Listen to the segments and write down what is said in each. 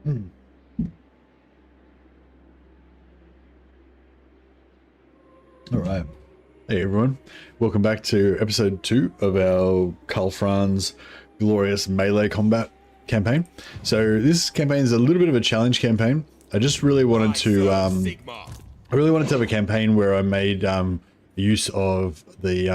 All right. Hey everyone, welcome back to episode 2 of our Karl Franz glorious melee combat campaign. So this campaign is a little bit of a challenge campaign. I just really wanted to have a campaign where I made use of the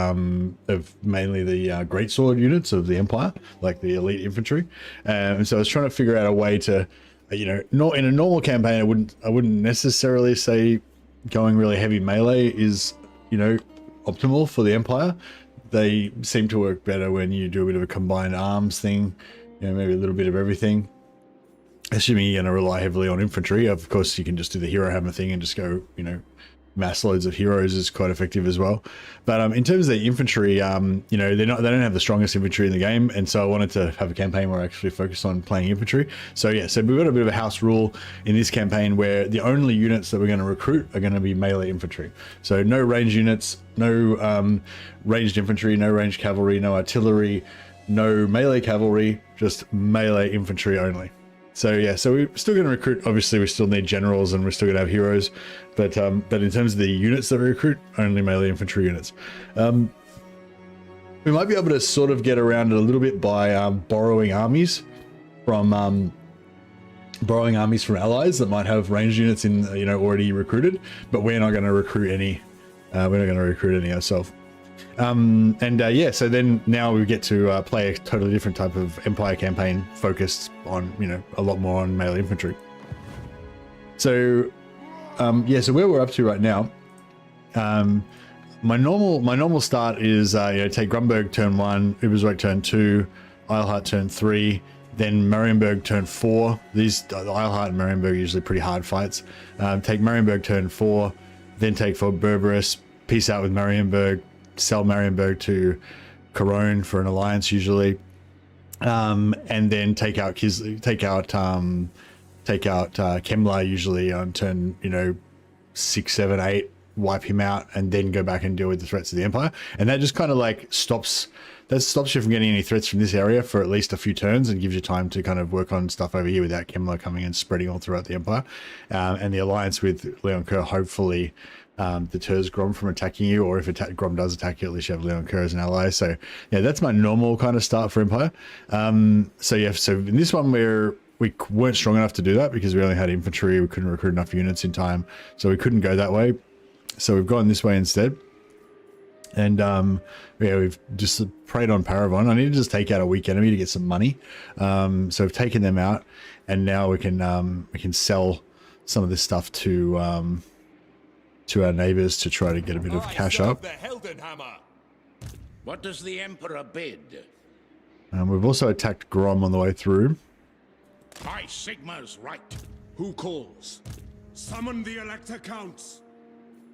mainly the greatsword units of the Empire, like the elite infantry, and so I was trying to figure out a way to, you know, not in a normal campaign I wouldn't necessarily say going really heavy melee is, you know, optimal for the Empire. They seem to work better when you do a bit of a combined arms thing, you know, maybe a little bit of everything. Assuming you're going to rely heavily on infantry, of course you can just do the hero hammer thing and just go, you know, mass loads of heroes is quite effective as well. But in terms of the infantry, you know, they don't have the strongest infantry in the game, and so I wanted to have a campaign where I actually focus on playing infantry. So yeah, so we've got a bit of a house rule in this campaign where the only units that we're going to recruit are going to be melee infantry. So no range units, no ranged infantry, no ranged cavalry, no artillery, no melee cavalry, just melee infantry only. So yeah, so we're still going to recruit. Obviously, we still need generals and we're still going to have heroes, but in terms of the units that we recruit, only melee infantry units. We might be able to sort of get around it a little bit by borrowing armies from allies that might have ranged units in, you know, already recruited, but we're not going to recruit any. We're not going to recruit any ourselves. Yeah, so then now we get to play a totally different type of Empire campaign focused on, you know, a lot more on melee infantry. So yeah, so where we're up to right now, my normal start is you know, take Grunberg turn 1, Ubersreich turn 2, Eilhart turn 3, then Marienburg turn 4. These Eilhart and Marienburg are usually pretty hard fights. Take Marienburg turn 4, then take for Berberis, peace out with Marienburg, sell Marienburg to Cologne for an alliance usually, and then take out Kemmler usually on turn, you know, 6, 7, 8, wipe him out, and then go back and deal with the threats of the Empire. And that just kind of like stops you from getting any threats from this area for at least a few turns, and gives you time to kind of work on stuff over here without Kemmler coming and spreading all throughout the Empire. And the alliance with Leon Kerr hopefully deters Grom from attacking you, or if Grom does attack you, at least you have Leon Kerr as an ally. So yeah, that's my normal kind of start for Empire. So yeah, so in this one we weren't strong enough to do that because we only had infantry. We couldn't recruit enough units in time, so we couldn't go that way. So we've gone this way instead. And yeah, we've just preyed on Paravon. I need to just take out a weak enemy to get some money. So we've taken them out, and now we can sell some of this stuff to our neighbors to try to get a bit of cash up. What does the Emperor bid? We've also attacked Grom on the way through. By Sigmar's right. Who calls? Summon the Elector Counts.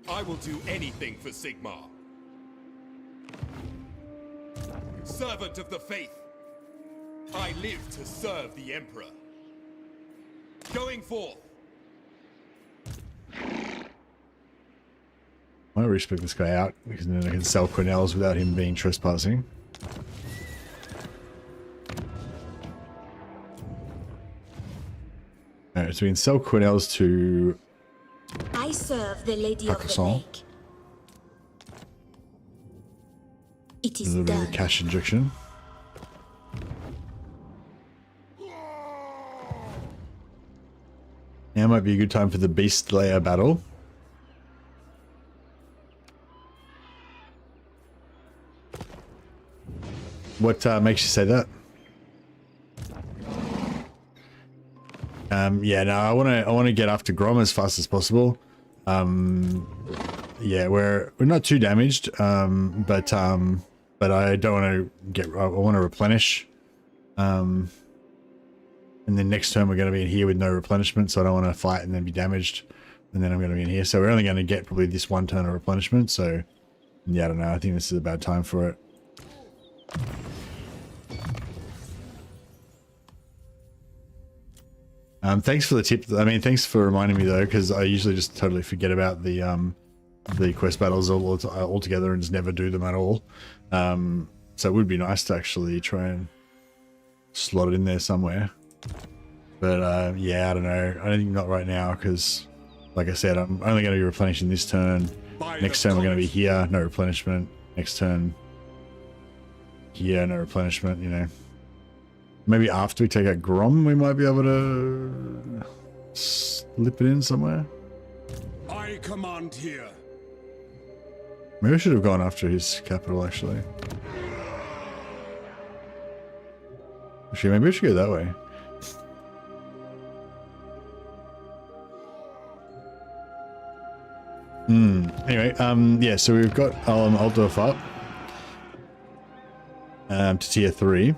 I will do anything for Sigmar. Servant of the faith. I live to serve the Emperor. Going forth. I respect this guy out because then I can sell Quenelles without him being trespassing. Alright, so we can sell Quenelles to I serve the Lady of the Lake. It is a little bit of a cash injection. Now might be a good time for the Beast Layer battle. What makes you say that? Yeah, no, I want to get after Grom as fast as possible. Yeah, we're not too damaged, but I don't want to get. I want to replenish. And then next turn we're going to be in here with no replenishment, so I don't want to fight and then be damaged, and then I'm going to be in here. So we're only going to get probably this one turn of replenishment. So yeah, I don't know. I think this is a bad time for it. Thanks for the tip. I mean, thanks for reminding me though, because I usually just totally forget about the quest battles altogether and just never do them at all. So it would be nice to actually try and slot it in there somewhere. But yeah, I don't know. I don't think not right now because, like I said, I'm only going to be replenishing this turn. Next turn we're going to be here, no replenishment. Next turn, here, no replenishment. You know, maybe after we take out Grom, we might be able to slip it in somewhere. I command here. Maybe I should have gone after his capital actually. Actually, maybe I should go that way. Anyway, yeah, so we've got Altdorf up to tier 3.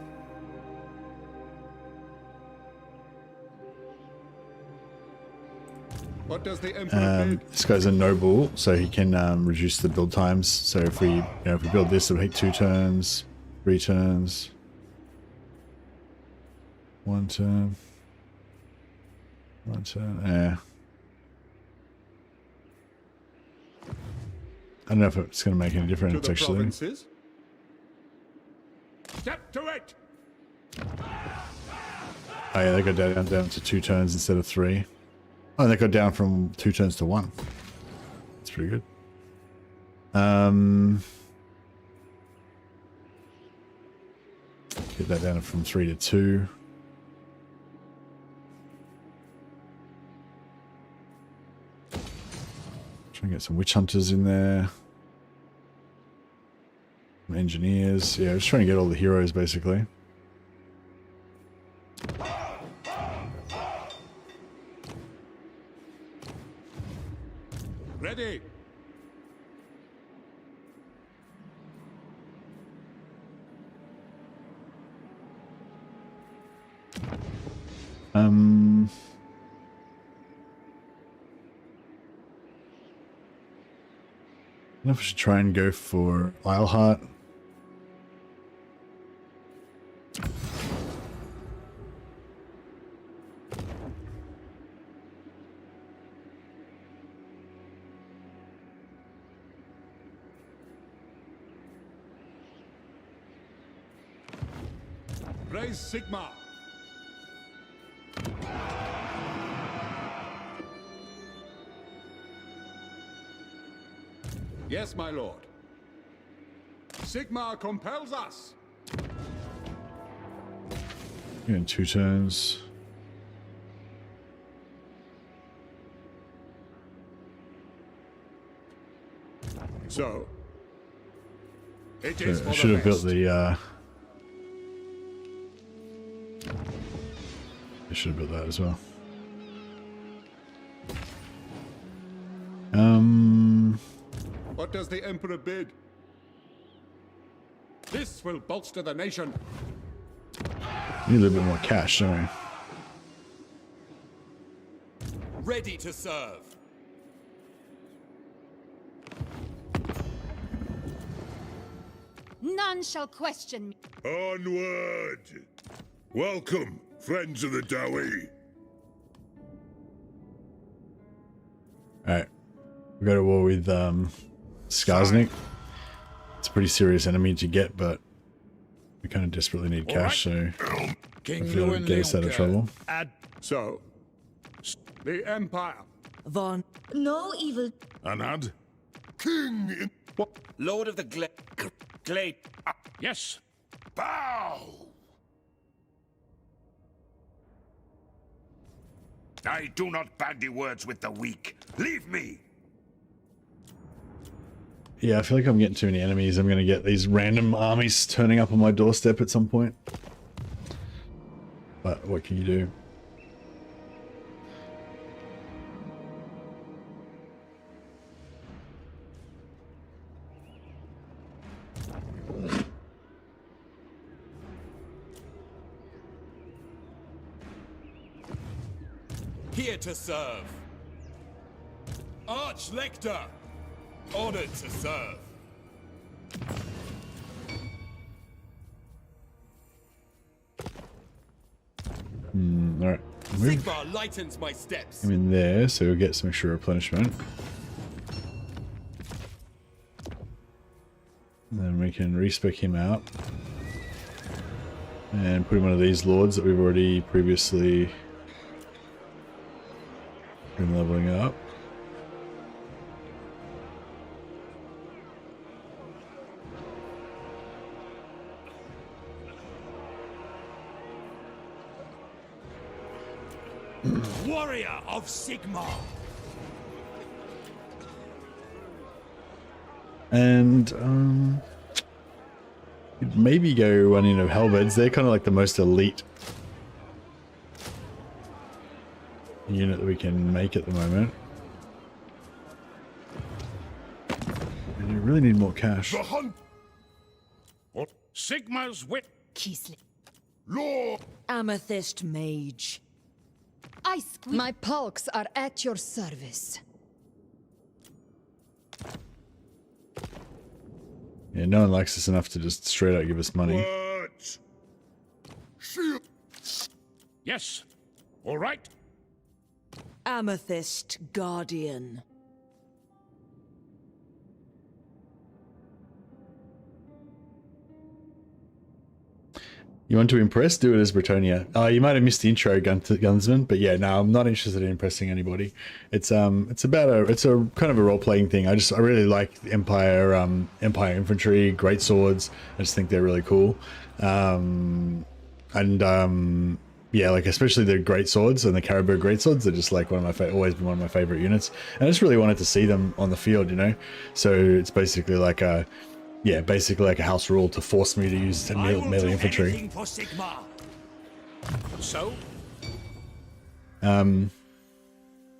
What does the Emperor bid? This guy's a noble, so he can reduce the build times. So if we, if we build this, it'll take 2 turns, 3 turns, 1 turn, 1 turn. Yeah. I don't know if it's going to make any difference, actually. Provinces? Step to it! Oh yeah, they got down to 2 turns instead of 3. Oh, they got down from 2 turns to 1. That's pretty good. Get that down from 3 to 2. Try and get some witch hunters in there. Some engineers. Yeah, just trying to get all the heroes basically. Ready! I don't know if I should try and go for Isleheart. Raise Sigma! Yes, my lord. Sigma compels us. In 2 turns. So, it is I should have built the. I should have built that as well. What does the Emperor bid? This will bolster the nation. Need a little bit more cash, don't we? Ready to serve. None shall question me. Onward! Welcome, friends of the Dowie. Alright. We go to war with Skarsnik. It's a pretty serious enemy to get, but we kind of desperately need cash, so King hopefully it'll get us out of trouble. So, the Empire. Von. No evil. Anad? King in... What? Lord of the Glade. Yes. Bow! I do not bandy words with the weak. Leave me. Yeah, I feel like I'm getting too many enemies. I'm going to get these random armies turning up on my doorstep at some point. But what can you do? Here to serve. Arch-Lector. Honored to serve. Alright. Sigma lightens my steps. I'm in there, so we'll get some extra replenishment. And then we can respec him out. And put him one of these lords that we've already previously Been leveling up. Warrior of Sigma. And you'd maybe go one in of halberds. They're kind of like the most elite unit that we can make at the moment. And you really need more cash. The hunt. What? Sigma's wit. Kislev. Lord. Amethyst mage. I squeeze. My pulks are at your service. Yeah, no one likes us enough to just straight out give us money. Words. Shield. Yes. All right. Amethyst guardian. You want to impress? Do it as Bretonia. You might have missed the intro, Gunsman, but yeah, no, I'm not interested in impressing anybody. It's a kind of a role playing thing. I really like the Empire infantry, great swords. I just think they're really cool, yeah, like especially the great swords and the Caribou great swords. They're just like always been one of my favorite units, and I just really wanted to see them on the field, you know. So it's basically like a. Yeah, basically like a house rule to force me to use melee infantry. For Sigma. So? But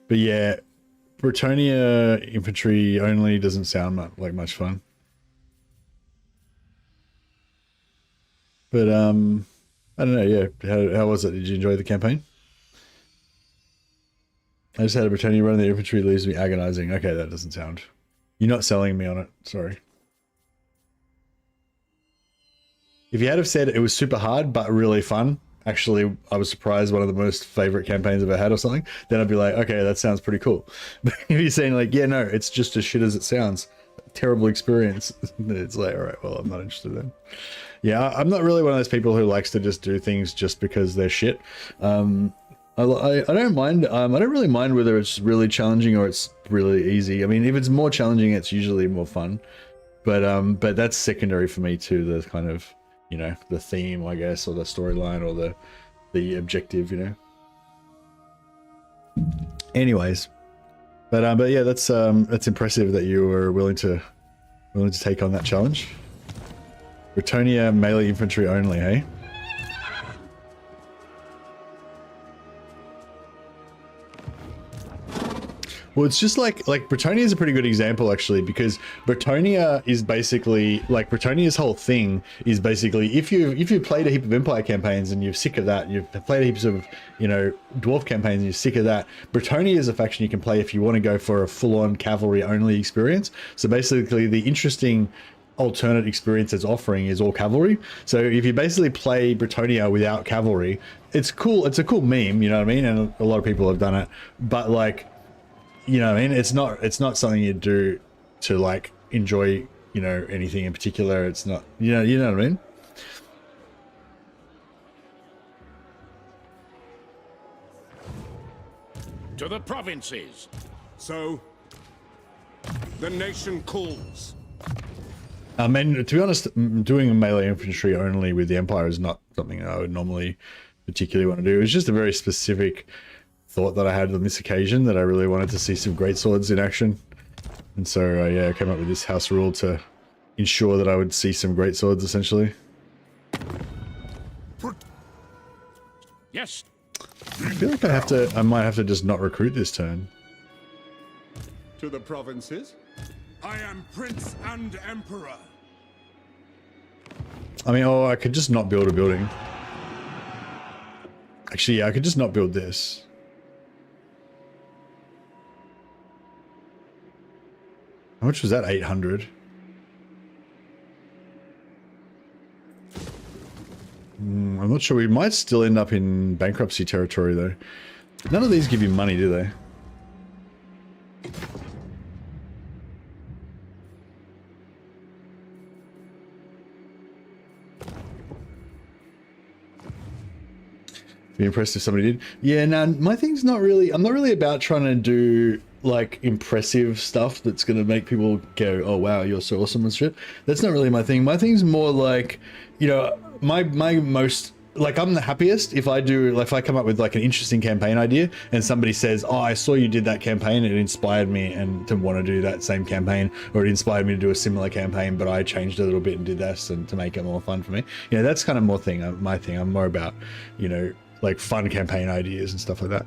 yeah, Bretonia infantry only doesn't sound like much fun. But I don't know. Yeah, how was it? Did you enjoy the campaign? I just had a Bretonia run the infantry leaves me agonizing. Okay, that doesn't sound. You're not selling me on it. Sorry. If you had have said it was super hard but really fun, actually I was surprised, one of the most favorite campaigns I've ever had or something, then I'd be like, okay, that sounds pretty cool. But if you're saying like, yeah, no, it's just as shit as it sounds, terrible experience, it's like, all right, well, I'm not interested then. Yeah, I'm not really one of those people who likes to just do things just because they're shit. I don't mind. I don't really mind whether it's really challenging or it's really easy. I mean, if it's more challenging, it's usually more fun. But that's secondary for me to the kind of, you know, the theme, I guess, or the storyline, or the objective, you know. Anyways, but yeah, that's impressive that you were willing to take on that challenge. Bretonia melee infantry only, hey? Well, it's just like Bretonia is a pretty good example actually, because Bretonia is basically like Bretonia's whole thing is basically if you've played a heap of Empire campaigns and you're sick of that, you've played heaps of, you know, Dwarf campaigns and you're sick of that, Bretonia is a faction you can play if you want to go for a full-on cavalry only experience. So basically the interesting alternate experience it's offering is all cavalry. So if you basically play Bretonia without cavalry, it's cool. It's a cool meme, you know what I mean? And a lot of people have done it, but like, you know what I mean? It's not something you do to like enjoy, you know, anything in particular. It's not, you know what I mean? To the provinces. So, the nation calls. And to be honest, doing a melee infantry only with the Empire is not something I would normally particularly want to do. It was just a very specific thought that I had on this occasion, that I really wanted to see some great swords in action. And so, yeah, I came up with this house rule to ensure that I would see some great swords, essentially. Yes. I feel like I might have to just not recruit this turn. To the provinces. I am Prince and Emperor. I mean, I could just not build a building. Actually, yeah, I could just not build this. How much was that? 800. I'm not sure. We might still end up in bankruptcy territory, though. None of these give you money, do they? Be impressed if somebody did. Yeah, no, my thing's not really, I'm not really about trying to do like impressive stuff that's going to make people go, oh wow, you're so awesome and shit. That's not really my thing. My thing's more like, you know, my most, like, I'm the happiest if I do, like, if I come up with like an interesting campaign idea and somebody says, oh, I saw you did that campaign and it inspired me and to want to do that same campaign, or it inspired me to do a similar campaign, but I changed a little bit and did this and to make it more fun for me. You know, that's kind of more thing, my thing. I'm more about, you know, like fun campaign ideas and stuff like that.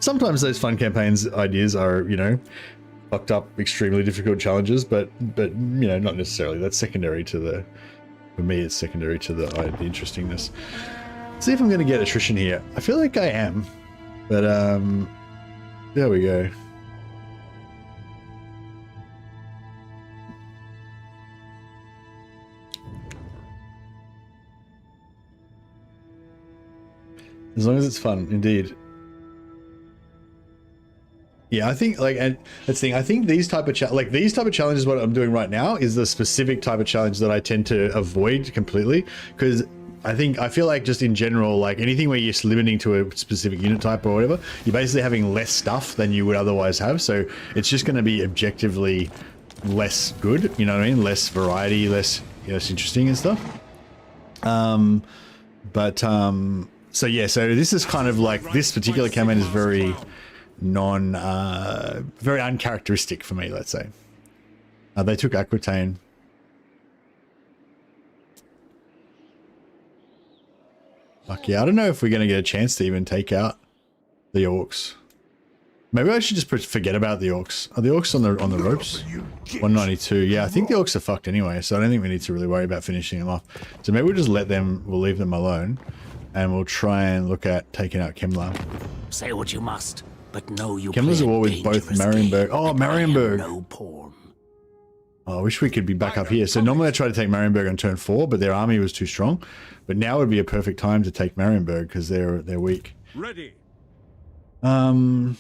Sometimes those fun campaigns ideas are, you know, fucked up, extremely difficult challenges, but you know, not necessarily. That's secondary to the, for me, it's secondary to the interestingness. Let's see if I'm going to get attrition here. I feel like I am, but there we go. As long as it's fun, indeed. Yeah, I think, like, and that's the thing, I think these type of these type of challenges, what I'm doing right now is the specific type of challenge that I tend to avoid completely, because I feel like just in general, like anything where you're limiting to a specific unit type or whatever, you're basically having less stuff than you would otherwise have, so it's just going to be objectively less good, you know what I mean? Less variety, less interesting and stuff. So yeah, so this is kind of like, this particular campaign is very very uncharacteristic for me, let's say. They took Aquitaine. Fuck yeah, I don't know if we're going to get a chance to even take out the orcs. Maybe I should just forget about the orcs. Are the orcs on the ropes? 192. Yeah, I think the orcs are fucked anyway, so I don't think we need to really worry about finishing them off. So maybe we'll just we'll leave them alone, and we'll try and look at taking out Kemlar. Say what you must, but no, you Kemlar's at war with both Marienburg. Oh, Marienburg. No pawn. Oh, I wish we could be back up here. So normally I try to take Marienburg on turn 4, but their army was too strong. But now would be a perfect time to take Marienburg because they're weak. Ready. But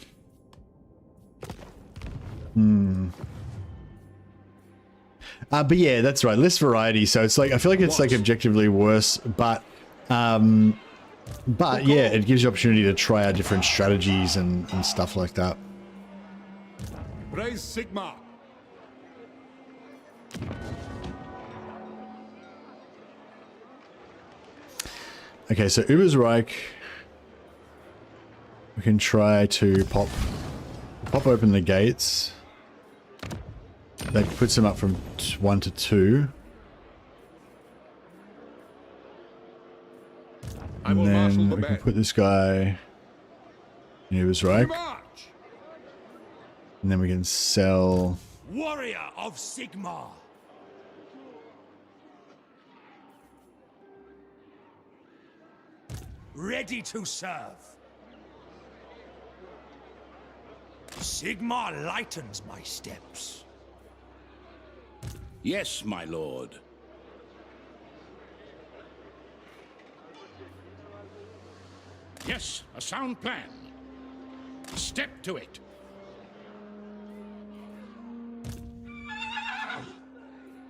yeah, that's right. Less variety. So it's like, I feel like it's like objectively worse, but yeah, it gives you opportunity to try out different strategies and stuff like that. Raise Sigma. Okay, so Ubersreich, we can try to pop open the gates. That puts him up from 1 to 2. And then we can put this guy in Ubersreich. And then we can sell... Warrior of Sigma. Ready to serve. Sigma lightens my steps. Yes, my lord. Yes, a sound plan. Step to it.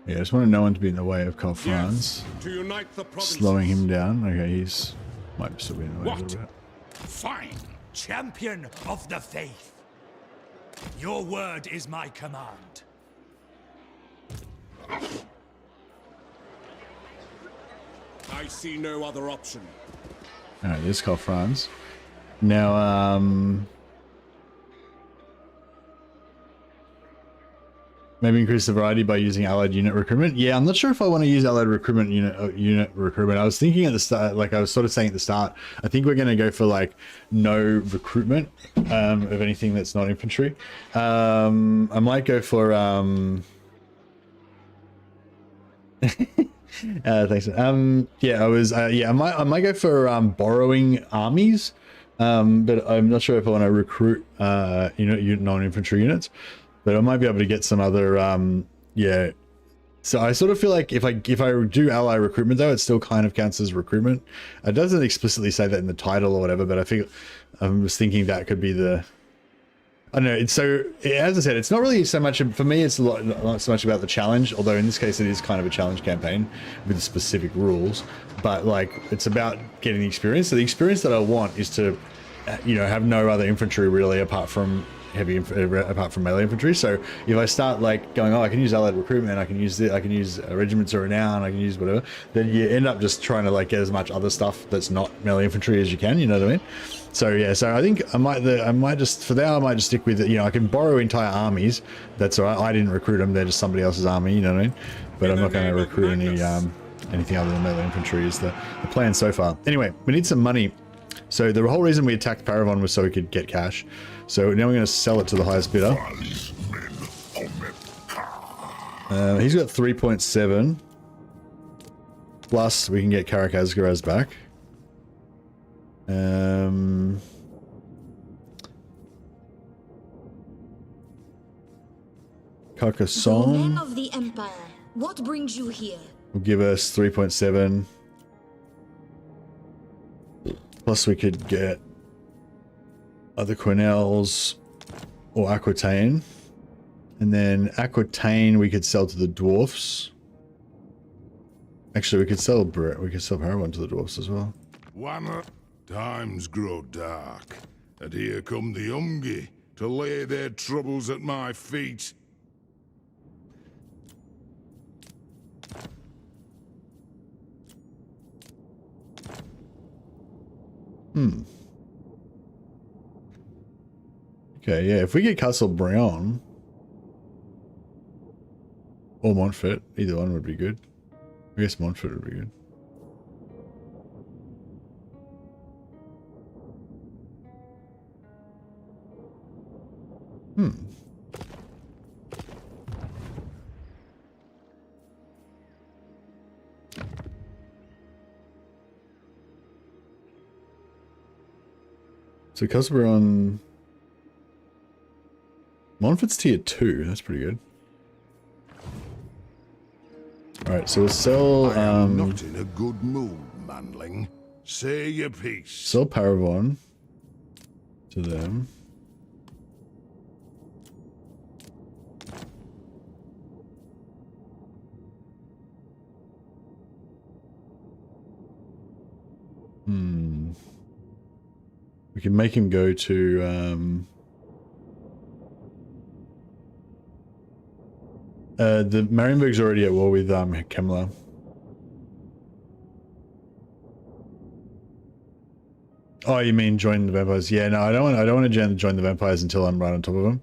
Yeah, I just want no one to be in the way of Karl Franz. To unite the provinces. Slowing him down. Okay, he's might still be in the way a little bit. Fine. Champion of the faith. Your word is my command. I see no other option. Alright, there's Karl Franz. Now, maybe increase the variety by using allied unit recruitment. Yeah, I'm not sure if I want to use allied recruitment unit recruitment. I was thinking at the start, like I was sort of saying at the start, I think we're going to go for like no recruitment of anything that's not infantry. I might go for thanks. Yeah, I might go for borrowing armies, but I'm not sure if I want to recruit non-infantry units. But I might be able to get some other, yeah. So I sort of feel like if I do ally recruitment though, it still kind of counts as recruitment. It doesn't explicitly say that in the title or whatever, but I was thinking that could be the I don't know. It's so, as I said, it's not really so much, for me, it's not so much about the challenge, although in this case it is kind of a challenge campaign with specific rules, but like it's about getting the experience. So the experience that I want is to, you know, have no other infantry really apart from melee infantry. So if I start like going, oh, I can use allied recruitment, I can use regiments of renown, I can use whatever, then you end up just trying to like get as much other stuff that's not melee infantry as you can, you know what I mean? So yeah, so I think I might just for now I might just stick with it. You know, I can borrow entire armies. That's all right. I didn't recruit them; they're just somebody else's army. You know what I mean? But I'm not going to recruit anything other than melee infantry. Is the plan so far? Anyway, we need some money. So the whole reason we attacked Paravon was so we could get cash. So now we're going to sell it to the highest bidder. He's got 3.7. Plus we can get Karakazgaraz back. Carcassonne. Men of the Empire, what brings you here? Will give us 3.7. Plus we could get other Quenelles or Aquitaine. And then Aquitaine we could sell to the dwarfs. Actually, we could sell Paravon to the dwarfs as well. Times grow dark, and here come the Ungi to lay their troubles at my feet. Okay, yeah, if we get Castle Brion or Montfort, either one would be good. I guess Montfort would be good. So Castle Brion, Montfort's tier 2. That's pretty good. All right, so we'll sell. I am not in a good mood, manling. Say your piece. Sell Paravon to them. We can make him go to the Marienburg's already at war with Kemmler. Oh, you mean join the vampires? Yeah, no, I don't want to join the vampires until I'm right on top of them.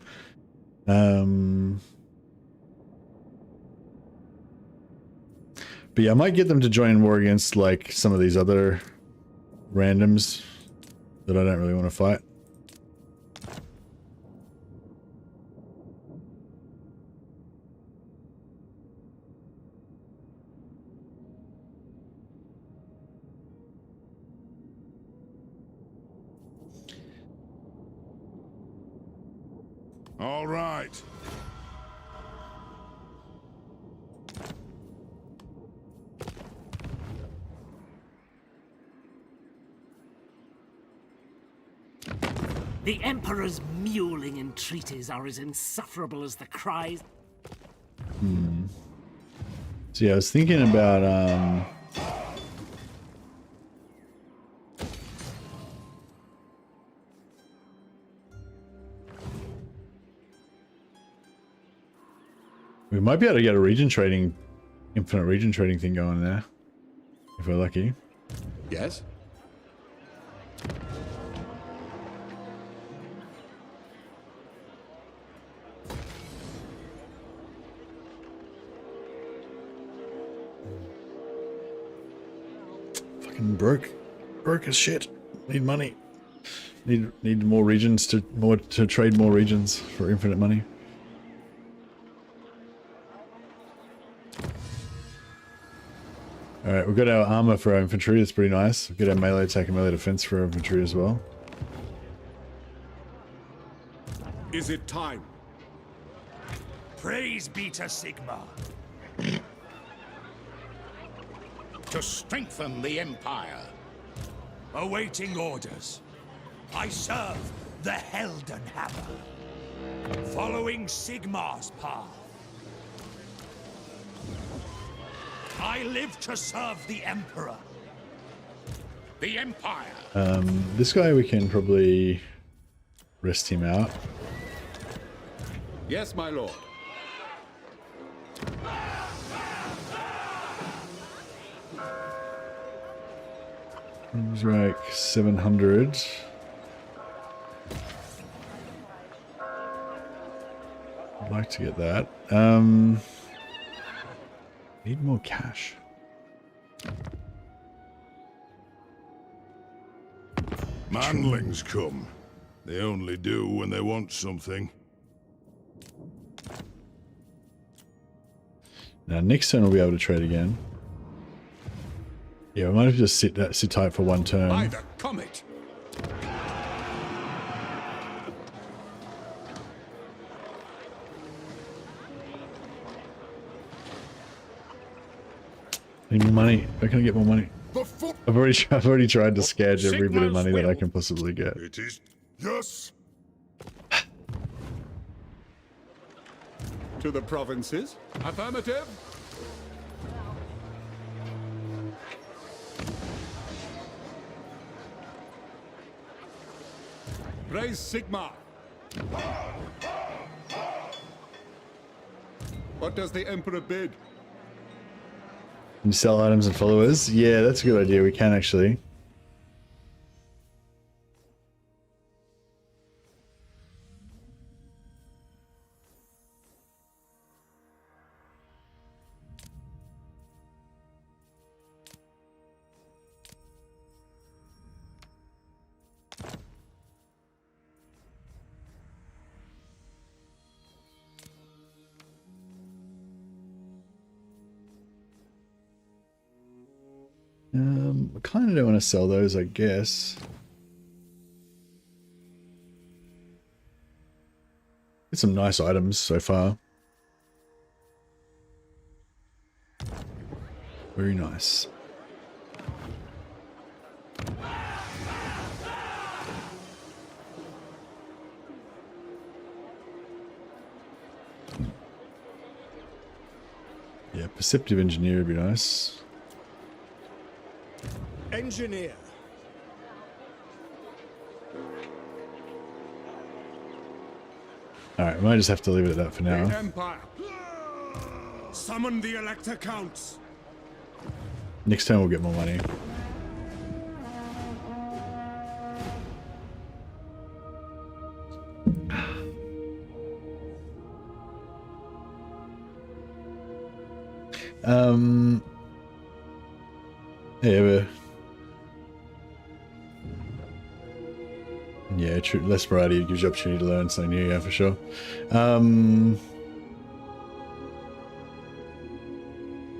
But yeah, I might get them to join war against like some of these other randoms that I don't really want to fight. All right. The Emperor's mewling entreaties are as insufferable as the cries. So yeah, I was thinking about we might be able to get a region trading, infinite region trading thing going there, if we're lucky. Yes? Fucking broke as shit. Need money. Need more regions to trade more regions for infinite money. Alright, we've got our armor for our infantry, that's pretty nice. We've got our melee attack and melee defense for our infantry as well. Is it time? Praise be to Sigma. To strengthen the Empire. Awaiting orders. I serve the Helden Hammer. Following Sigmar's path. I live to serve the Emperor. The Empire. This guy we can probably rest him out. Yes, my lord. He's like 700. I'd like to get that. Need more cash. Manlings come. They only do when they want something. Now next turn we'll be able to trade again. Yeah, we might have to just sit tight for one turn. By the comet. Need more money. Where can I get more money? I've already tried to scadge every bit of money that I can possibly get. It is... Yes! To the provinces? Affirmative. Praise Sigmar. What does the Emperor bid? Can you sell items and followers? Yeah, that's a good idea. We can actually. I kind of don't want to sell those, I guess. Get some nice items so far. Very nice. Yeah, perceptive engineer would be nice. Engineer. Alright, we might just have to leave it at that for now. Empire. Summon the Elector Counts. Next time we'll get more money. Yeah, true. Less variety gives you opportunity to learn something new, yeah, for sure. Oh,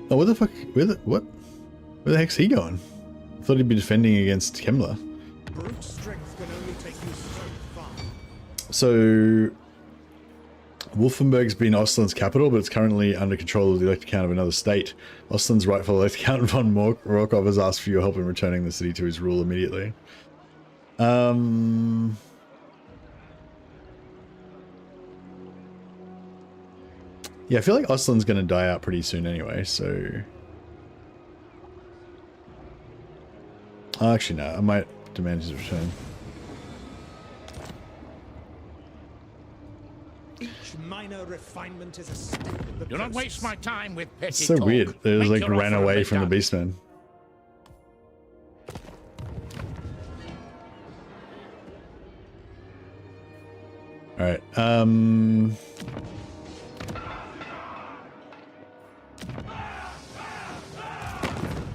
what the fuck? What? Where the heck's he going? I thought he'd be defending against Kemmler. Brute strength can only take you so far. So, Wolfenburg's been Ostland's capital, but it's currently under control of the elector count of another state. Ostland's rightful elector count von Rorkov has asked for your help in returning the city to his rule immediately. Yeah, I feel like Ostland's going to die out pretty soon anyway, so... Actually, no, I might demand his return. Each minor refinement is a step in the Do not process. waste my time with petty It's so talk. weird. They just Make like your ran offer away and from the be done. Beastmen. Alright,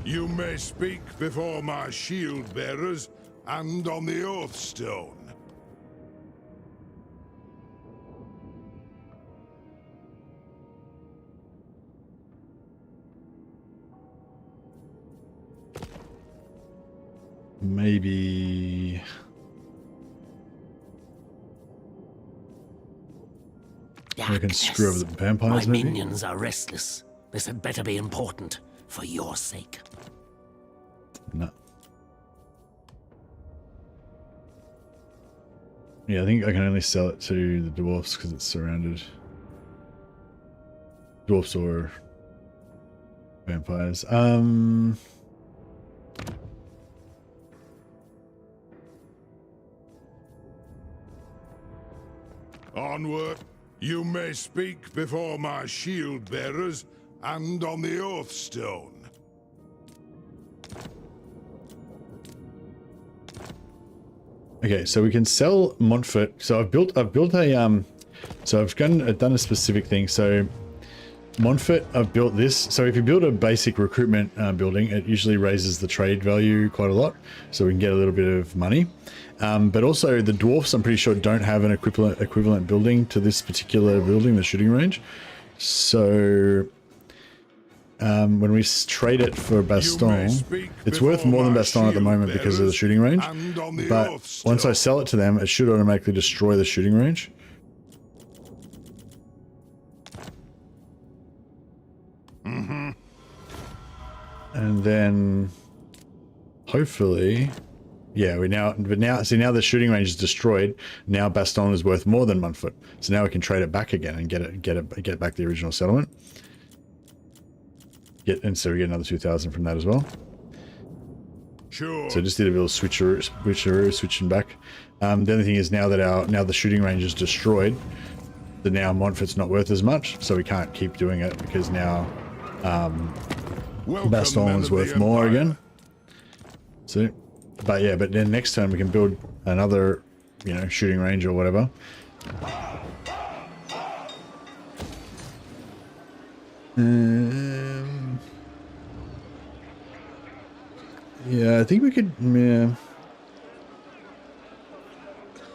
You may speak before my shield bearers and on the Oath Stone. maybe... We can screw over the vampires, My maybe? minions are restless. This had better be important for your sake. No. Yeah, I think I can only sell it to the dwarfs because it's surrounded. Dwarfs or vampires. Onward. You may speak before my shield bearers and on the oath stone. Okay, so we can sell Montfort. So I've built a so I've done a specific thing. So Montfort, I've built this. So if you build a basic recruitment building, it usually raises the trade value quite a lot, so we can get a little bit of money. But also the dwarfs, I'm pretty sure, don't have an equivalent building to this particular building, the shooting range. So when we trade it for Baston, it's worth more than Baston at the moment because of the shooting range. But once I sell it to them, it should automatically destroy the shooting range. And then hopefully, yeah, see now the shooting range is destroyed. Now Baston is worth more than Montfort. So now we can trade it back again and get back the original settlement. And so we get another 2,000 from that as well. Sure. So just did a little switcheroo, switching back. The other thing is now the shooting range is destroyed, that now Montfort's not worth as much, so we can't keep doing it because now Baston's worth more again. So, but then next turn we can build another, shooting range or whatever. Yeah, I think we could. Yeah.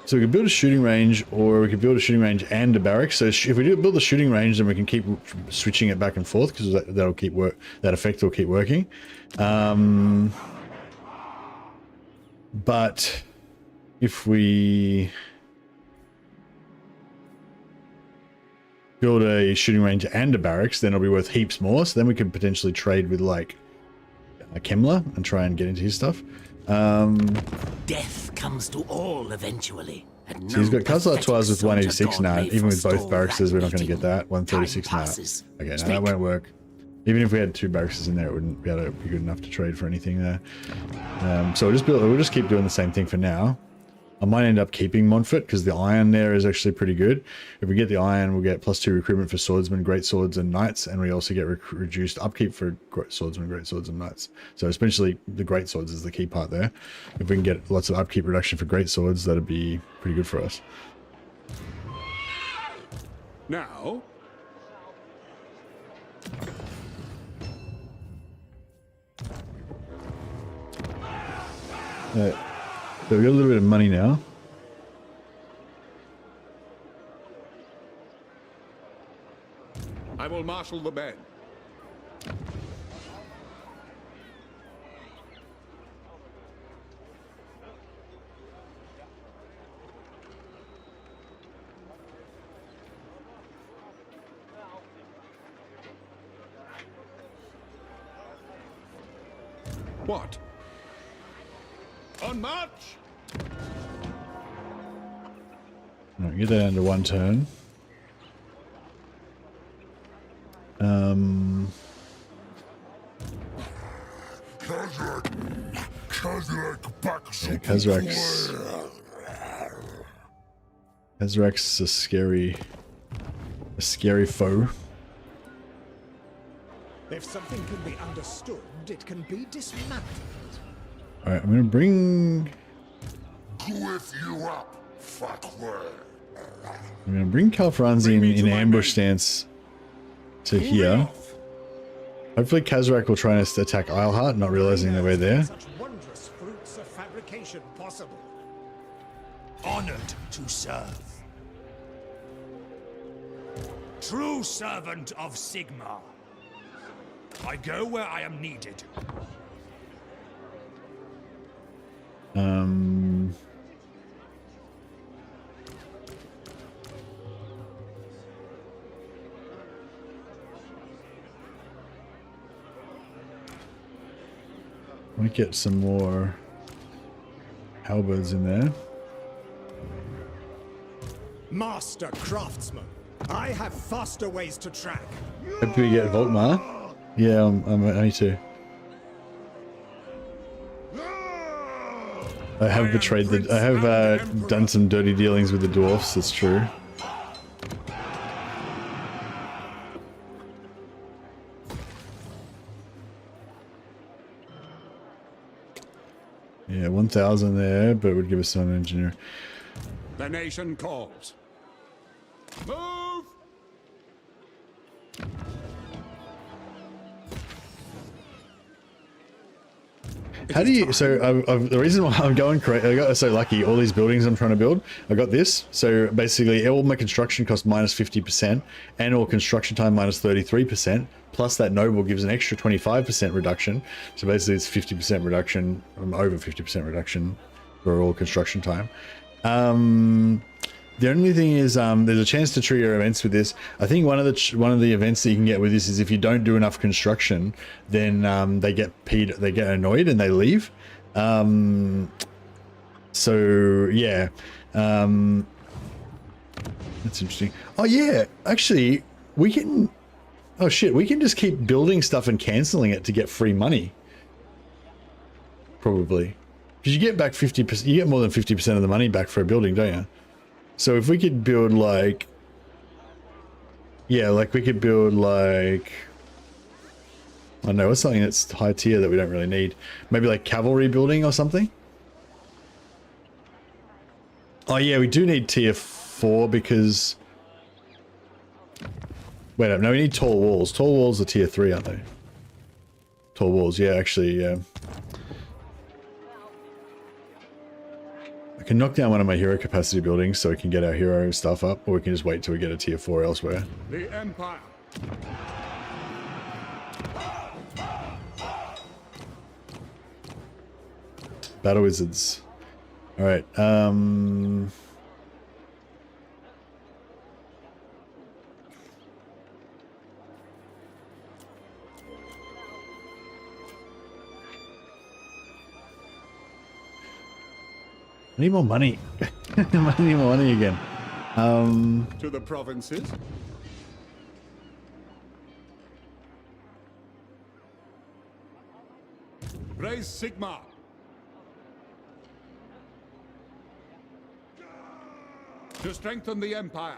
So we could build a shooting range, or we could build a shooting range and a barracks. So if we do build the shooting range, then we can keep switching it back and forth because that'll keep that effect will keep working. But if we build a shooting range and a barracks, then it'll be worth heaps more. So then we could potentially trade with like a Kemmler and try and get into his stuff. Death comes to all eventually. So he's got Kazlar Twice with 186 now. Even with both barracks, we're not going to get that. 136 now. Okay, no, that won't work. Even if we had 2 barracks in there, it wouldn't be able to be good enough to trade for anything there. So we'll just keep doing the same thing for now. I might end up keeping Montfort because the iron there is actually pretty good. If we get the iron, we'll get +2 recruitment for swordsmen, great swords, and knights, and we also get reduced upkeep for swordsmen, great swords, and knights. So especially the great swords is the key part there. If we can get lots of upkeep reduction for great swords, that'd be pretty good for us. Now, So we got a little bit of money now. I will marshal the men. What? On march! Right, get that under one turn. Yeah, Kazrak's a scary foe. If something can be understood, it can be dismantled. Alright, I'm gonna bring... I'm gonna bring Karl Franz in ambush stance to here. Hopefully Kazrak will try and attack Isleheart, not realizing that we're there. Such wondrous fruits of fabrication possible. Honored to serve. True servant of Sigmar. I go where I am needed. Might get some more halberds in there. Master craftsman. I have faster ways to track. Hope we get Volkmar. Yeah, me too. I have betrayed the. I have done some dirty dealings with the dwarfs. That's true. Yeah, 1,000 there, but it would give us an engineer. The nation calls. Move! How do you, so the reason why I'm going crazy, I got so lucky, all these buildings I'm trying to build, I got this. So basically all my construction cost minus 50% and all construction time minus 33%, plus that noble gives an extra 25% reduction. So basically it's 50% reduction, over 50% reduction for all construction time. The only thing is, there's a chance to trigger events with this. I think one of the events that you can get with this is if you don't do enough construction, then they get annoyed and they leave. So yeah, that's interesting. Oh yeah, actually, we can. Oh shit, we can just keep building stuff and canceling it to get free money. Probably, because you get back 50%. You get more than 50% of the money back for a building, don't you? So if we could build like, yeah, like we could build like, I don't know, what's something that's high tier that we don't really need? Maybe like cavalry building or something? Oh yeah, we do need tier 4 because, wait up, no, we need tall walls. Tall walls are tier 3, aren't they? Tall walls, yeah, actually, yeah. I can knock down one of my hero capacity buildings so we can get our hero stuff up, or we can just wait till we get a tier 4 elsewhere. The Empire. Battle wizards. Alright, I need more money. I need more money again. To the provinces. Raise Sigma. To strengthen the Empire.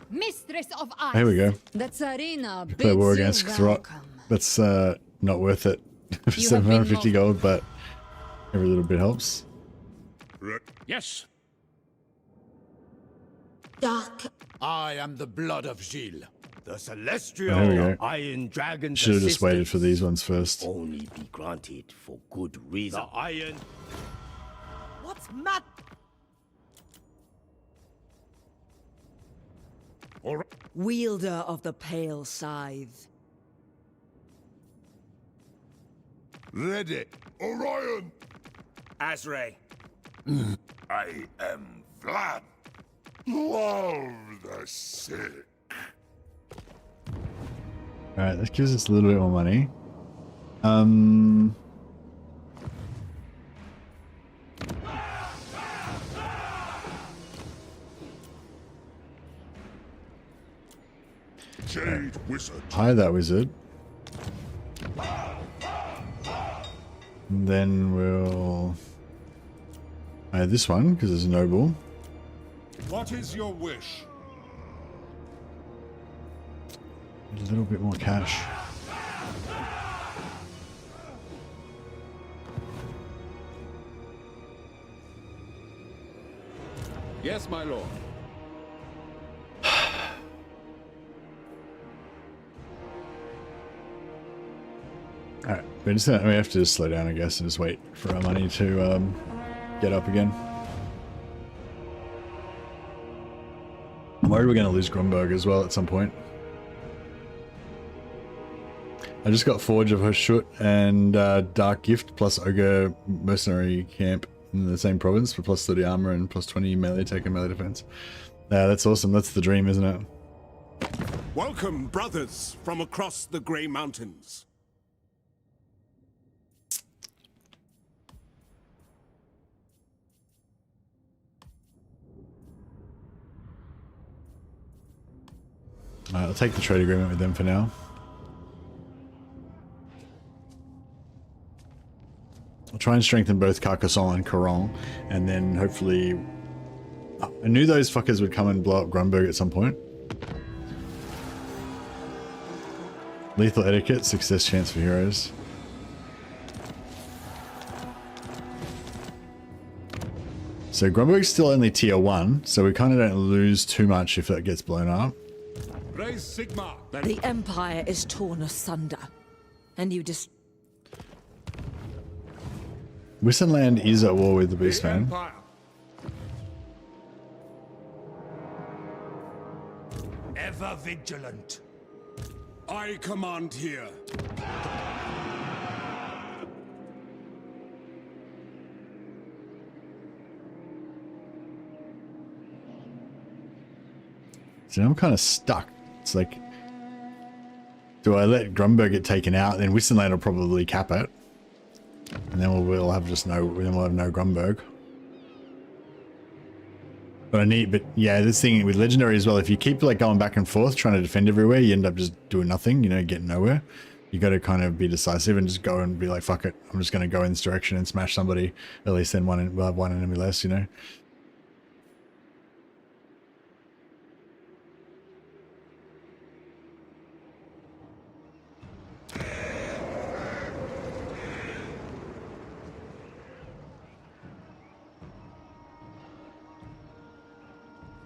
Mistress of Ice. Here we go. The Tsarina Play war bids against you Throt. welcome. That's not worth it for You have been 750 gold, but every little bit helps. Yes. Dark. I am the blood of Gilles, the There we celestial go. Iron Dragon's Should have just waited for assistance. these ones first. Only be granted for good reason. The Iron. What's mad? Wielder of the Pale Scythe. Ready. Orion. Azray. I am Vlad. Love the sick. Alright, this gives us a little bit more money. Jade Wizard. Hire that wizard. And then we'll hire this one because it's a noble. What is your wish? A little bit more cash. Yes, my lord. Alright, we have to just slow down, I guess, and just wait for our money to get up again. I'm worried we're going to lose Grunberg as well at some point. I just got Forge of Hashut and Dark Gift plus Ogre Mercenary Camp in the same province for plus 30 armor and plus 20 melee attack and melee defense. That's awesome. That's the dream, isn't it? Welcome, brothers, from across the Grey Mountains. I'll take the trade agreement with them for now. I'll try and strengthen both Carcassonne and Caron, and then hopefully... I knew those fuckers would come and blow up Grunberg at some point. Lethal etiquette, success chance for heroes. So Grunberg's still only tier 1, so we kind of don't lose too much if that gets blown up. Raise Sigmar. The Empire is torn asunder, and you just... Wissenland is at war with the Beastman. Ever vigilant. I command here. So I'm kind of stuck. It's like, do I let Grunberg get taken out? Then Wissenland will probably cap it, and then we'll have just no. Then we'll have no Grunberg. But yeah, this thing with legendary as well. If you keep like going back and forth trying to defend everywhere, you end up just doing nothing. You know, getting nowhere. You got to kind of be decisive and just go and be like, fuck it, I'm just going to go in this direction and smash somebody. At least then we'll have one enemy less. You know.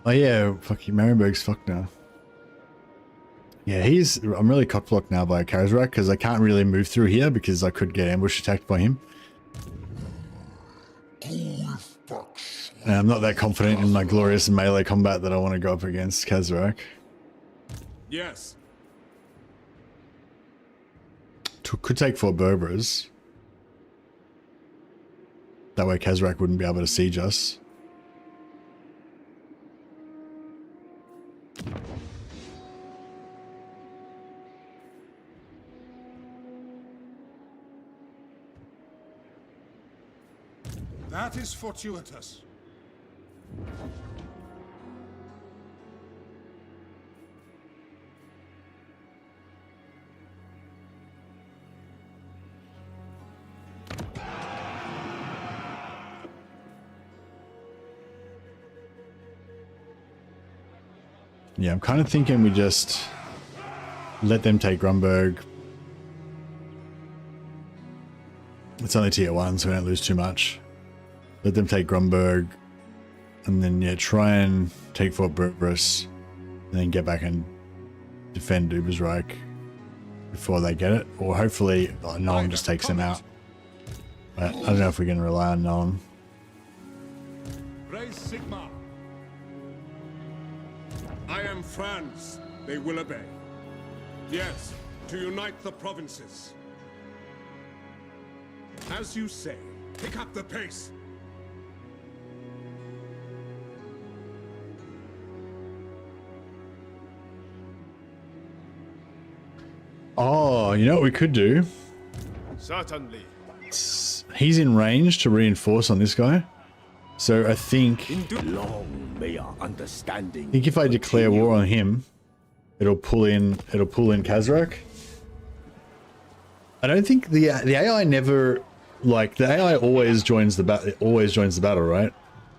Oh yeah, fucking Marienburg's fucked now. Yeah, I'm really cockblocked now by Kazrak because I can't really move through here because I could get ambush attacked by him. And I'm not that confident in my glorious melee combat that I want to go up against Kazrak. Yes. Could take 4 Berbers. That way Kazrak wouldn't be able to siege us. That is fortuitous. Yeah, I'm kind of thinking we just let them take Grunberg. It's only tier 1, so we don't lose too much. Let them take Grunberg, and then yeah, try and take Fort Berberus, and then get back and defend Ubersreich before they get it. Or hopefully Nolan just takes them out. But I don't know if we can rely on Nolan. Raise Sigmar. I am Franz. They will obey. Yes, to unite the provinces. As you say, pick up the pace. Oh, you know what we could do? Certainly. He's in range to reinforce on this guy. So I think if I declare war on him, it'll pull in Kazrak. I don't think the AI never, like, the AI always joins the battle, right?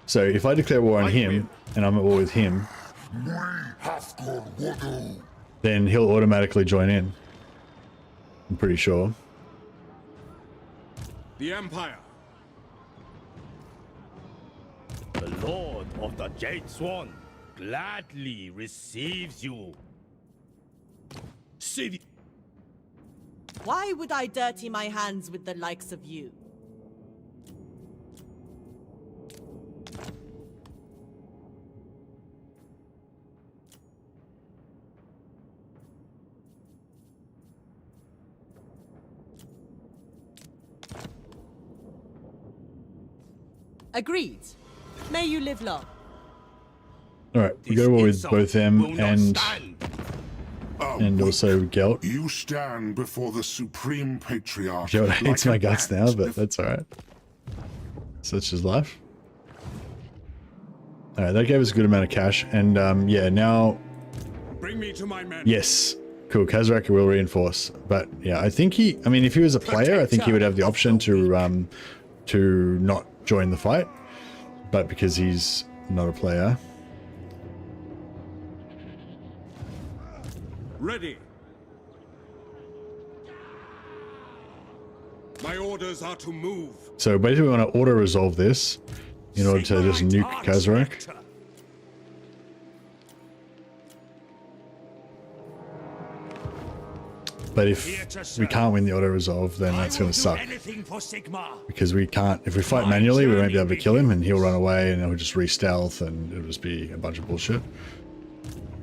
So if I declare war on him and I'm at war with him, then he'll automatically join in. I'm pretty sure. The Empire. The Lord of the Jade Swan gladly receives you. Why would I dirty my hands with the likes of you? Agreed. May you live long. All right, we go to war with both them and and also Gelt. You stand before the Supreme Patriarch. Gelt hates like my a guts bat now, but that's alright. Such is life. Alright, that gave us a good amount of cash, and yeah, now... Bring me to my men. Yes. Cool, Kazrak will reinforce. But yeah, I think I mean, if he was a player, I think he would have the option to not join the fight. But because he's not a player... Ready. My orders are to move. So basically we want to auto-resolve this in order to just nuke Kazrak. But if we can't win the auto-resolve, then that's going to suck. Because we can't, if we fight manually, we won't be able to kill him, and he'll run away, and he'll just re-stealth, and it'll just be a bunch of bullshit.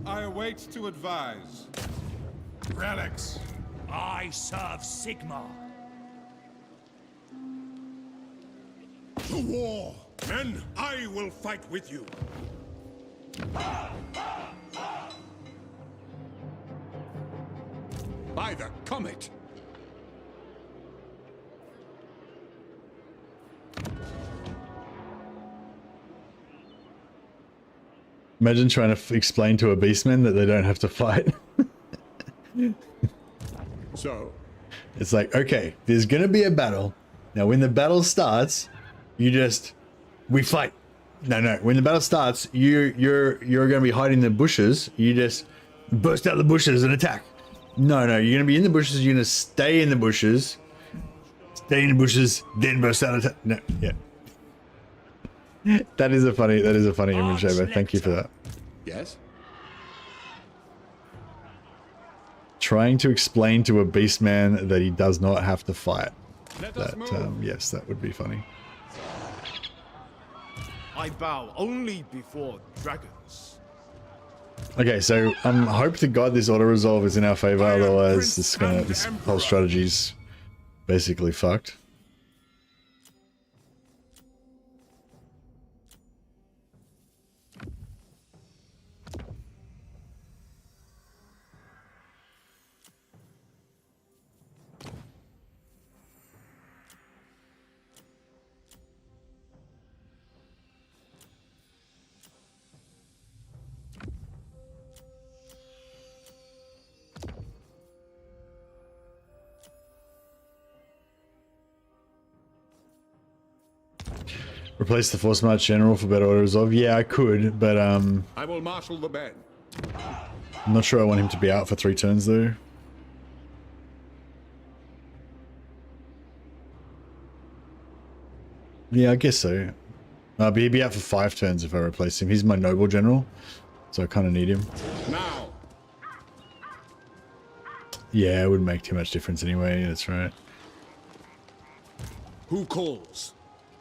I await to advise. Relics. I serve Sigmar. To war! Men, I will fight with you. By the comet! Imagine trying to explain to a beastman that they don't have to fight. So? It's like, okay, there's gonna be a battle. Now when the battle starts, we fight. No, when the battle starts, you're gonna be hiding in the bushes. You just burst out of the bushes and attack. No, you're gonna be in the bushes, you're gonna stay in the bushes. Then burst out and attack. No, yeah. That is a funny image, Shaver. Thank you for that. Yes? Trying to explain to a beastman that he does not have to fight. Yes, that would be funny. I bow only before dragons. Okay, so hope to God this auto-resolve is in our favor, otherwise this whole strategy's basically fucked. Replace the Force March General for better auto-resolve? Yeah, I could, but I will marshal the men. I'm not sure I want him to be out for 3 turns though. Yeah, I guess so. But he'd be out for 5 turns if I replace him. He's my noble general, so I kind of need him. Now. Yeah, it wouldn't make too much difference anyway. That's right. Who calls?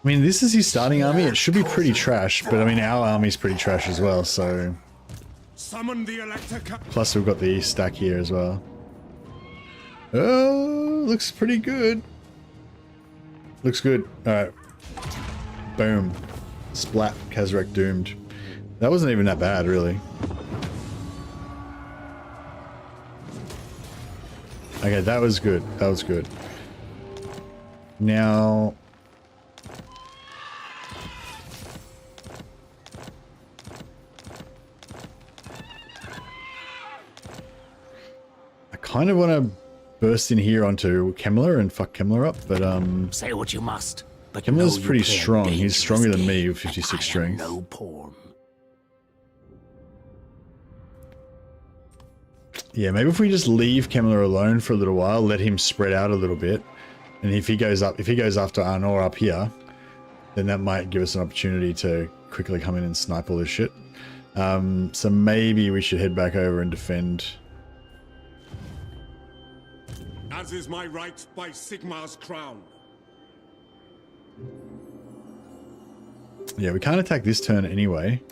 I mean, this is his starting army. It should be pretty trash, but I mean, our army's pretty trash as well, so... Summon the Plus, we've got the stack here as well. Oh, looks pretty good. Looks good. Alright. Boom. Splat. Kazrak doomed. That wasn't even that bad, really. Okay, that was good. That was good. Now... I kind of want to burst in here onto Kemmler and fuck Kemmler up, but say what you must, but Kemmler's pretty strong. He's stronger than me with 56 strength. No pawn. Yeah, maybe if we just leave Kemmler alone for a little while, let him spread out a little bit, and if he goes after Arnor up here, then that might give us an opportunity to quickly come in and snipe all this shit. So maybe we should head back over and defend. As is my right by Sigmar's crown. Yeah, we can't attack this turn anyway.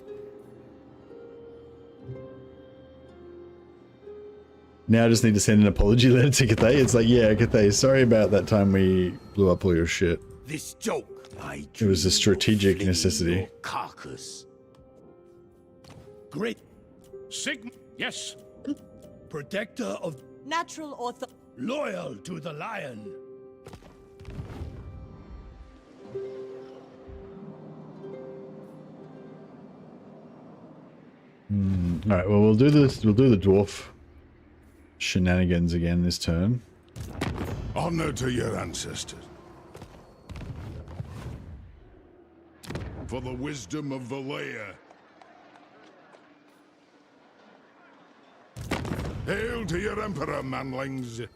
Now I just need to send an apology letter to Cathay. It's like, yeah, Cathay, sorry about that time we blew up all your shit. This joke, it was a strategic necessity. Carcass. Great. Sigma, yes. protector of... Natural author... Loyal to the lion. All right. Well, we'll do this. We'll do the dwarf shenanigans again this turn. Honor to your ancestors. For the wisdom of Valea. Hail to your emperor, manlings.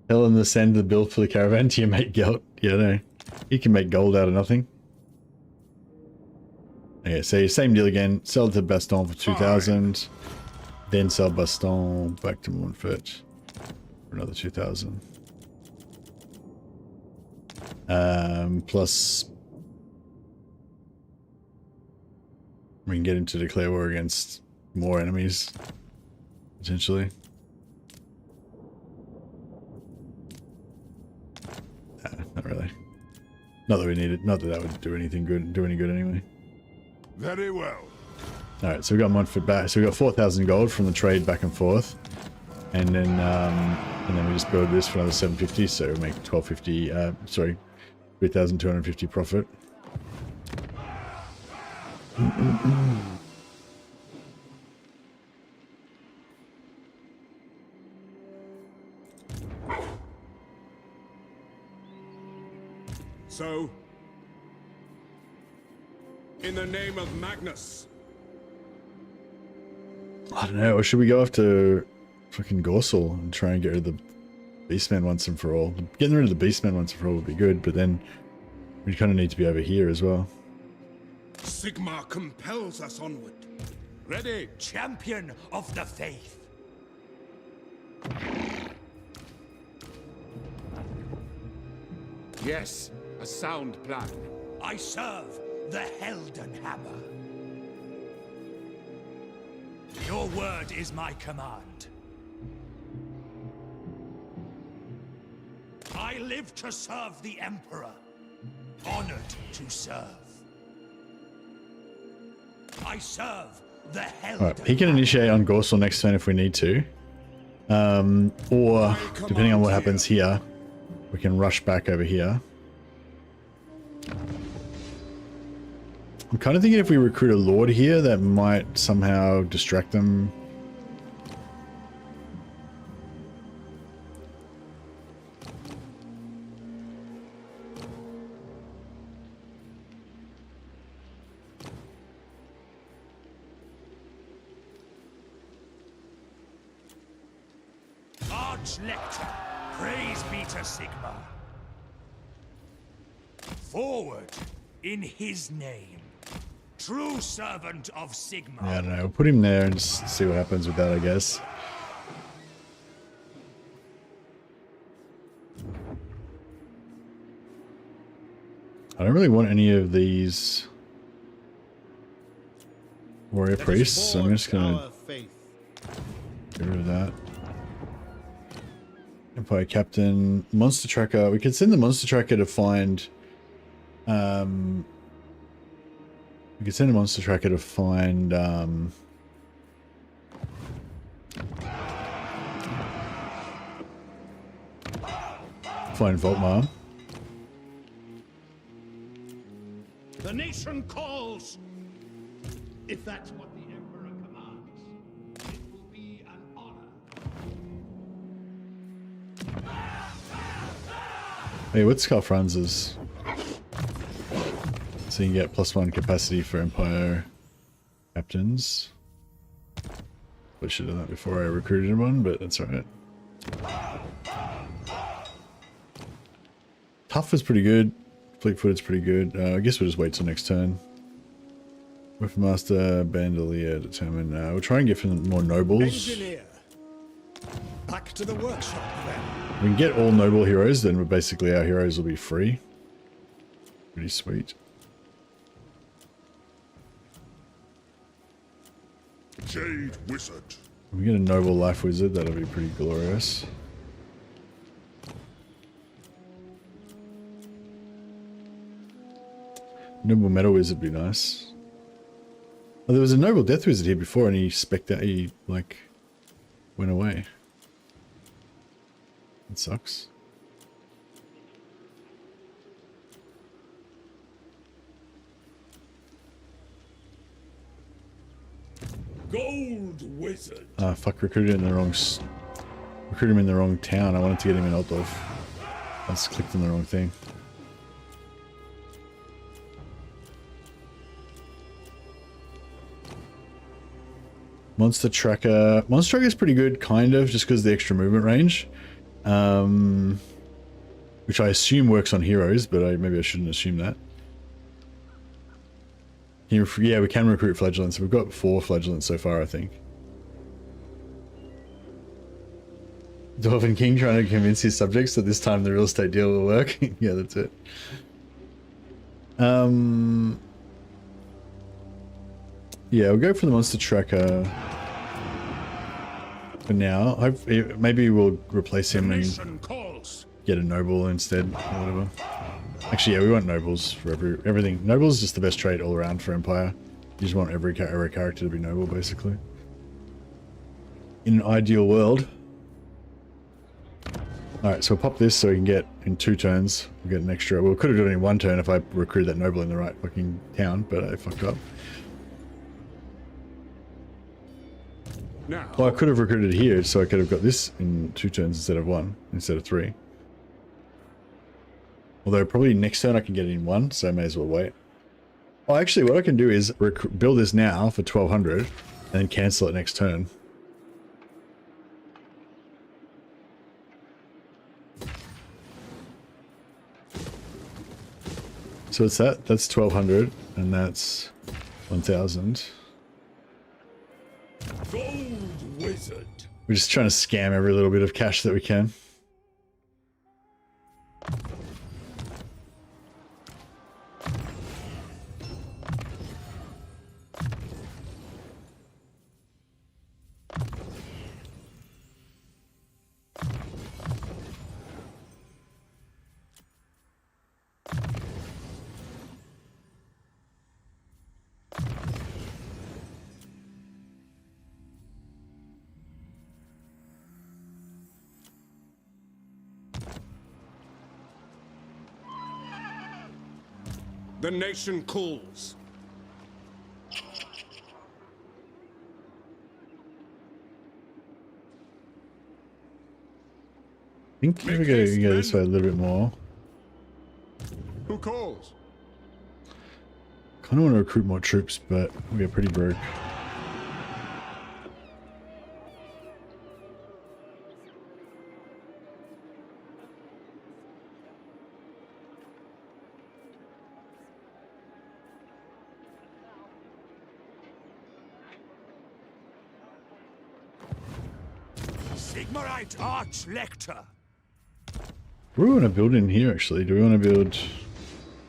Tell him to send the bill for the caravan to your mate Gelt. Yeah, no. He can make gold out of nothing. Okay, so same deal again. Sell to Baston for 2,000. Then sell Baston back to Montfort for another 2,000. Plus we can get him to declare war against more enemies, potentially. Not really. Not that we need it. Not that that would do anything good. Do any good anyway. Very well. All right, so we got Montfort back. So we got 4,000 gold from the trade back and forth, and then we just build this for another 750. So we make 1,250. Sorry, 3,250 profit. So, in the name of Magnus. I don't know. Or should we go after fucking Gorsel and try and get rid of the Beastmen once and for all? Getting rid of the Beastmen once and for all would be good, but then we kind of need to be over here as well. Sigmar compels us onward. Ready, champion of the faith. Yes, a sound plan. I serve the Heldenhammer. Your word is my command. I live to serve the Emperor. Honored to serve. I serve the Heldenhammer. Alright, he can initiate on Gorsel next turn if we need to. Or, depending on what happens here, we can rush back over here. I'm kind of thinking if we recruit a lord here, that might somehow distract them. Archlector, praise be to Sigmar. Forward in his name. True servant of Sigmar. Yeah, I don't know. We'll put him there and just see what happens with that, I guess. I don't really want any of these warrior priests, so I'm just gonna get rid of that. Empire Captain, Monster Tracker. We could send the Monster Tracker to find we could send a Monster Tracker to find Volkmar. The nation calls. If that's what the Emperor commands, it will be an honor. Hey, what's Karl Franz's? So you can get +1 capacity for Empire Captains. I should have done that before I recruited one, but that's alright. Tough is pretty good. Fleet-footed's pretty good. I guess we'll just wait till next turn. Weaponmaster, Bandolier, determined. We'll try and get some more nobles. Engineer. Back to the workshop then. We can get all noble heroes, then basically our heroes will be free. Pretty sweet. Jade Wizard. If we get a noble life wizard, that'll be pretty glorious. Noble Metal Wizard would be nice. Oh, there was a Noble Death Wizard here before and he spec'd out, he like went away. It sucks. Gold Wizard. Ah, fuck, recruited in the wrong... Recruited him in the wrong town. I wanted to get him in Altdorf. I just clicked on the wrong thing. Monster Tracker. Monster Tracker is pretty good, kind of, just because of the extra movement range. Which I assume works on heroes, but maybe I shouldn't assume that. Yeah, we can recruit flagellants. We've got 4 flagellants so far, I think. Dwarven King trying to convince his subjects that this time the real estate deal will work. Yeah, that's it. Yeah, we'll go for the Monster Tracker for now. Maybe we'll replace him and get a Noble instead, or whatever. Actually, yeah, we want Nobles for everything. Nobles is just the best trait all around for Empire. You just want every character to be Noble, basically. In an ideal world. Alright, so we'll pop this so we can get, in 2 turns, we'll get an extra. Well, we could have done it in 1 turn if I recruited that Noble in the right fucking town, but I fucked up. Now. Well, I could have recruited here, so I could have got this in 2 turns instead of 1, instead of 3. Although probably next turn I can get it in 1, so I may as well wait. Oh, actually, what I can do is build this now for 1200, and then cancel it next turn. So what's that? That's 1200, and that's 1000. Gold Wizard. We're just trying to scam every little bit of cash that we can. The nation calls. I think we go this way a little bit more. Who calls? Kind of want to recruit more troops, but we get pretty broke. Sigmarite Arch-Lector. What do we want to build in here, actually? Do we want to build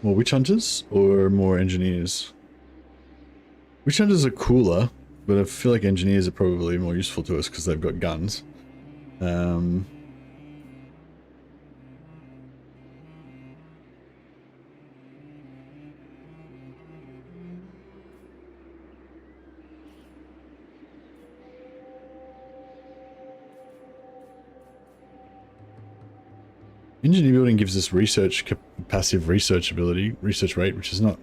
more witch hunters or more engineers? Witch hunters are cooler, but I feel like engineers are probably more useful to us because they've got guns. Engineer building gives us passive research ability, research rate, which is not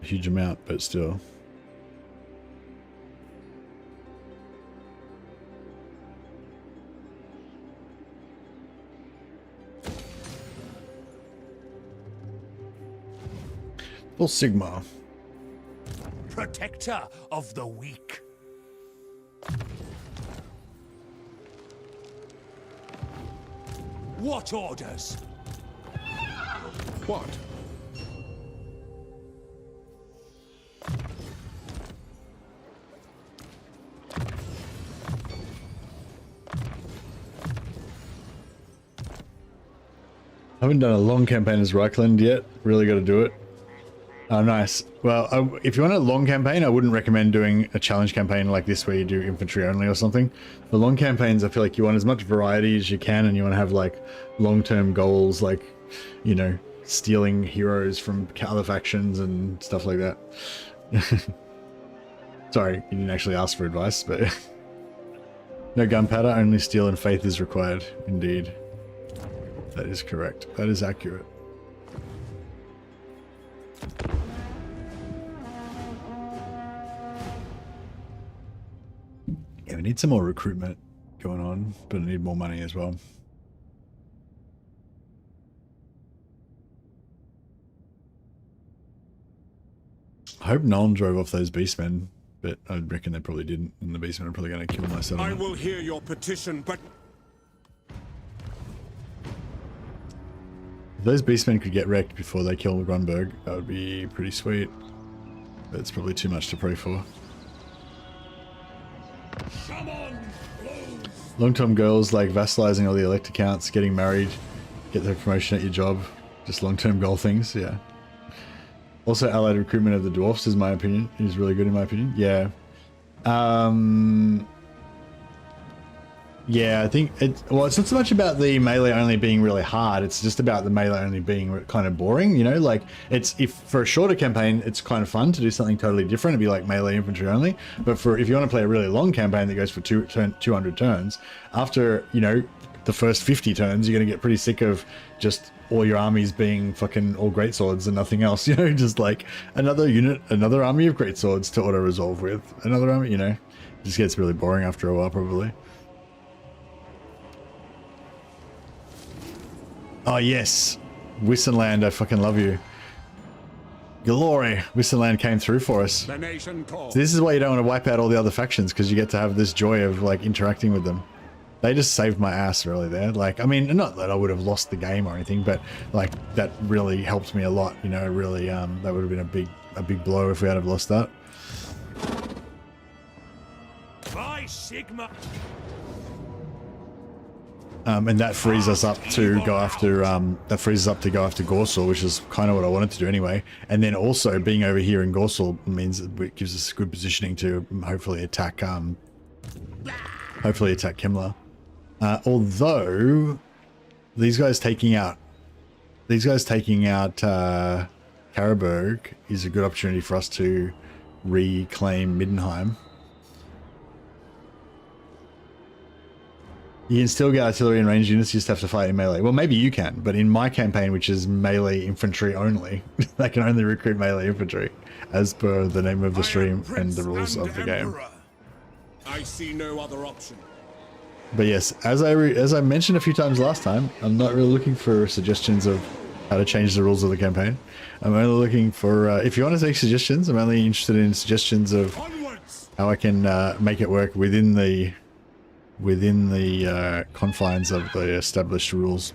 a huge amount, but still. Full Sigma. Protector of the weak. What orders? What? I haven't done a long campaign as Reichland yet. Really got to do it. Oh, nice. Well, if you want a long campaign, I wouldn't recommend doing a challenge campaign like this where you do infantry only or something. For long campaigns, I feel like you want as much variety as you can, and you want to have like long-term goals, like, you know, stealing heroes from other factions and stuff like that. Sorry, you didn't actually ask for advice, but no gunpowder, only steel and faith is required. Indeed. That is correct. That is accurate. Yeah, we need some more recruitment going on, but I need more money as well. I hope no one drove off those beastmen, but I reckon they probably didn't, and the beastmen are probably going to kill my settlement. I will hear your petition, but if those beastmen could get wrecked before they kill Grunberg, that would be pretty sweet. But it's probably too much to pray for. Long-term goals like vassalizing all the elect accounts, getting married, get the promotion at your job, just long-term goal things, yeah. Also, allied recruitment of the dwarfs is my opinion. Is really good in my opinion. Yeah. Yeah, I think well, it's not so much about the melee only being really hard. It's just about the melee only being kind of boring. You know, like if for a shorter campaign, it's kind of fun to do something totally different. It'd be like melee infantry only. But if you want to play a really long campaign that goes for 200 turns, after, you know, the first 50 turns, you're going to get pretty sick of just all your armies being fucking all greatswords and nothing else, you know, just like another unit, another army of greatswords to auto-resolve with. Another army, you know, it just gets really boring after a while, probably. Oh, yes. Wissenland, I fucking love you. Glory. Wissenland came through for us. the nation calls. So this is why you don't want to wipe out all the other factions, because you get to have this joy of, like, interacting with them. They just saved my ass really there. Like, I mean, not that I would have lost the game or anything, but like that really helped me a lot. You know, really, that would have been a big blow if we had have lost that. By Sigma. And that frees us up to go after Gorsel, which is kind of what I wanted to do anyway. And then also being over here in Gorsel means it gives us good positioning to hopefully attack Kimler. Although these guys taking out Karabberg is a good opportunity for us to reclaim Middenheim. You can still get artillery and ranged units, you just have to fight in melee. Well, maybe you can, but in my campaign, which is melee infantry only, I can only recruit melee infantry, as per the name of the stream and the rules of the game. I see no other option. But yes, as I mentioned a few times last time, I'm not really looking for suggestions of how to change the rules of the campaign. I'm only looking for, if you want to take suggestions, I'm only interested in suggestions of how I can make it work within the confines of the established rules.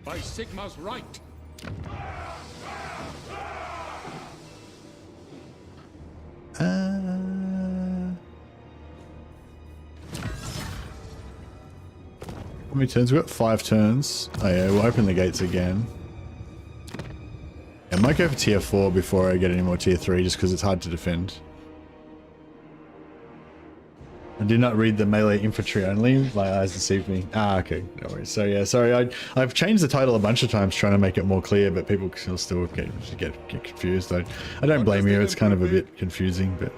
By Sigma's right. How many turns? We've got 5 turns. Oh yeah, we'll open the gates again. I might go for tier 4 before I get any more tier 3, just because it's hard to defend. I did not read the melee infantry only. My eyes deceived me. Ah, okay. No worries. So yeah, sorry. I've changed the title a bunch of times trying to make it more clear, but people still get confused. I don't blame you. It's kind of a bit confusing, but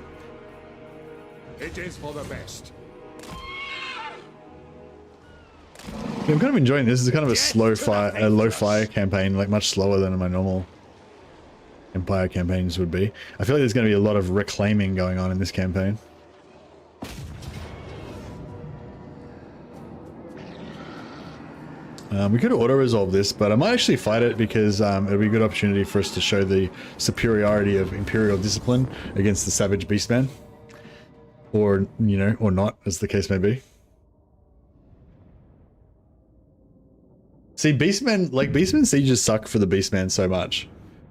It is for the best. I'm kind of enjoying this. It's kind of a low fire campaign, like much slower than my normal Empire campaigns would be. I feel like there's going to be a lot of reclaiming going on in this campaign. We could auto-resolve this, but I might actually fight it because it'll be a good opportunity for us to show the superiority of Imperial discipline against the savage beastman. Or, you know, or not, as the case may be. See, Beastman sieges suck for the Beastman so much.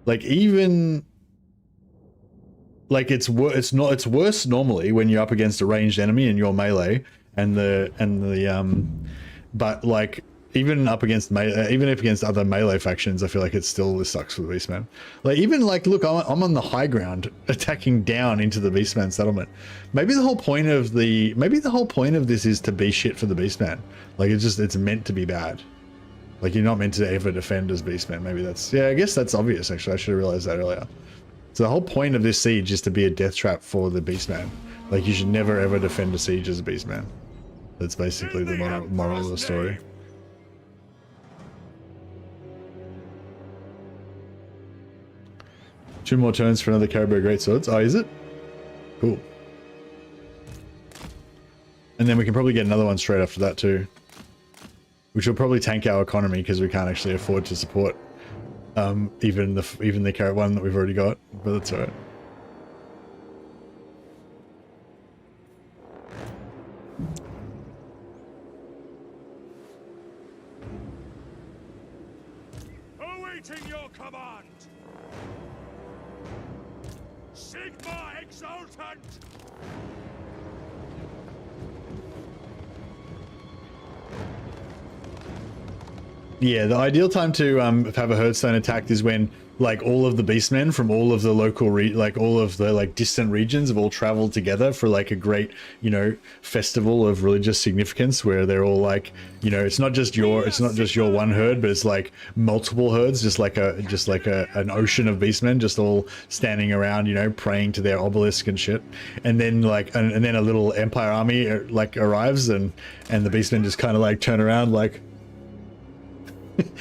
Like, even... Like, it's worse normally when you're up against a ranged enemy and you're melee, but, like... Even up against other melee factions, I feel like it still sucks for the Beastman. Like, even like, look, I'm on the high ground, attacking down into the Beastman settlement. Maybe the whole point of this is to be shit for the Beastman. Like, it's meant to be bad. Like, you're not meant to ever defend as Beastman. Maybe that's... Yeah, I guess that's obvious, actually. I should have realized that earlier. So the whole point of this siege is to be a death trap for the Beastman. Like, you should never ever defend a siege as a Beastman. That's basically the moral of the story. Two more turns for another Caribou Greatswords. Oh, is it? Cool. And then we can probably get another one straight after that too. Which will probably tank our economy because we can't actually afford to support even the carrot one that we've already got, but that's alright. Awaiting your command. Sigma Exultant. Yeah, the ideal time to have a Herdstone attacked is when like all of the beastmen from all of the local all of the like distant regions have all traveled together for like a great, you know, festival of religious significance where they're all like, you know, it's not just your one herd, but it's like multiple herds, just like an ocean of beastmen just all standing around, you know, praying to their obelisk and shit. And then like and then a little empire army like arrives and the beastmen just kind of like turn around like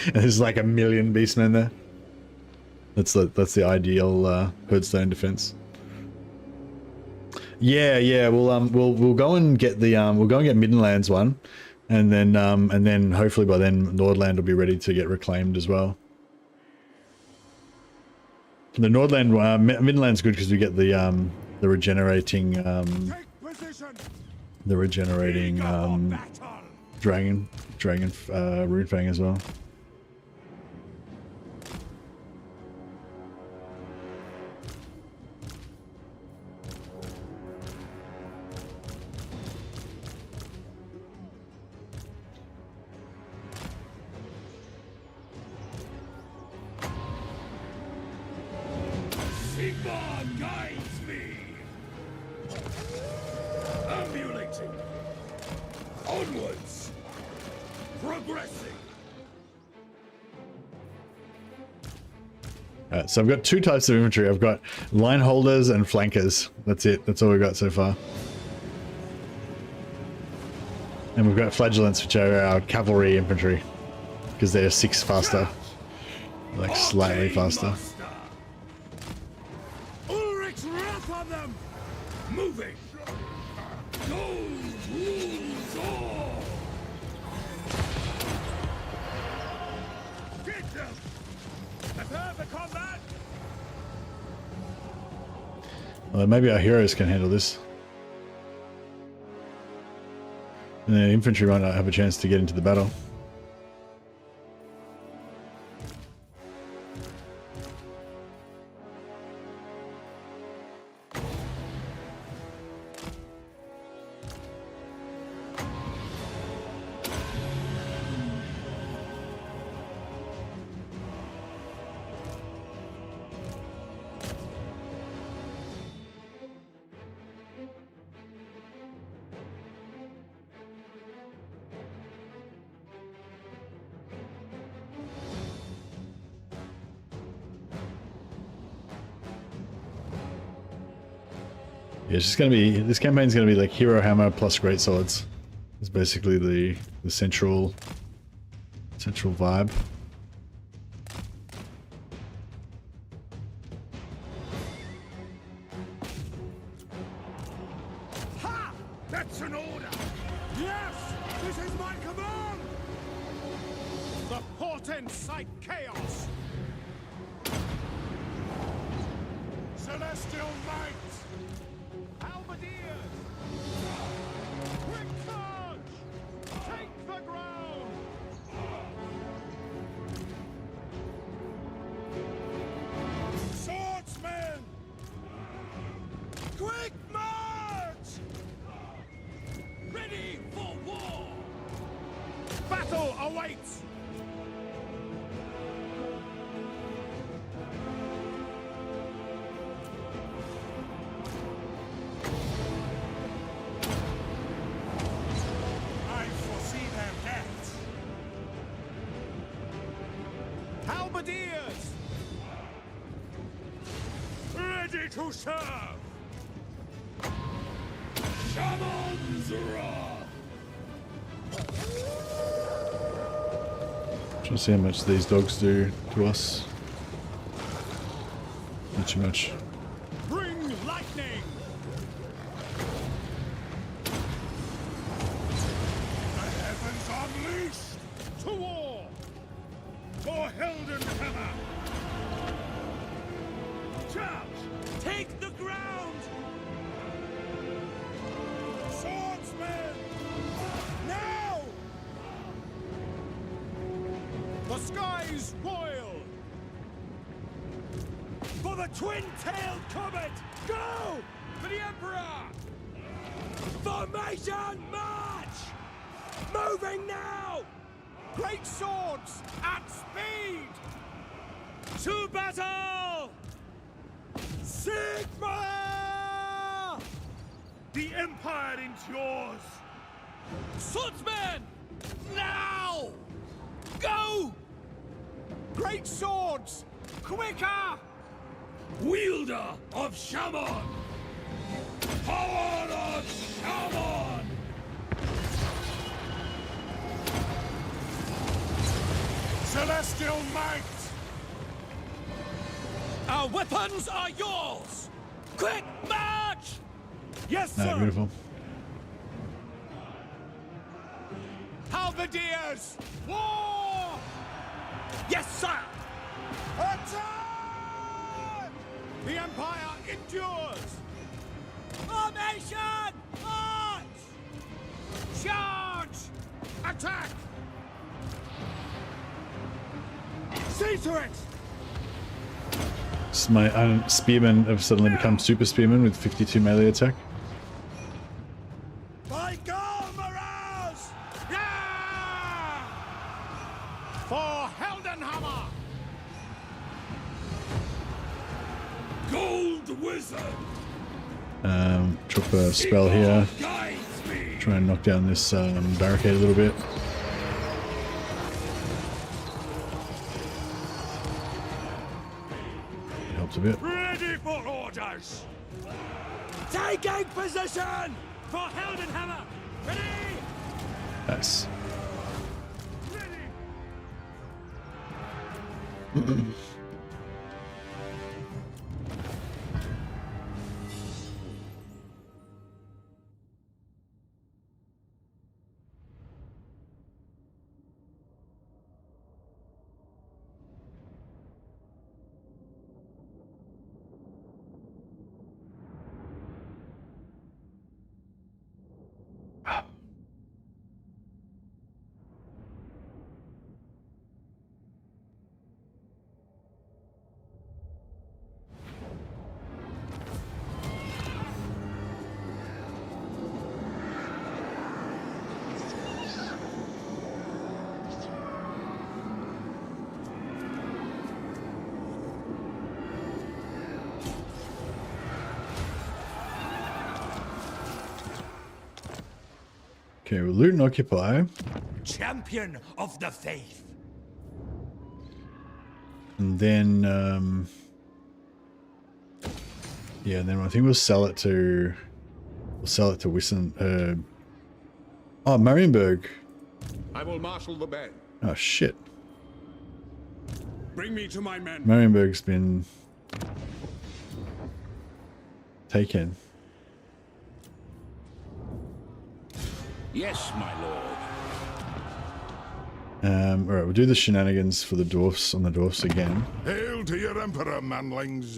and there's like 1 million beastmen there. That's the ideal Herdstone defense. Yeah. We'll go and get the Midlands one, and then hopefully by then Nordland will be ready to get reclaimed as well. The Nordland Midland's good because we get the regenerating dragon Runefang as well. Sigma guides me. Ambulating. Onwards. Progressing. Alright, so I've got two types of infantry. I've got line holders and flankers. That's it. That's all we've got so far. And we've got flagellants, which are our cavalry infantry, because they're 6 faster, like slightly faster. Ulrich's wrath on them. Moving. Gold rules all. Get them. Prepare for combat. Well, maybe our heroes can handle this. And the infantry might not have a chance to get into the battle. Yeah, it's just gonna be, this campaign's gonna be like hero hammer plus great swords. It's basically the central vibe. Ha! That's an order. Yes, this is my command. The portents cite chaos. Celestial might. Halberdiers! Quick charge! Take the ground! Swordsmen! Quick march! Ready for war! Battle awaits! Ready to serve! Shaman's wrath! Trying to see how much these dogs do to us. Not too much. Bring lightning! The heavens unleashed! To war! For Heldenhammer! Charge! Take the ground! Swordsmen! Now! The skies royal! For the twin-tailed comet! Go! For the Emperor! Formation march! Moving now! Great swords at speed! To battle! Sigma! The Empire endures! Swordsmen! Now! Go! Great swords! Quicker! Wielder of Shaman! Power of Shaman! Celestial might! Our weapons are yours! Quick march! Yes, sir! Beautiful. Halberdiers! War! Yes, sir! Attack! The Empire endures! Formation march! Charge! Attack! See to it! So my spearmen have suddenly become super spearmen with 52 melee attack. By Karl! Yeah! For Heldenhammer! Gold Wizard! Drop a spell here. Guides me! Try and knock down this barricade a little bit. It helps a bit. Ready for orders! Taking position! For Heldenhammer! Ready! Nice. Okay, we'll loot and occupy. Champion of the faith. And then, yeah, and then I think we'll sell it to Wissen. Oh, Marienburg. I will marshal the band. Oh, shit. Bring me to my men. Marienburg's been taken. Yes, my lord. Alright, we'll do the shenanigans for the dwarfs on the dwarfs again. Hail to your Emperor, manlings.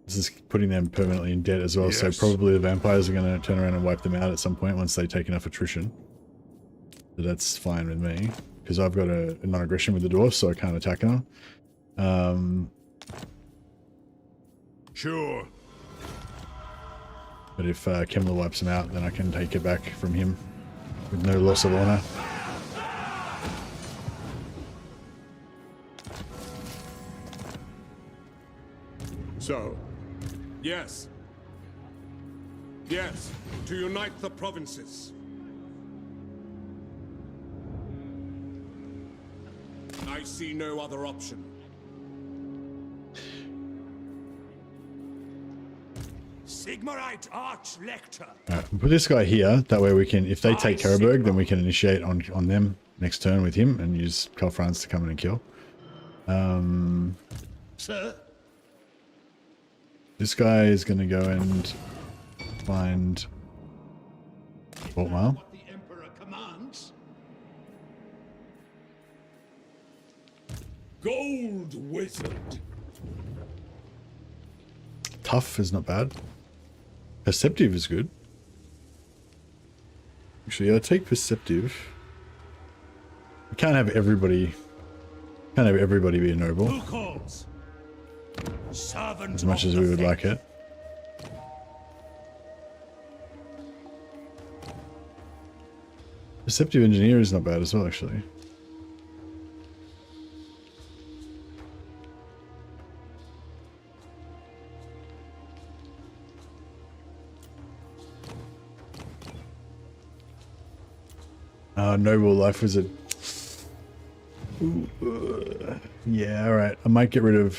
This is putting them permanently in debt as well, Yes. so probably the vampires are going to turn around and wipe them out at some point once they take enough attrition. So that's fine with me, because I've got a non-aggression with the dwarfs, so I can't attack them. Sure. But if Kemmler wipes him out, then I can take it back from him with no loss of honor. So, yes. Yes, to unite the provinces. I see no other option. Sigmarite Arch-Lector. Alright, we'll put this guy here. That way we can, if they take Karaberg, then we can initiate on them next turn with him and use Karl Franz to come in and kill. Sir? This guy is going to go and find Voltmar. What the Emperor commands? Gold Wizard. Tough is not bad. Perceptive is good. Actually, I'll take Perceptive. We can't have everybody. Can't have everybody be a noble. Who calls? Servant As much of as the we would faith. like it. Perceptive Engineer is not bad as well, actually. Noble Life Wizard. Yeah, alright. I might get rid of...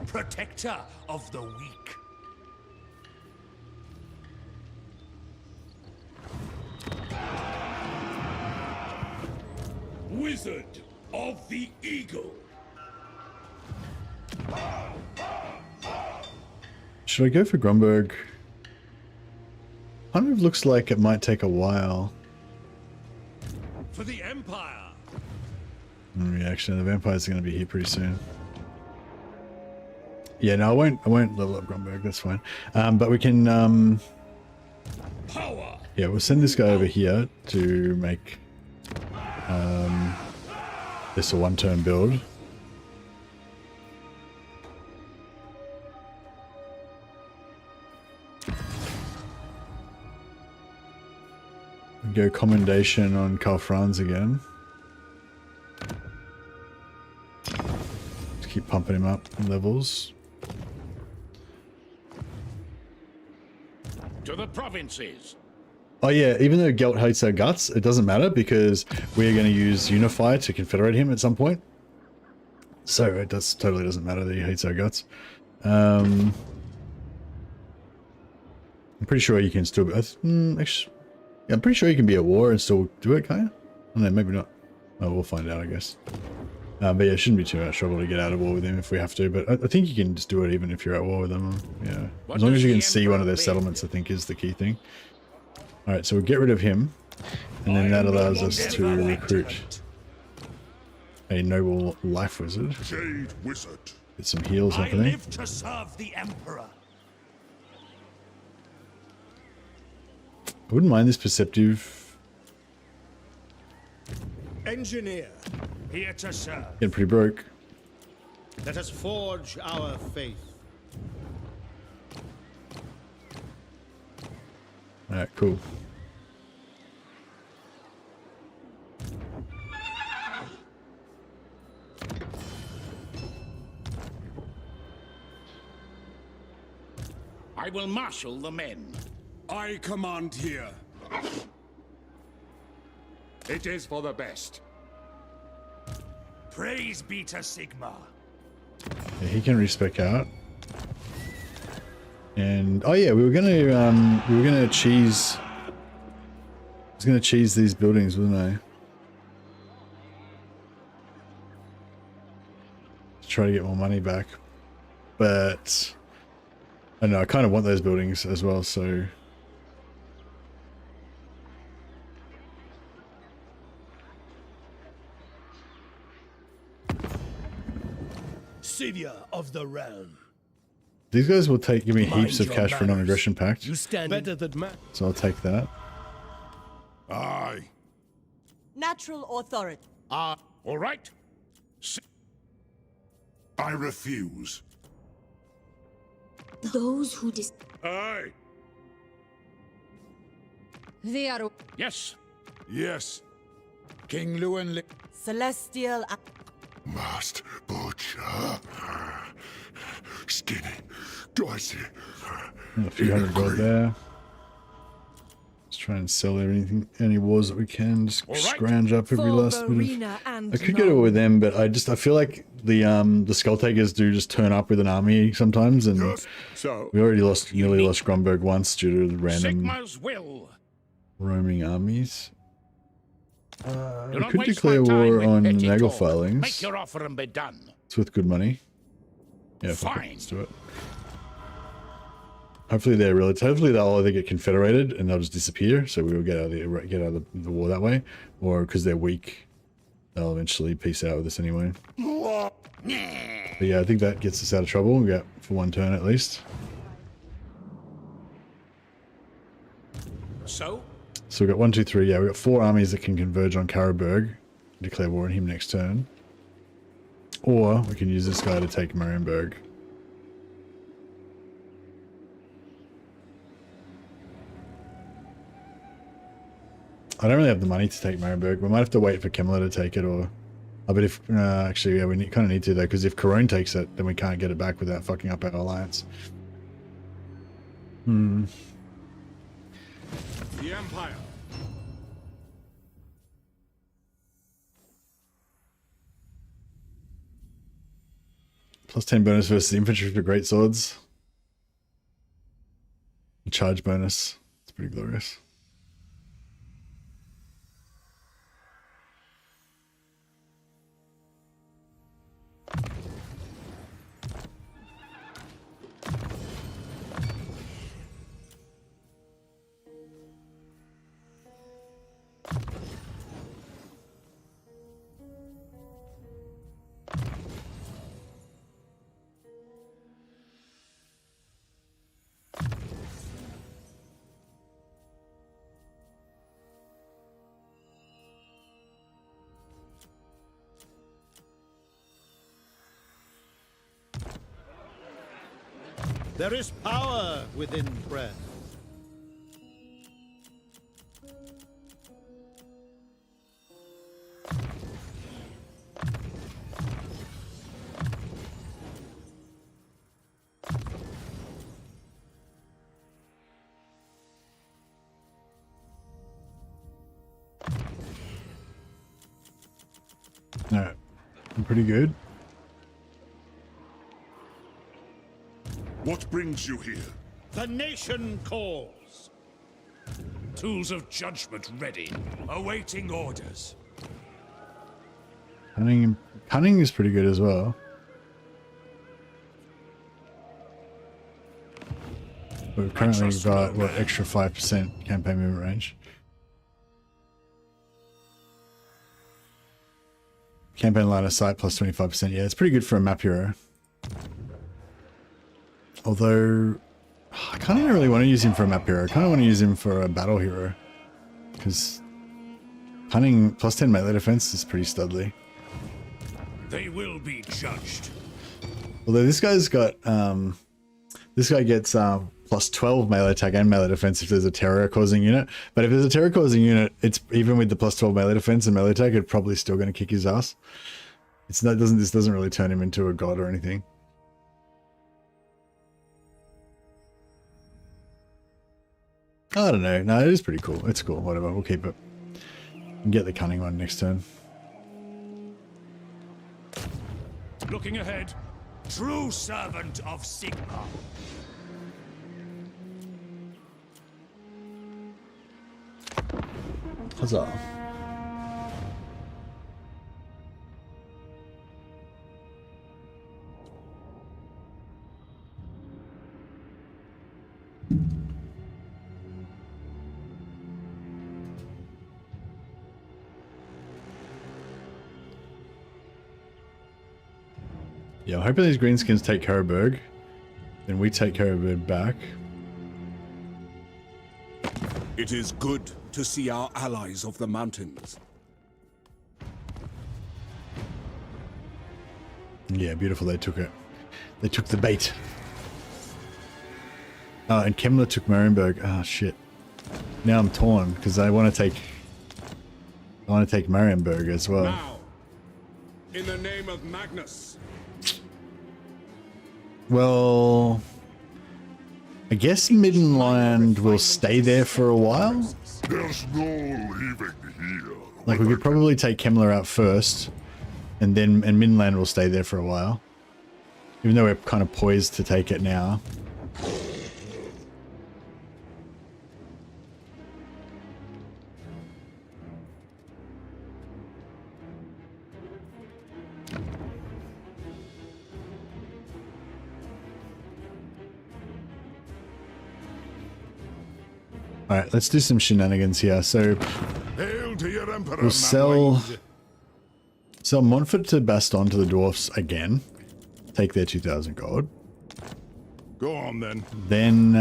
Protector of the weak. Wizard of the Eagle. Should I go for Grumberg? Kind of looks like it might take a while. For the Empire. Reaction. The vampires are going to be here pretty soon. Yeah, no, I won't level up Grumberg. That's fine. But we can. Power. Yeah, we'll send this guy over here to make this a one-turn build. Go commendation on Karl Franz again. Just keep pumping him up in levels. To the provinces. Oh yeah, even though Gelt hates our guts, it doesn't matter because we're going to use Unify to confederate him at some point. So it totally doesn't matter that he hates our guts. I'm pretty sure you can still... actually, yeah, I'm pretty sure you can be at war and still do it, can't you? Oh, no, maybe not. Oh, we'll find out, I guess. But yeah, it shouldn't be too much trouble to get out of war with him if we have to. But I think you can just do it even if you're at war with them. Yeah, as long as you can see one of their settlements, I think is the key thing. All right, so we'll get rid of him, and then that allows us to recruit a noble life wizard. Jade Wizard. Get some heals I happening. live to serve the Emperor. I wouldn't mind this perceptive. Engineer. Here to serve. Getting pretty broke. Let us forge our faith. Alright, cool. I will marshal the men. I command here. It is for the best. Praise be to Sigmar. Yeah, he can respec out. And oh yeah, we were gonna cheese. I was gonna cheese these buildings, wasn't I? To try to get more money back, but I don't know. I kind of want those buildings as well, so. Savior of the realm. These guys will give me heaps of your cash for manners. non-aggression pact. You stand better than man. So I'll take that. Aye. Natural authority. All right. I refuse. Those who Aye. They are... Yes. Yes. King Lewin. Celestial. Master Butcher. Skinny. Dicey. A few hundred gold there. Let's try and sell any wars that we can. Just All right. scrounge up every For last bit Verena of... and I could go to war with them, but I feel like the Skull Takers do just turn up with an army sometimes, and So, we already nearly lost Gromberg once due to the random Sigma's will. roaming armies. Do We not could waste declare my time war with on petty Nagel talk. filings. Make your offer and be done. It's with good money. Yeah, fuck it, Fine. let's do it. Hopefully they'll either get confederated and they'll just disappear, so we will get out of the war that way, or because they're weak, they'll eventually peace out with us anyway. But yeah, I think that gets us out of trouble. We got for one turn at least. So, So we've got 1, 2, 3. Yeah, we've got 4 armies that can converge on Karlberg, declare war on him next turn. Or we can use this guy to take Marienburg. I don't really have the money to take Marienburg. We might have to wait for Kemmler to take it, or... Oh, but if... actually, yeah, we kind of need to, though, because if Corone takes it, then we can't get it back without fucking up our alliance. the Empire. Plus 10 bonus versus infantry for great swords. Charge bonus. It's pretty glorious. There is power within breath. Alright, I'm pretty good. What brings you here? The nation calls. Tools of judgment ready, awaiting orders. Cunning is pretty good as well. We've currently got, what, extra 5% campaign movement range. Campaign line of sight plus 25%. Yeah, it's pretty good for a map hero. Although, I kind of don't really want to use him for a map hero. I kind of want to use him for a battle hero. Because cunning plus 10 melee defense is pretty studly. They will be judged. Although this guy's got, this guy gets plus 12 melee attack and melee defense if there's a terror causing unit. But if there's a terror causing unit, it's even with the plus 12 melee defense and melee attack, it's probably still going to kick his ass. It's not, this doesn't really turn him into a god or anything. I don't know. No, it is pretty cool. It's cool. Whatever. We'll keep it. And get the cunning one next turn. Looking ahead. True servant of Sigma. Huzzah. Yeah, I'm hoping these greenskins take Karlberg. Then we take Karlberg back. It is good to see our allies of the mountains. Yeah, beautiful. They took it. They took the bait. And Kemmler took Marienburg. Ah, shit. Now I'm torn because I want to take Marienburg as well. Now, in the name of Magnus. Well, I guess Middenland will stay there for a while. There's no leaving here. Like, we could probably take Kemmler out first, and Midland will stay there for a while. Even though we're kind of poised to take it now. Alright, let's do some shenanigans here. So Hail to your Emperor, we'll sell Madeleine. Montfort to Baston to the dwarfs again. Take their 2,000 gold. Go on then. Then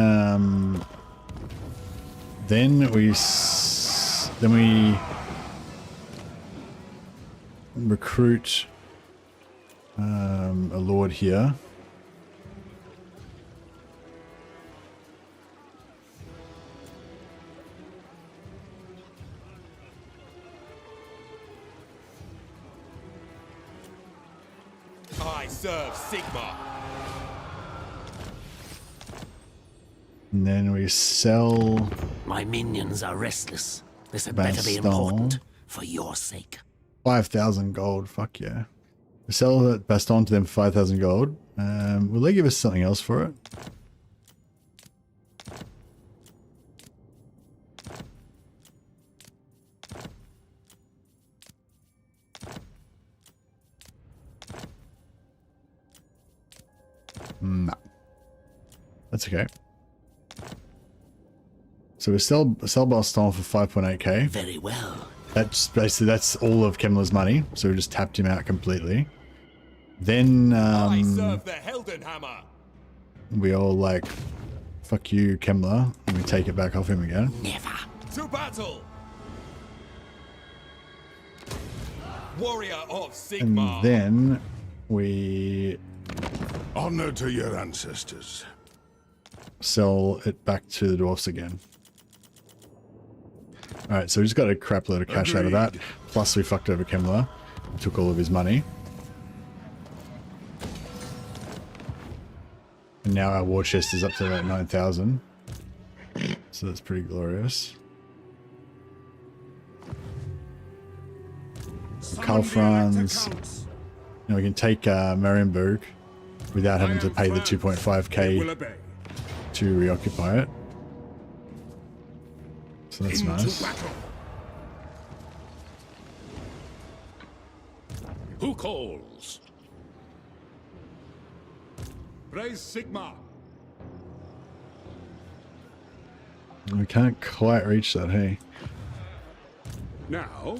we recruit a lord here. I serve Sigmar. And then we sell... My minions are restless. This had better be important for your sake. 5,000 gold, fuck yeah. We sell that Baston to them for 5,000 gold. Will they give us something else for it? No. That's okay. So we sell Baston for 5.8k. Very well. That's basically, that's all of Kemmler's money. So we just tapped him out completely. Then I serve the Heldenhammer. we all like, fuck you, Kemmler, and we take it back off him again. Never. To battle. Warrior of Sigmar. And then we Honor to your ancestors. sell it back to the dwarfs again. Alright, so we just got a crap load of cash out of that. Plus we fucked over Kemmler. Took all of his money. And now our war chest is up to about 9,000. So that's pretty glorious. Karl, Franz. You know, we can take Marienburg without having to pay the 2.5k to reoccupy it. So that's nice. Who calls? Praise Sigmar. We can't quite reach that, hey? Now,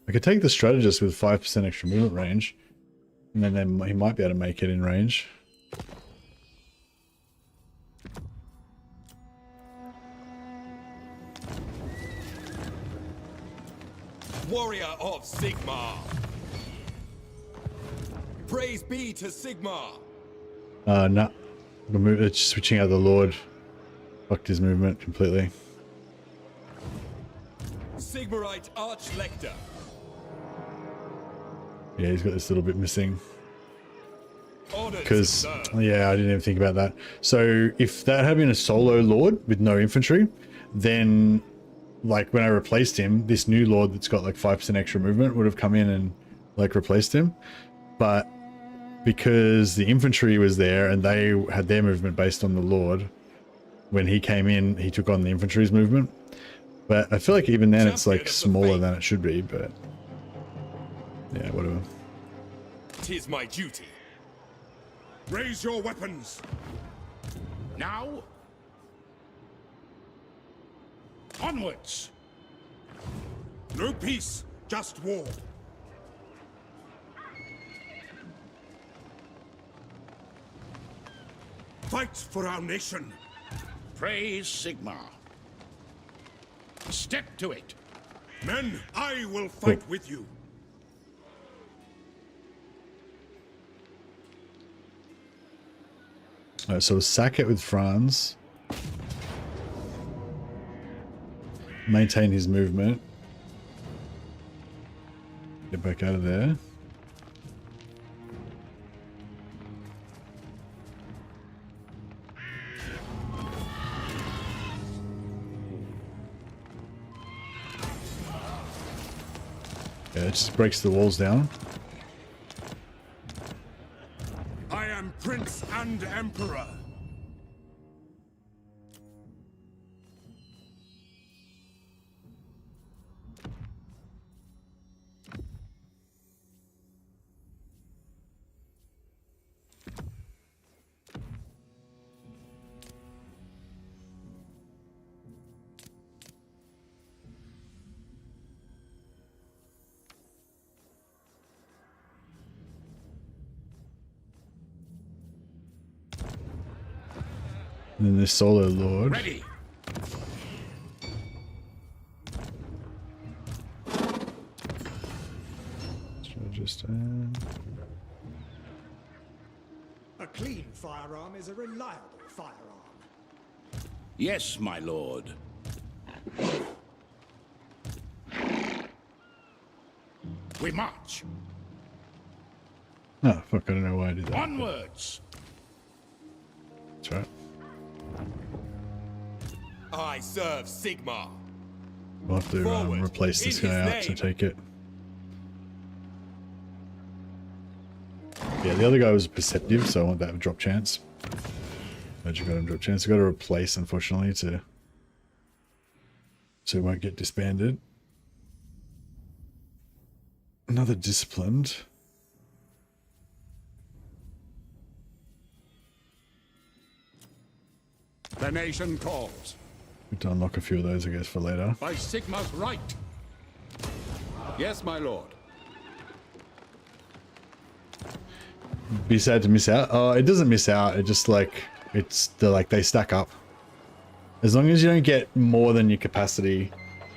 I could take the strategist with 5% extra movement range, and then he might be able to make it in range. Warrior of Sigmar. Praise be to Sigmar. Nah. It's switching out the Lord. Fucked his movement completely. Sigmarite Archlector. Yeah, he's got this little bit missing. Honored Because, to serve. yeah, I didn't even think about that. So, if that had been a solo Lord with no infantry, then, like, when I replaced him, this new Lord that's got, like, 5% extra movement would have come in and, like, replaced him. But because the infantry was there and they had their movement based on the Lord, when he came in, he took on the infantry's movement. But I feel like even then it's, like, smaller than it should be, but... yeah, whatever. 'Tis my duty. raise your weapons. Now, onwards. No peace, just war. Fight for our nation. Praise Sigmar. Step to it. Men, I will fight with you. Alright, so we'll sack it with Franz. Maintain his movement. Get back out of there. Yeah, it just breaks the walls down. I am Prince and Emperor. And then the Solar Lord. Ready. Just A clean firearm is a reliable firearm. Yes, my lord. We march. oh fuck! I don't know why I did that. Onwards. That's right. I serve Sigmar. We'll have to Forward, replace this in guy his out to name. take it. Yeah, the other guy was perceptive, so I want that drop chance. Magic got him drop chance. I got to replace, unfortunately, so it won't get disbanded. Another disciplined. The nation calls. We can unlock a few of those, I guess, for later. By Sigma's right. Yes, my lord. Be sad to miss out. Oh, it doesn't miss out. It just they stack up. As long as you don't get more than your capacity,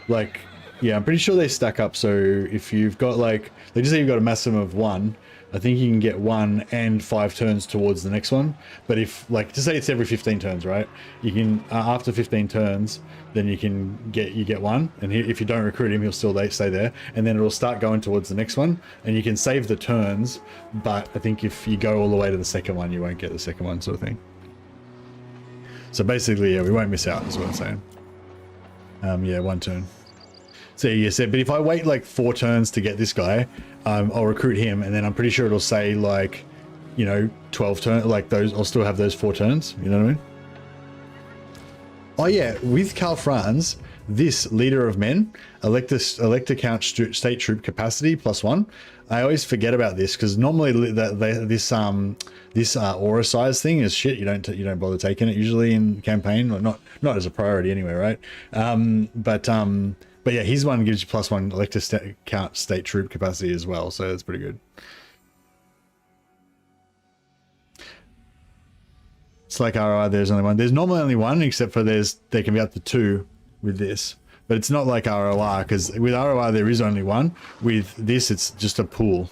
like, yeah, I'm pretty sure they stack up. So if you've got like, they just say you've got a maximum of 1, I think you can get 1 and 5 turns towards the next one. But if, like, to say it's every 15 turns, right? You can, after 15 turns, then you get 1. And if you don't recruit him, he'll still stay there. And then it'll start going towards the next one. And you can save the turns. But I think if you go all the way to the second one, you won't get the second one, sort of thing. So basically, yeah, we won't miss out, is what I'm saying. Yeah, 1 turn. So you said, but if I wait like 4 turns to get this guy, I'll recruit him, and then I'm pretty sure it'll say like, you know, 12 turns, like those. I'll still have those 4 turns. You know what I mean? Oh yeah, with Karl Franz, this leader of men, elect to count state troop capacity +1. I always forget about this because normally this aura size thing is shit. You don't bother taking it usually in campaign, or not as a priority anyway, right? But yeah, his one gives you +1 elect to count state troop capacity as well, so that's pretty good. It's like ROI, there's only 1. There's normally only 1, except for there can be up to 2 with this. But it's not like ROR, because with ROR there is only 1. With this, it's just a pool.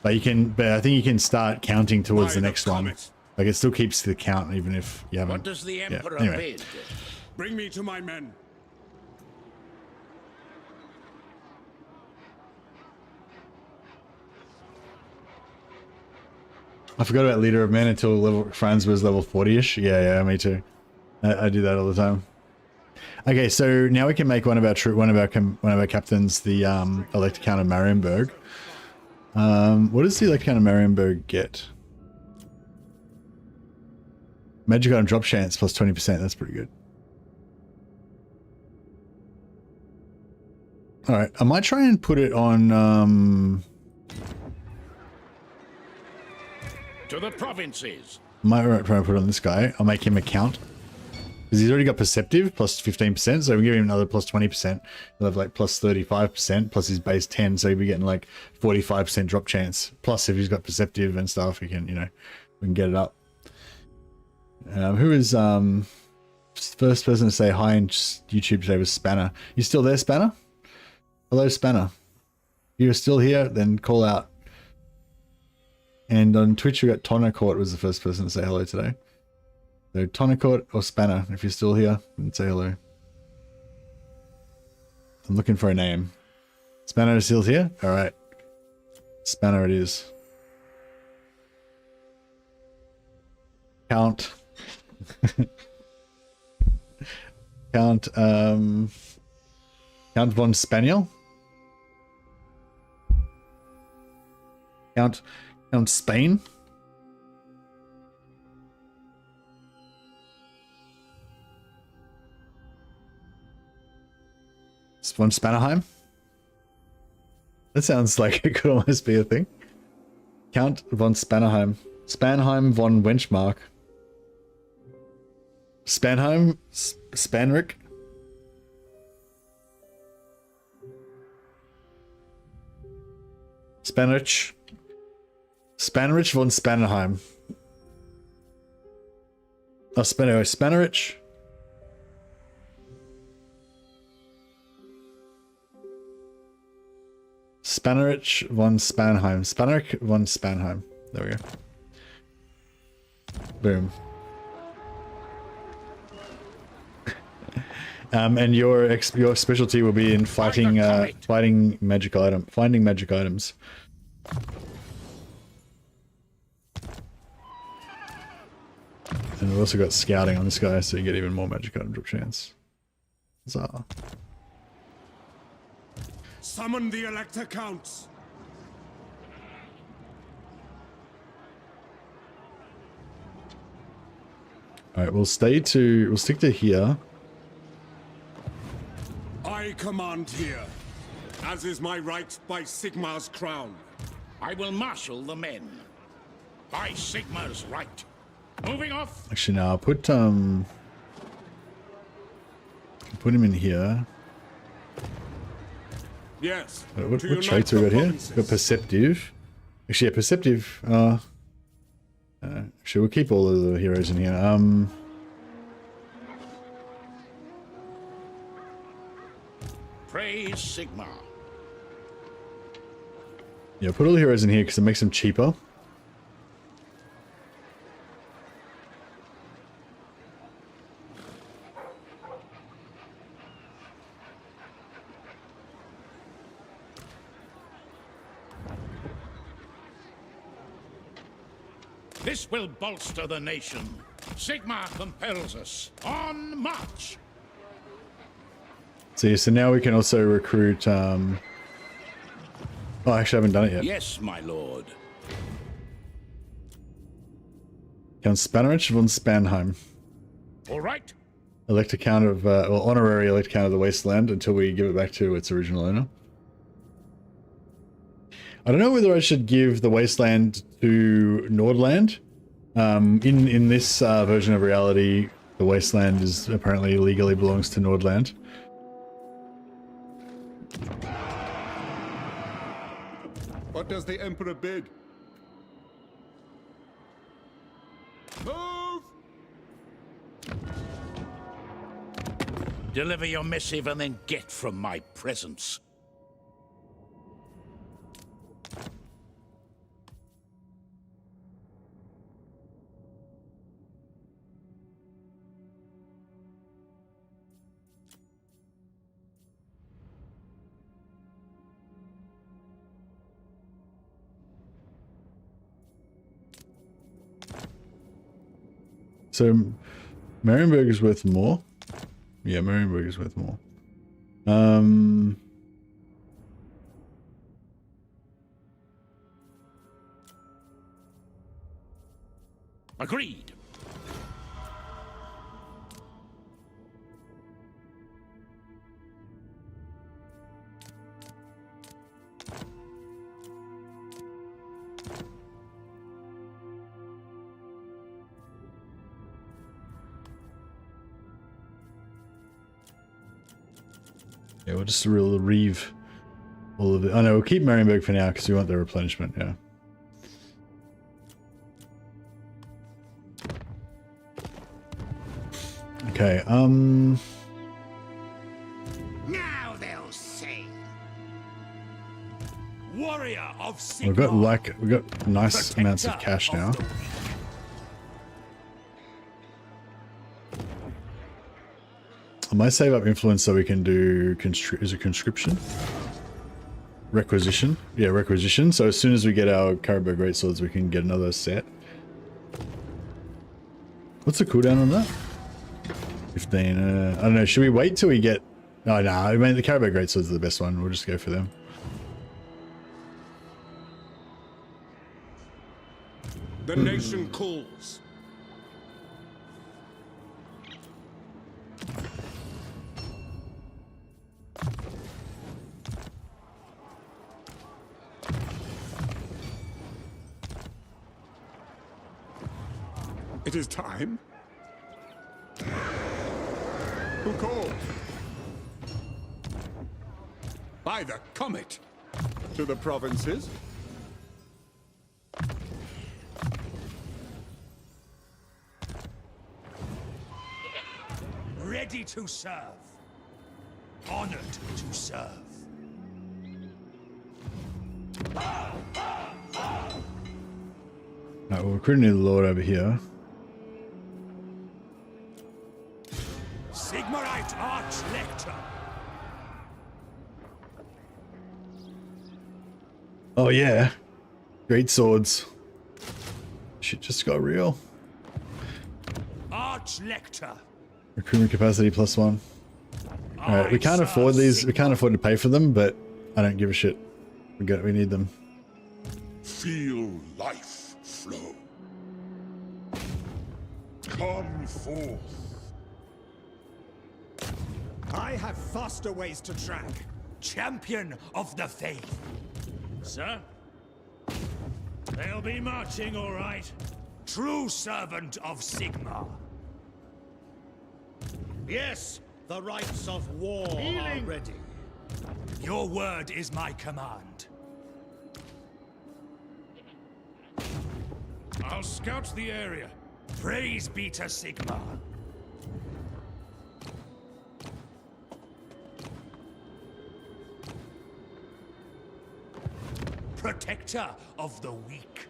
But I think you can start counting towards the next one. Like, it still keeps the count even if you haven't. What does the Emperor anyway. bid? Bring me to my men. I forgot about Leader of Men until Franz was level 40-ish. Yeah, me too. I do that all the time. Okay, so now we can make one of our captains the elect count of Marienburg. What does the elect count of Marienburg get? Magic item drop chance +20%. That's pretty good. All right, I might try and put it on. To the provinces. I might try and put it on this guy. I'll make him a count. Because he's already got perceptive +15%, so we give him another +20%. He'll have like +35% plus his base 10, so he'll be getting like 45% drop chance. Plus, if he's got perceptive and stuff, he can, we can get it up. Who is first person to say hi in YouTube today was Spanner. You still there, Spanner? Hello, Spanner. If you're still here, then call out. And on Twitch, we got Tonacourt was the first person to say hello today. So Tonacourt or Spanner, if you're still here, then say hello. I'm looking for a name. Spanner is still here? Alright. Spanner it is. Count von Spaniel. Count Spain. Von Spannerheim. That sounds like it could almost be a thing. Count von Spannerheim. Spanheim von Wenchmark. Spanheim. Spanrick. Spanrich. Spanrich von Spannerheim. Oh, Spannerich. Spannerich von Spanheim. Spannerich von Spanheim. There we go. Boom. And your specialty will be in fighting finding magic items. And we've also got scouting on this guy, so you get even more magic item drop chance. Huzzah. Summon the Elector Counts. Alright, we'll stick to here. I command here, as is my right by Sigmar's crown. I will marshal the men. By Sigmar's right. Moving off. Actually, now put him in here. Yes. What traits we got here? We've got perceptive. Actually, yeah, perceptive. Actually, we'll keep all of the heroes in here. Praise Sigmar. Yeah, put all the heroes in here because it makes them cheaper. This will bolster the nation. Sigmar compels us. On march! See, so now we can also recruit, oh, I actually haven't done it yet. Yes, my lord. Count Spannerich von Spanheim. All right. Elect a count of, well, honorary elect count of the Wasteland until we give it back to its original owner. I don't know whether I should give the Wasteland to Nordland. In this version of reality, the Wasteland is apparently legally belongs to Nordland. What does the Emperor bid? Move! Deliver your missive and then get from my presence. So, Marienburg is worth more. Yeah, Marienburg is worth more. Agreed. Yeah, we'll just reeve all of it. Oh no, we'll keep Marienburg for now because we want the replenishment, yeah. Okay, Now they'll see. Warrior of Sigmar. we've got nice amounts of cash now. I might save up influence so we can do conscription? Requisition. Yeah, requisition. So as soon as we get our Caribou Greatswords, we can get another set. What's the cooldown on that? 15. I don't know. Should we wait till we get... Oh, no. I mean, the Caribou Greatswords are the best one. We'll just go for them. The nation calls. It is time. Who called? By the comet. To the provinces. Ready to serve. Honored to serve. Alright, we're recruiting the Lord over here. Sigmarite Archlector. Oh yeah. Great swords. Shit just got real. Archlector. Recruitment capacity +1. Alright, we can't afford these. We can't afford to pay for them, but I don't give a shit. We need them. Feel life flow. Come forth. I have faster ways to track. Champion of the faith. Sir? They'll be marching, all right. True servant of Sigmar. Yes, the rites of war are ready. Your word is my command. I'll scout the area. Praise be to Sigmar. Protector of the weak.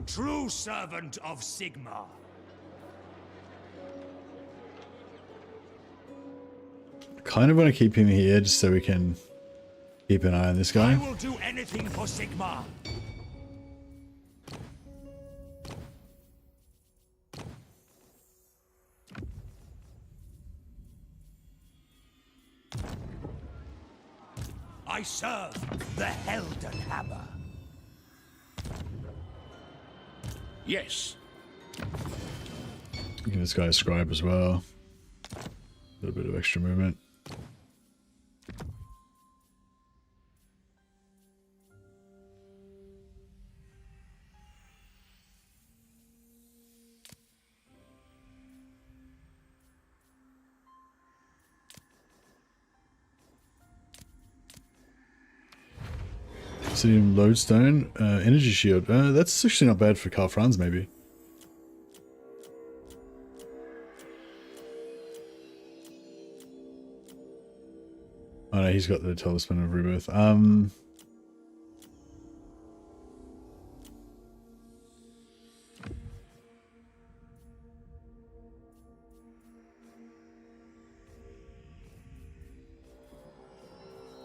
True servant of Sigmar. Kind of want to keep him here just so we can keep an eye on this guy. I will do anything for Sigmar. I serve the Helden Hammer. Yes. Give this guy a scribe as well. A little bit of extra movement. Obsidian lodestone, energy shield. That's actually not bad for Karl Franz, maybe. Oh no, he's got the Talisman of Rebirth.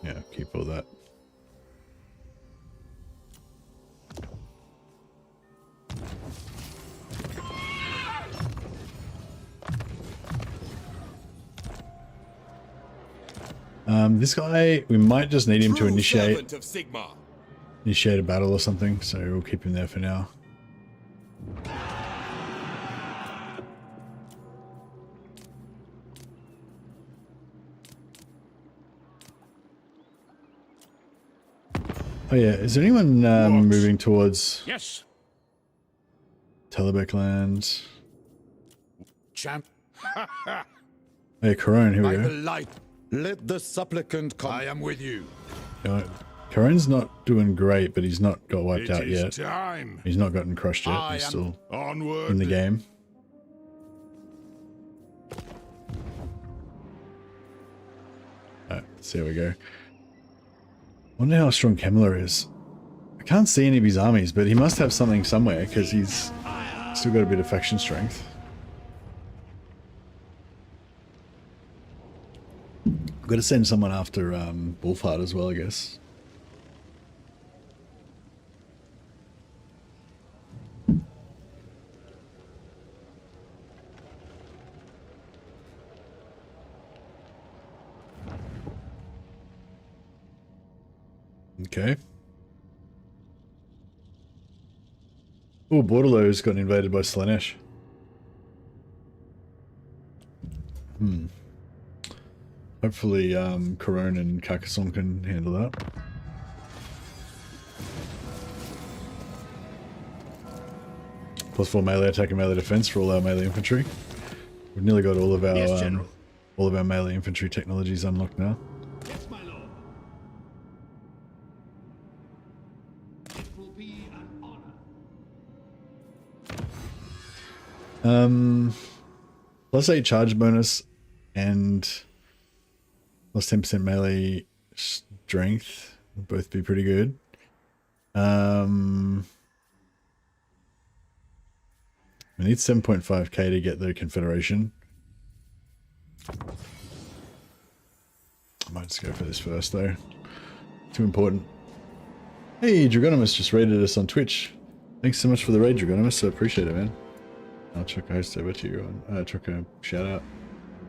Yeah, keep all that. This guy, we might just need him to initiate a battle or something, so we'll keep him there for now. Oh yeah, is there anyone moving towards Telebeck land? Champ. Hey, Corone, here we go. Light. Let the supplicant come. I am with you. Corone's not doing great, but he's not got wiped out yet. Time. He's not gotten crushed yet. He's still in the game. Alright, let's see how we go. Wonder how strong Kemmler is. I can't see any of his armies, but he must have something somewhere because he's still got a bit of faction strength. Got to send someone after Wolfheart as well, I guess. Okay. Oh, Bordello's gotten invaded by Slanesh. Hopefully, Corone and Carcassonne can handle that. +4 melee attack and melee defense for all our melee infantry. We've nearly got all of our melee infantry technologies unlocked now. Yes, my lord. It will be an honor. +8 charge bonus and +10% melee strength would both be pretty good. We need 7.5k to get the Confederation. I might just go for this first though. Too important. Hey, Dragonimus just raided us on Twitch. Thanks so much for the raid, Dragonimus. I appreciate it, man. I'll chuck a host over to you on chuck a shout out.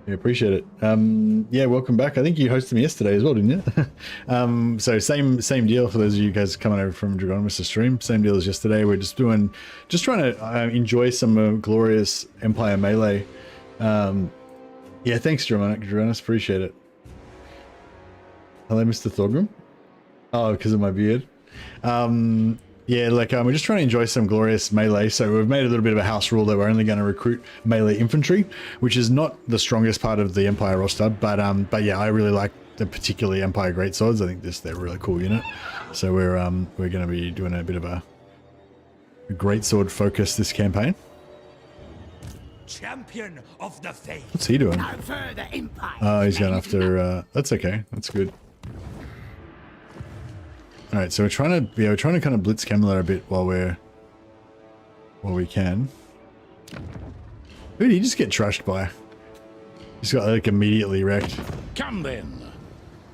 Yeah, appreciate it. Yeah, welcome back. I think you hosted me yesterday as well, didn't you? So same deal for those of you guys coming over from Dragonimus' stream. Same deal as yesterday. We're just trying to enjoy some glorious Empire melee. Yeah, thanks, Dragonimus. Appreciate it. Hello, Mr. Thorgrim. Oh, because of my beard. Yeah, like we're just trying to enjoy some glorious melee, so we've made a little bit of a house rule that we're only going to recruit melee infantry, which is not the strongest part of the Empire roster, but yeah, I really like the particularly Empire greatswords. I think they're a really cool unit, so we're going to be doing a bit of a greatsword focus this campaign. Champion of the faith. What's he doing? Now for the Empire. Oh, he's going after. That's okay. That's good. All right, so we're trying to kind of blitz Camelot a bit while we can. Who did he just get trashed by? He's got like immediately wrecked. Come then.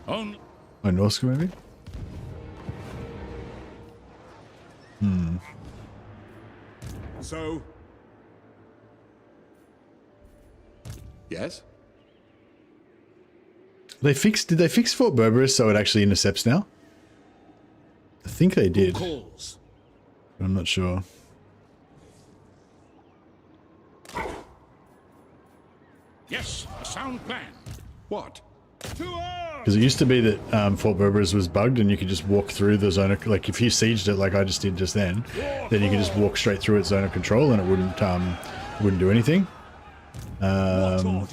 On. Oh, Norska maybe. So. Yes. Did they fix Fort Berberus so it actually intercepts now? I think they did. I'm not sure. Yes, a sound plan. What? Because it used to be that Fort Berberus was bugged and you could just walk through the zone of, like if you sieged it like I just did just then you could just walk straight through its zone of control and it wouldn't do anything. I'm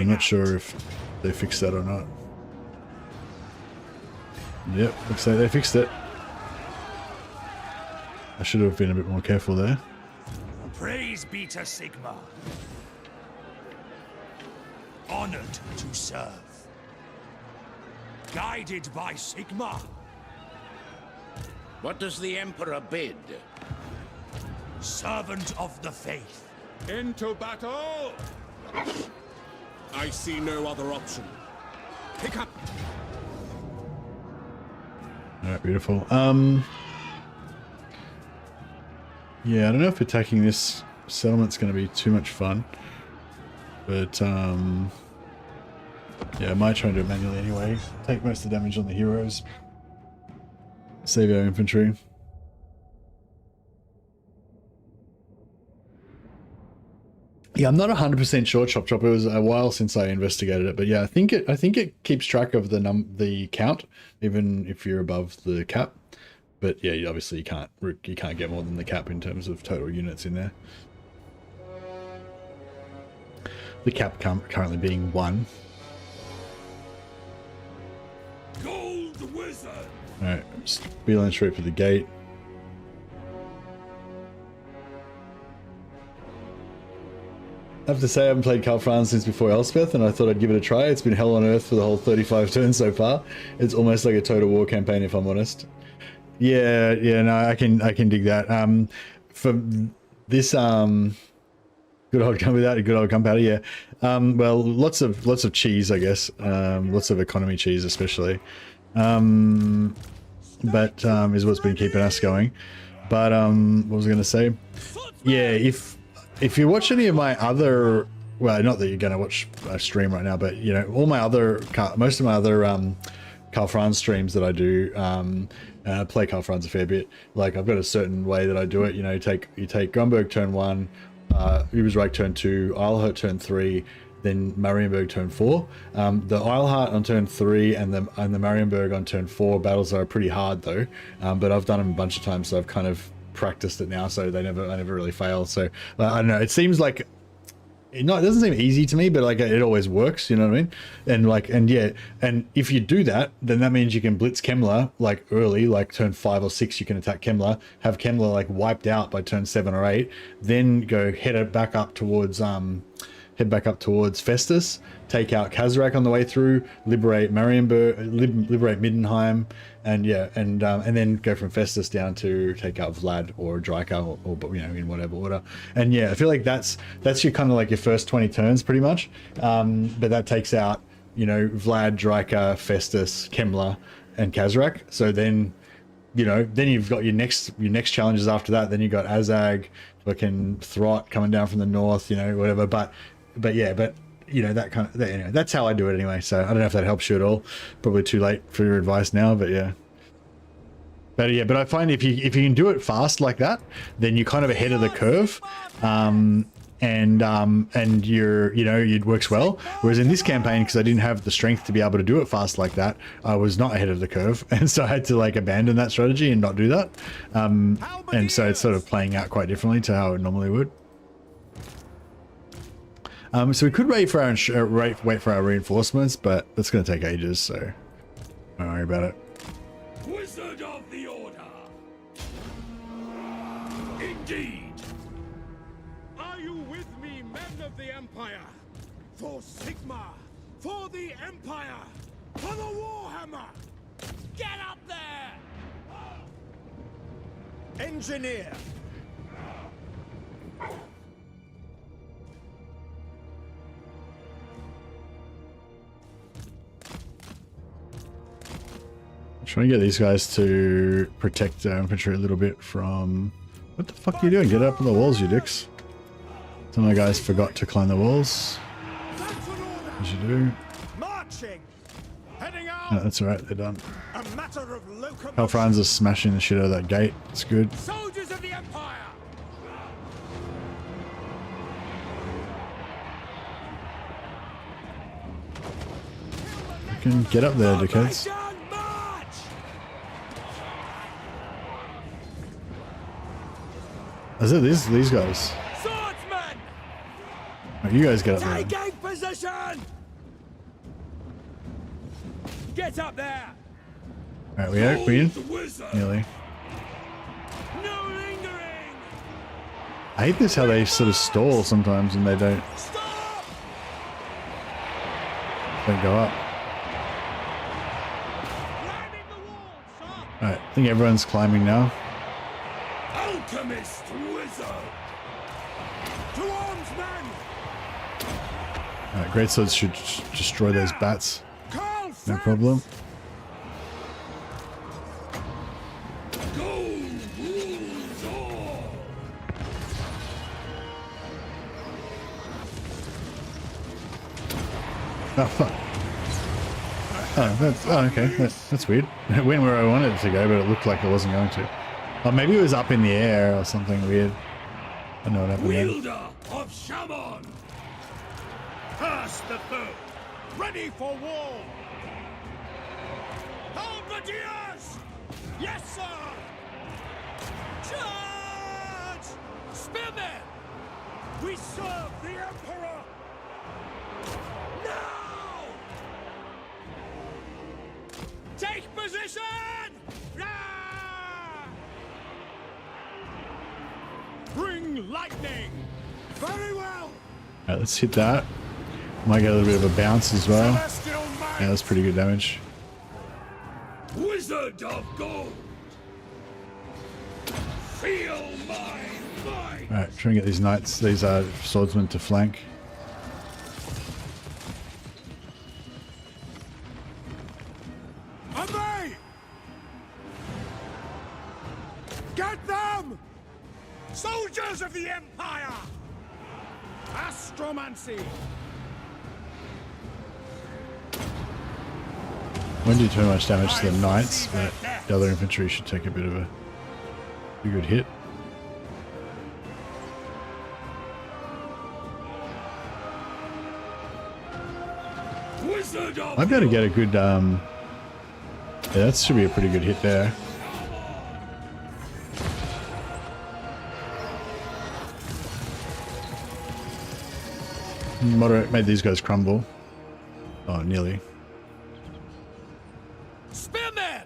not sure if they fixed that or not. Yep, looks like they fixed it. I should have been a bit more careful there. Praise be to Sigma. Honored to serve. Guided by Sigma. What does the Emperor bid? Servant of the faith. Into battle! I see no other option. Pick up. Alright, beautiful. Yeah, I don't know if attacking this settlement's going to be too much fun. But, yeah, I might try and do it manually anyway. Take most of the damage on the heroes. Save our infantry. Yeah, I'm not 100% sure, Chop Chop. It was a while since I investigated it, but yeah, I think it keeps track of the count, even if you're above the cap. But yeah, obviously you can't get more than the cap in terms of total units in there. The cap currently being 1. Gold wizard. All right, beeline straight for the gate. I have to say I haven't played Karl Franz since before Elspeth, and I thought I'd give it a try. It's been hell on earth for the whole 35 turns so far. It's almost like a total war campaign, if I'm honest. Yeah, no, I can dig that. For this, good old gunpowder, yeah. Well, lots of cheese, I guess. Lots of economy cheese, especially. But is what's been keeping us going. But what was I going to say? Yeah, if you watch any of my other, well, not that you're going to watch a stream right now, but you know, most of my other Karl Franz streams that I do, play Karl Franz a fair bit. Like I've got a certain way that I do it. You know, you take Grunberg turn 1, Übersreich turn 2, Eilhart turn 3, then Marienburg turn 4. The Eilhart on turn 3 and the Marienburg on turn 4 battles are pretty hard though, but I've done them a bunch of times, so I've kind of practiced it now, so I never really fail. So I don't know, it seems like it doesn't seem easy to me, but like it always works, you know what I mean? And if you do that, then that means you can blitz Kemmler like early, like turn 5 or 6 you can attack Kemmler, have Kemmler like wiped out by turn 7 or 8, then go head back up towards Festus, take out Kazarak on the way through, liberate Marienburg, liberate Middenheim, and then go from Festus down to take out Vlad or Draika or you know, in whatever order. And yeah, I feel like that's your kind of like your first 20 turns pretty much. But that takes out, you know, Vlad, Draika, Festus, Kemmler, and Kazarak. So then, you know, then you've got your next challenges after that. Then you got Azag, fucking Throt coming down from the north, you know, whatever. But you know, that kind of, anyway, that's how I do it anyway. So I don't know if that helps you at all. Probably too late for your advice now, but yeah. But I find if you can do it fast like that, then you're kind of ahead of the curve, and you're, you know, it works well. Whereas in this campaign, because I didn't have the strength to be able to do it fast like that, I was not ahead of the curve, and so I had to like abandon that strategy and not do that. And so it's sort of playing out quite differently to how it normally would. So we could wait for our reinforcements, but that's going to take ages, so don't worry about it. Wizard of the Order. Indeed. Are you with me, men of the Empire? For Sigmar, for the Empire, for the Warhammer! Get up there! Engineer! Trying to get these guys to protect our infantry a little bit from... What the fuck are you doing? Get up on the walls, you dicks. Some of my guys forgot to climb the walls. As you do. Marching! Heading out! No, that's alright, they're done. A matter of locomotion. Karl Franz is smashing the shit out of that gate. It's good. Soldiers of the Empire! You can get up there, dickheads. Is it these guys? Swordsman! Oh, you guys get up there. Taking position! Get up there! Alright, we in? Nearly. No lingering! I hate this how they sort of stall sometimes and they don't go up. Alright, I think everyone's climbing now. Alchemist wizard. To arms, men! Alright, greatswords should destroy those bats. No problem. Gold rules all. Oh fuck. Oh, okay. That's weird. It went where I wanted it to go, but it looked like it wasn't going to. Oh, maybe it was up in the air or something weird. I don't know what happened there. Wielder of Shaman. First the foe! Ready for war! Halberdiers! Yes, sir! Charge! Spearmen! We serve the Emperor! Now! Take position! Bring lightning! Very well! Alright, let's hit that. Might get a little bit of a bounce as well. Yeah, that's pretty good damage. Wizard of Gold. Feel my might. Alright, try and get these knights, these swordsmen to flank. Obey! Get them! Soldiers of the Empire! Astromancy! Won't do too much damage to the knights, but the other infantry should take a bit of a good hit. Might be able to get a good, yeah, that should be a pretty good hit there. Moderate, made these guys crumble. Oh, nearly. Spearmen!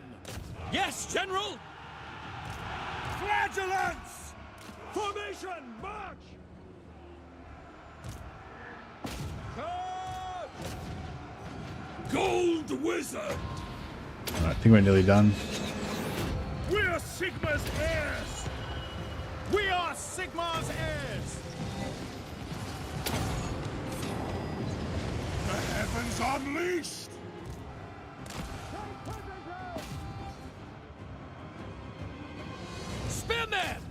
Yes, General! Flagellants! Formation, march! Gold Wizard! I think we're nearly done. We're Sigma's heirs! We are Sigma's heirs! The heavens unleashed! Spearmen!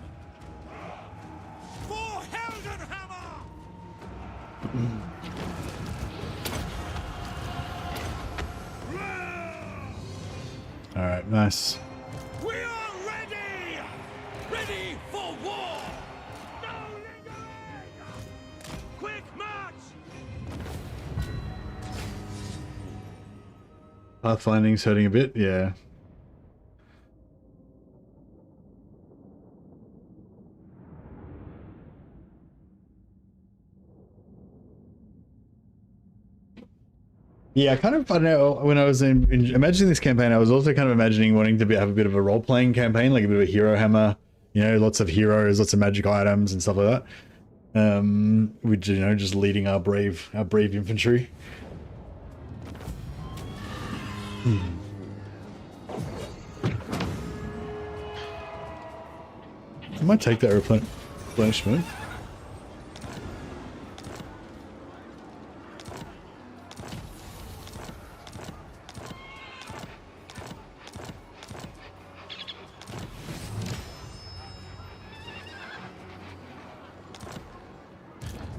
For Heldenhammer! Alright, nice. We are ready! Ready for war! No lingering! Quick march! Pathfinding's hurting a bit, yeah. Yeah, I don't know, when I was imagining this campaign, I was also kind of imagining wanting to have a bit of a role-playing campaign, like a bit of a hero hammer, you know, lots of heroes, lots of magic items and stuff like that. Which, you know, just leading our brave infantry. I might take that replenishment.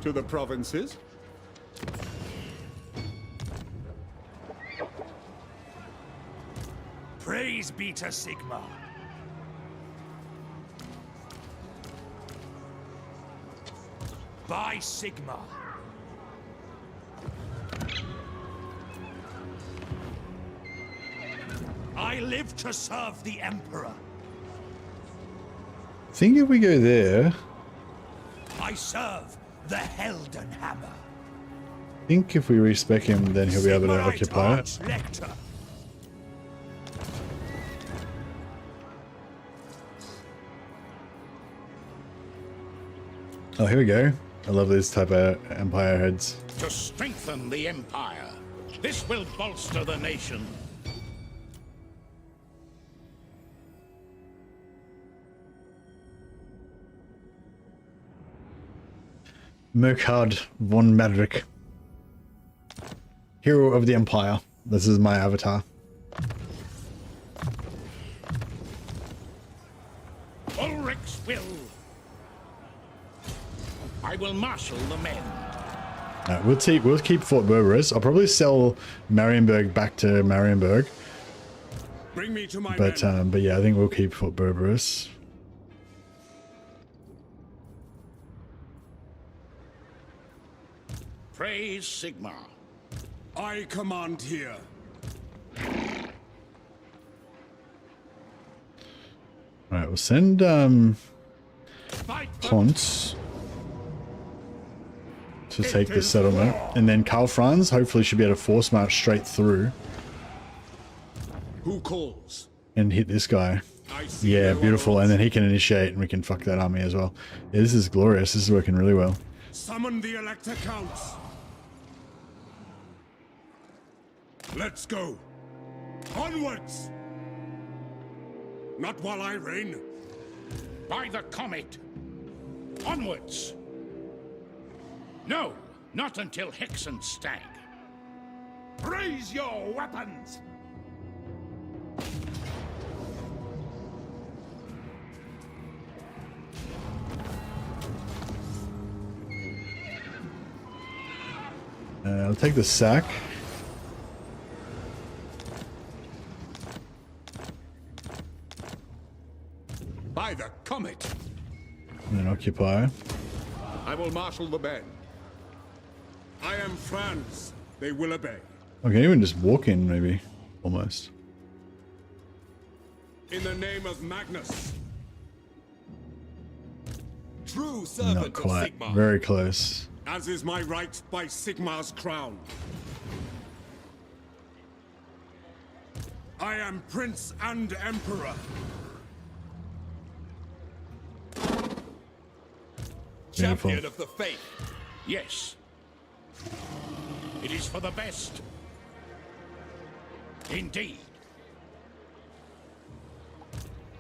To the provinces. Praise be to Sigma. By Sigma. I live to serve the Emperor. I think if we go there, I serve the Heldenhammer. I think if we respec him, then he'll be able to occupy it. Lecter. Oh, here we go. I love this type of Empire heads. To strengthen the Empire. This will bolster the nation. Merkhard von Madrik. Hero of the Empire. This is my avatar. Ulrich's will. I will marshal the men. We'll keep Fort Berberis. I'll probably sell Marienburg back to Marienburg. Bring me to my but yeah, I think we'll keep Fort Berberis. Praise Sigma. I command here. Alright, we'll send Ponce to take the settlement, and then Karl Franz hopefully should be able to force march straight through. Who calls? And hit this guy. Yeah, beautiful. And then he can initiate and we can fuck that army as well. Yeah, this is glorious. This is working really well. Summon the Elector Counts. Let's go. Onwards. Not while I reign. By the comet. Onwards. No, not until Hexenstag. Raise your weapons. I'll take the sack. By the comet! And then occupy. I will marshal the men. I am Franz. They will obey. I can even just walk in, maybe. Almost. In the name of Magnus. True servant Not quite. of Sigmar. Very close. As is my right by Sigmar's crown. I am Prince and Emperor. Beautiful. Champion of the faith. Yes. It is for the best. Indeed.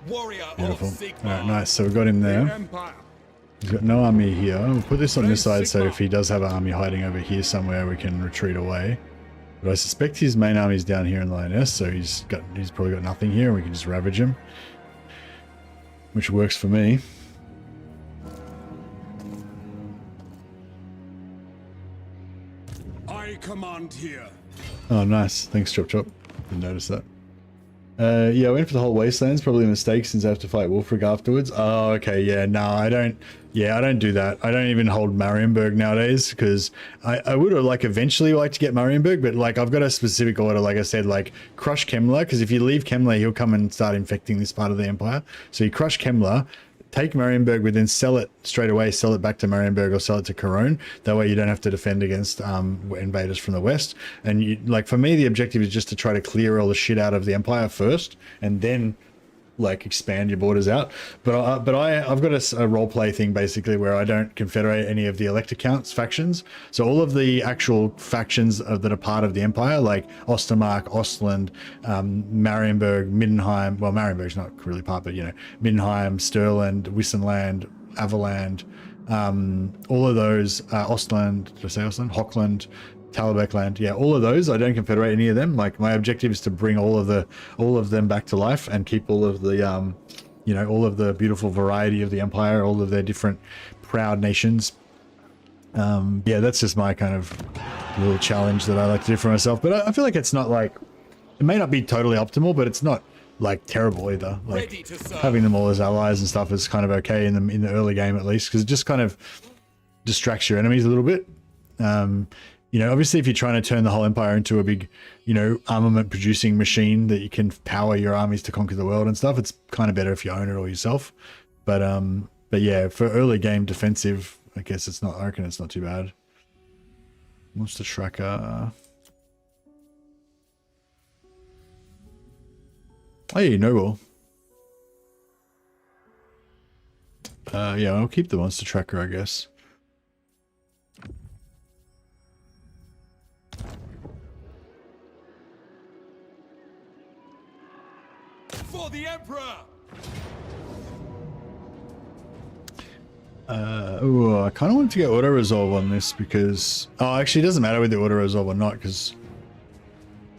Warrior Beautiful. of Sigmar. Alright, nice. So we got him there. Empire. He's got no army here. We'll put this on this side so if he does have an army hiding over here somewhere, we can retreat away. But I suspect his main army is down here in Lioness, so he's probably got nothing here, and we can just ravage him. Which works for me. I command here. Oh, nice. Thanks, Chop Chop. Didn't notice that. Yeah, I went for the whole Wastelands. Probably a mistake since I have to fight Wolfric afterwards. Oh, okay. Yeah, no, I don't. Yeah, I don't do that. I don't even hold Marienburg nowadays because I would have eventually like to get Marienburg, but I've got a specific order. Like I said, crush Kemmler, because if you leave Kemmler, he'll come and start infecting this part of the Empire. So you crush Kemmler, take Marienburg, but then sell it straight away, sell it back to Marienburg or sell it to Cologne. That way you don't have to defend against invaders from the west. And for me, the objective is just to try to clear all the shit out of the Empire first, and then expand your borders out. But I've got a role play thing basically where I don't confederate any of the Elector Counts factions. So all of the actual factions that are part of the Empire, like Ostermark, Ostland, Marienburg, Middenheim. Well, Marienburg's not really part, but Middenheim, Stirland, Wissenland, Averland, all of those, Ostland, did I say Ostland? Hochland, Talabecland, yeah, all of those. I don't confederate any of them. My objective is to bring all of them back to life and keep all of the all of the beautiful variety of the Empire, all of their different proud nations. Yeah, that's just my kind of little challenge that I like to do for myself. But I feel like it's not it may not be totally optimal, but it's not terrible either. Having them all as allies and stuff is kind of okay in the early game, at least, because it just kind of distracts your enemies a little bit. Obviously if you're trying to turn the whole empire into a big, armament producing machine that you can power your armies to conquer the world and stuff, it's kind of better if you own it all yourself. But yeah, for early game defensive, I guess I reckon it's not too bad. Monster Tracker. Hey, Noble. Yeah, I'll keep the Monster Tracker, I guess. For the Emperor. I kind of wanted to get auto resolve on this because actually it doesn't matter with the auto resolve or not, because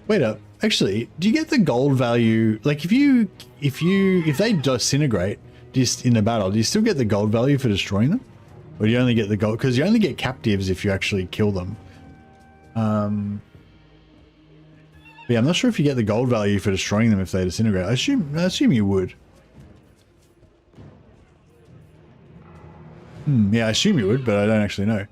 wait up, actually, do you get the gold value? If they disintegrate just in the battle, do you still get the gold value for destroying them, or do you only get the gold? Because you only get captives if you actually kill them. Yeah, I'm not sure if you get the gold value for destroying them if they disintegrate. I assume you would. Yeah, I assume you would, but I don't actually know.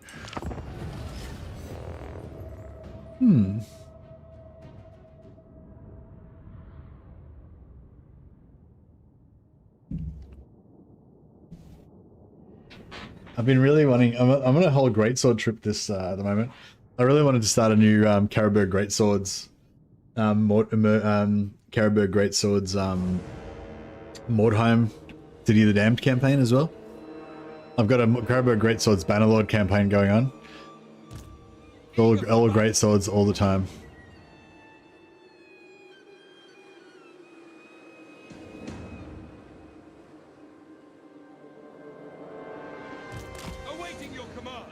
I've been really wanting. I'm on a whole greatsword trip this at the moment. I really wanted to start a new Caribou Greatswords. Caribou Greatswords Mordheim City of the Damned campaign as well. I've got a Caribou Greatswords Bannerlord campaign going on. All Greatswords all the time. Awaiting your command.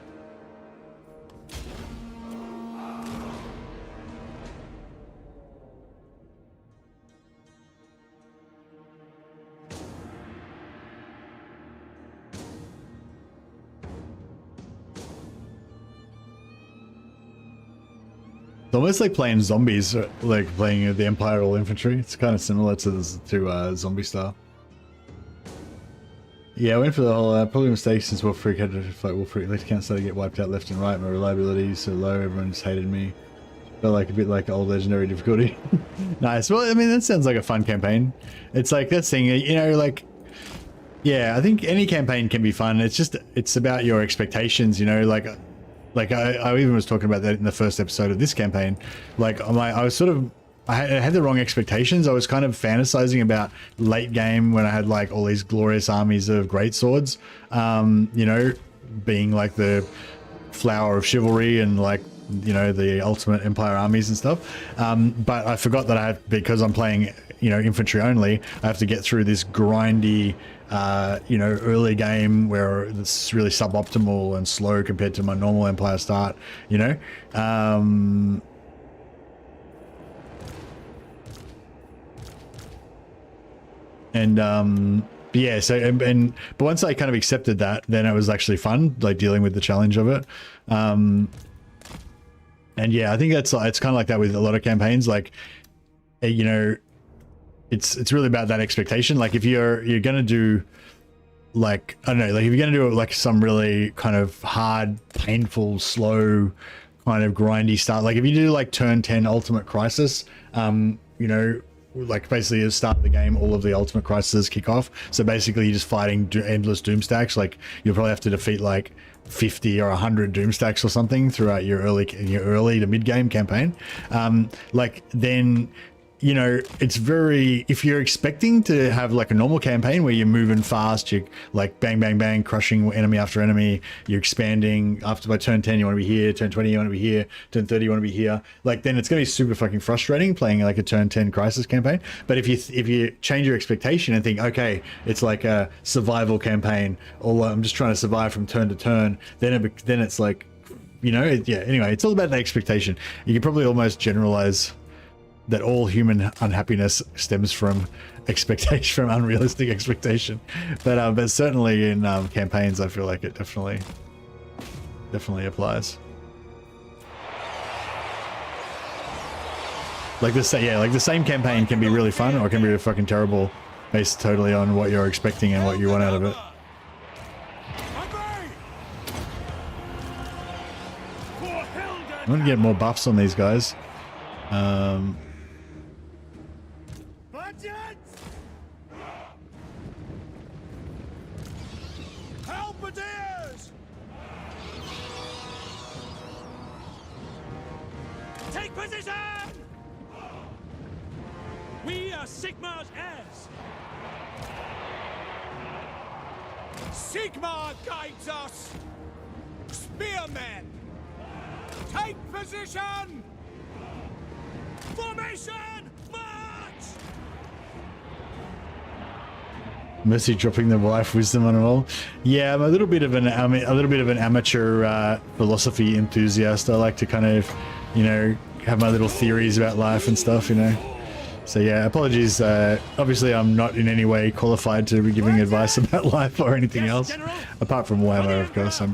It's almost like playing zombies, like playing the Empire all infantry. It's kind of similar to Zombie style. Yeah, I went for the whole probably a mistake since Wolf Freak had to fight Wolf Freak. Left account started to get wiped out left and right. My reliability is so low, everyone just hated me. Felt like a bit like old legendary difficulty. Nice. Well, I mean, that sounds like a fun campaign. It's like that thing, you know, like, yeah, I think any campaign can be fun. It's just, it's about your expectations, you know, like I even was talking about that in the first episode of this campaign. Like I was sort of, I had the wrong expectations. I was kind of fantasizing about late game when I had like all these glorious armies of greatswords, you know, being like the flower of chivalry and like, you know, the ultimate empire armies and stuff. But I forgot that because I'm playing, you know, infantry only, I have to get through this grindy, you know, early game where it's really suboptimal and slow compared to my normal empire start, you know. Yeah, so but once I kind of accepted that, then it was actually fun, like dealing with the challenge of it. And yeah, I think it's kind of like that with a lot of campaigns. Like, you know, it's really about that expectation. Like if you're gonna do, like, I don't know, like if you're gonna do like some really kind of hard, painful, slow, kind of grindy start. Like if you do like turn 10 Ultimate Crisis, you know, like basically at the start of the game, all of the Ultimate Crises kick off. So basically you're just fighting endless doom stacks. Like you'll probably have to defeat like 50 or 100 doom stacks or something throughout your early to mid game campaign. Like then, you know, it's very, if you're expecting to have like a normal campaign where you're moving fast, you're like bang, bang, bang, crushing enemy after enemy, you're expanding after by turn 10, you want to be here, turn 20, you want to be here, turn 30, you want to be here. Like then it's going to be super fucking frustrating playing like a turn 10 crisis campaign. But if you change your expectation and think, okay, it's like a survival campaign, or I'm just trying to survive from turn to turn, then it's like, you know, yeah, anyway, it's all about the expectation. You can probably almost generalize that all human unhappiness stems from expectation, from unrealistic expectation. But certainly in campaigns, I feel like it definitely applies. Like this, yeah, like the same campaign can be really fun or it can be really fucking terrible, based totally on what you're expecting and what you want out of it. I want to get more buffs on these guys. Take position! We are Sigmar's heirs. Sigmar guides us! Spearmen! Take position! Formation! March! Mercy dropping the life wisdom on it all. Yeah, I'm a little bit of an amateur philosophy enthusiast. I like to kind of, you know, have my little theories about life and stuff, you know. So yeah, apologies. Obviously, I'm not in any way qualified to be giving advice about life or anything else, apart from Warhammer, of course. I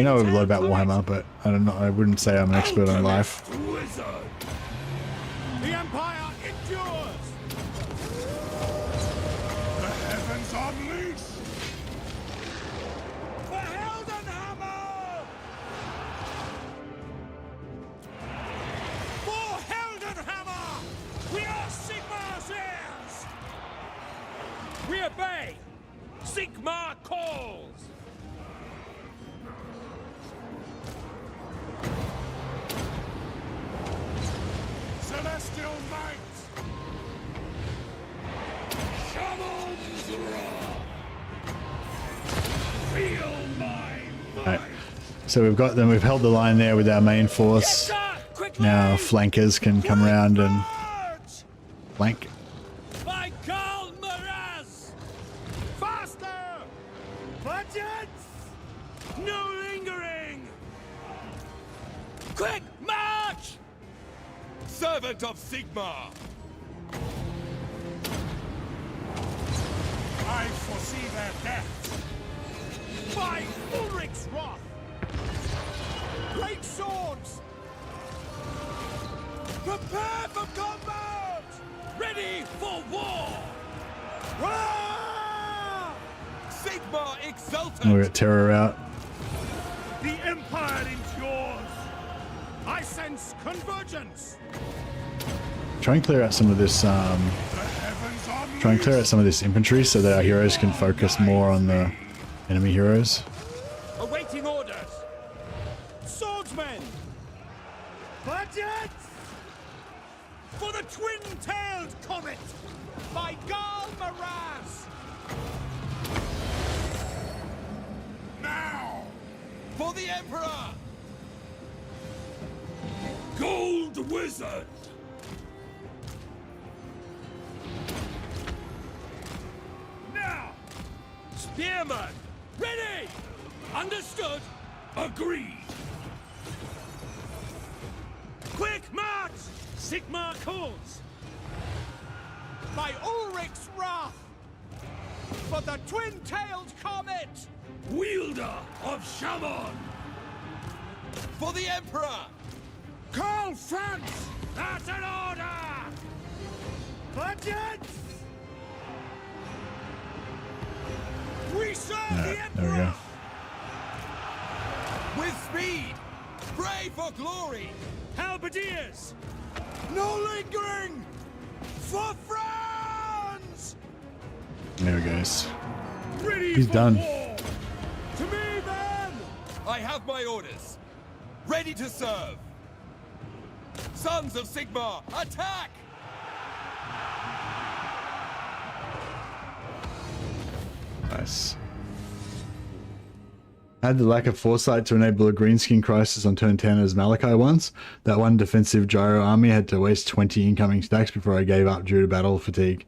know a lot about Warhammer, but I don't know. I wouldn't say I'm an expert on life. The Empire endures! The heavens unleash! The Heldenhammer! For Heldenhammer! We are Sigmar's heirs! We obey! Sigmar calls! Celestial might! Shamans roar! Feel my might! Right. So we've got them. We've held the line there with our main force. Now flankers can come around and flank. By Karl! Faster! Budgets! No lingering! Quick march! Servant of Sigmar! I foresee their death! By Ulrich's wrath! Great swords! Prepare for combat! Ready for war! Hurrah! Sigma exultant! And we got Terror out. The Empire endures. I sense convergence. Try and clear out some of this. Try and clear out some of this infantry so that our heroes can focus more on the enemy heroes. Awaiting orders. Swordsmen. Budget for the twin-tailed comet by Karl. Now! For the Emperor! Gold Wizard! Now! Spearman! Ready! Understood! Agreed! Quick march! Sigmar calls! By Ulrich's wrath! For the twin-tailed comet! Wielder of Shaman! For the Emperor! Karl Franz! That's an order! Budget! We serve the There Emperor! we go. With speed! Pray for glory! Halberdiers! No lingering! For France! There he goes. Ready He's for done. war. To me, then! I have my orders. Ready to serve. Sons of Sigmar, attack! Nice. Had the lack of foresight to enable a greenskin crisis on turn 10 as Malachi once. That one defensive gyro army had to waste 20 incoming stacks before I gave up due to battle fatigue.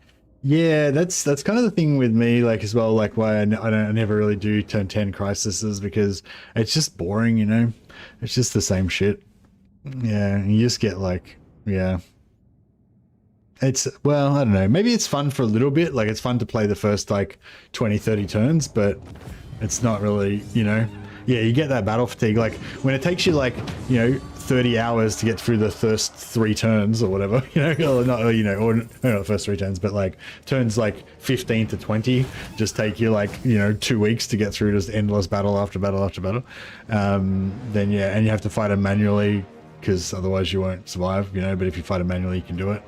Yeah, that's kind of the thing with me, like as well, like why I never really do turn 10 crises, because it's just boring, you know? It's just the same shit. Yeah, you just get like, yeah. It's, well, I don't know, maybe it's fun for a little bit, like it's fun to play the first like 20-30 turns, but it's not really, you know, yeah, you get that battle fatigue, like when it takes you like, you know, 30 hours to get through the first 3 turns or whatever, you know, or not, you know, or not the first 3 turns, but like turns like 15 to 20 just take you like, you know, 2 weeks to get through just endless battle after battle after battle. Then yeah, and you have to fight them manually because otherwise you won't survive, you know, but if you fight them manually, you can do it.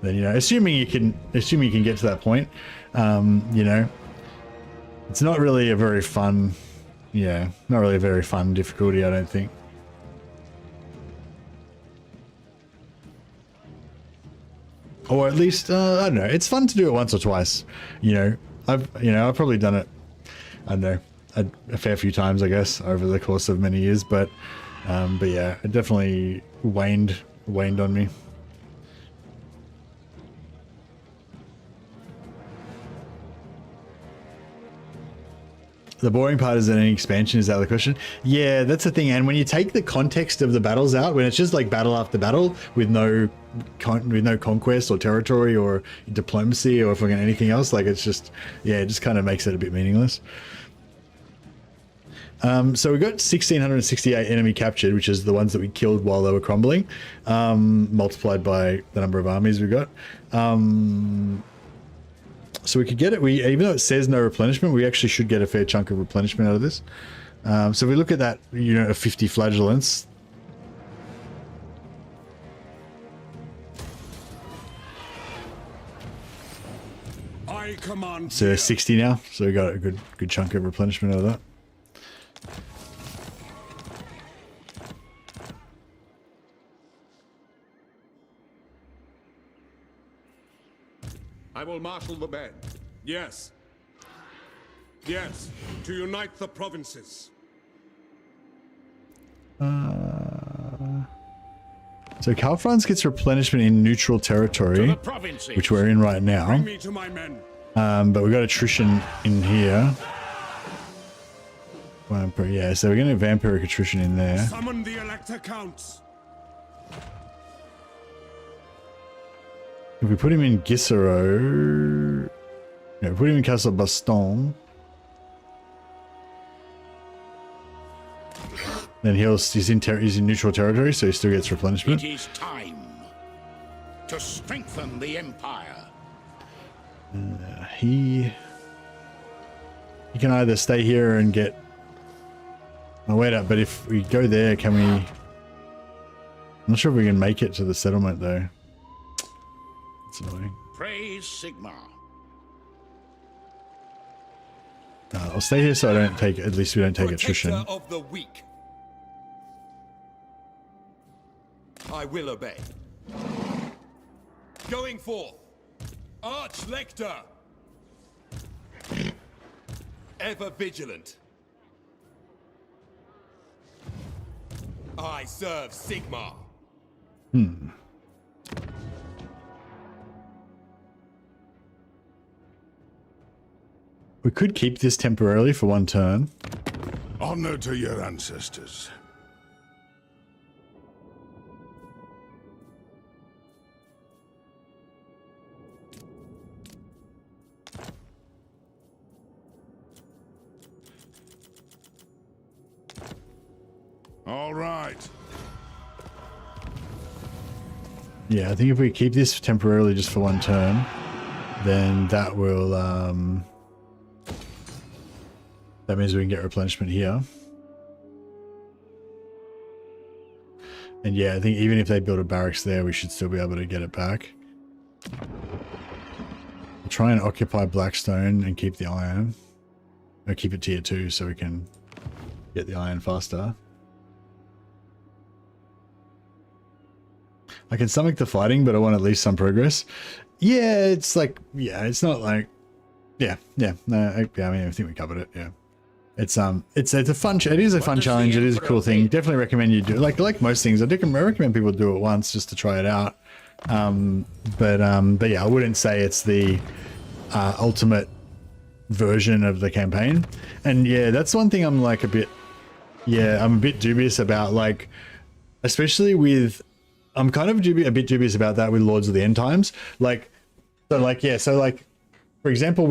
Then, you know, assuming you can get to that point, you know, it's not really a very fun, yeah, not really a very fun difficulty, I don't think. Or at least, I don't know, it's fun to do it once or twice, you know. I've probably done it, I don't know, a fair few times, I guess, over the course of many years, but yeah, it definitely waned on me. The boring part is that any expansion is out of the question. Yeah, that's the thing. And when you take the context of the battles out, when it's just like battle after battle with no conquest or territory or diplomacy or fucking anything else, like it's just, yeah, it just kind of makes it a bit meaningless. So we got 1,668 enemy captured, which is the ones that we killed while they were crumbling, multiplied by the number of armies we got. So we could get it. Even though it says no replenishment, we actually should get a fair chunk of replenishment out of this. So if we look at that, you know, 50 flagellants. I command. So 60 now. So we got a good chunk of replenishment out of that. I will marshal the men. Yes. Yes, to unite the provinces. So Karl Franz gets replenishment in neutral territory, which we're in right now. Bring me to my men. But we got attrition in here. Yeah, so we're going to vampiric attrition in there. Summon the Elector Counts. If we put him in Gisero, yeah, put him in Castle Baston, then he's in neutral territory, so he still gets replenishment. It is time to strengthen the Empire. You can either stay here and get my weight up, but if we go there, can we... I'm not sure if we can make it to the settlement though. It's annoying. Praise Sigmar. I'll stay here so I don't take, at least we don't take attrition. Of the weak. I will obey. Going forth. Arch-Lector. Ever vigilant. I serve Sigmar. We could keep this temporarily for one turn. Honor to your ancestors. All right. Yeah, I think if we keep this temporarily just for one turn, then that will, that means we can get replenishment here. And yeah, I think even if they build a barracks there, we should still be able to get it back. We'll try and occupy Blackstone and keep the iron. Or keep it tier 2 so we can get the iron faster. I can stomach the fighting, but I want at least some progress. Yeah, it's like, yeah, it's not like, yeah, no, I mean, I think we covered it, yeah. It's a fun, it is a fun challenge, it is a cool thing. Definitely recommend you do, like most things, I recommend people do it once just to try it out. But yeah, I wouldn't say it's the ultimate version of the campaign. And yeah, that's one thing I'm like I'm a bit dubious about, like, especially with, I'm kind of a bit dubious about that with Lords of the End Times. Like, for example,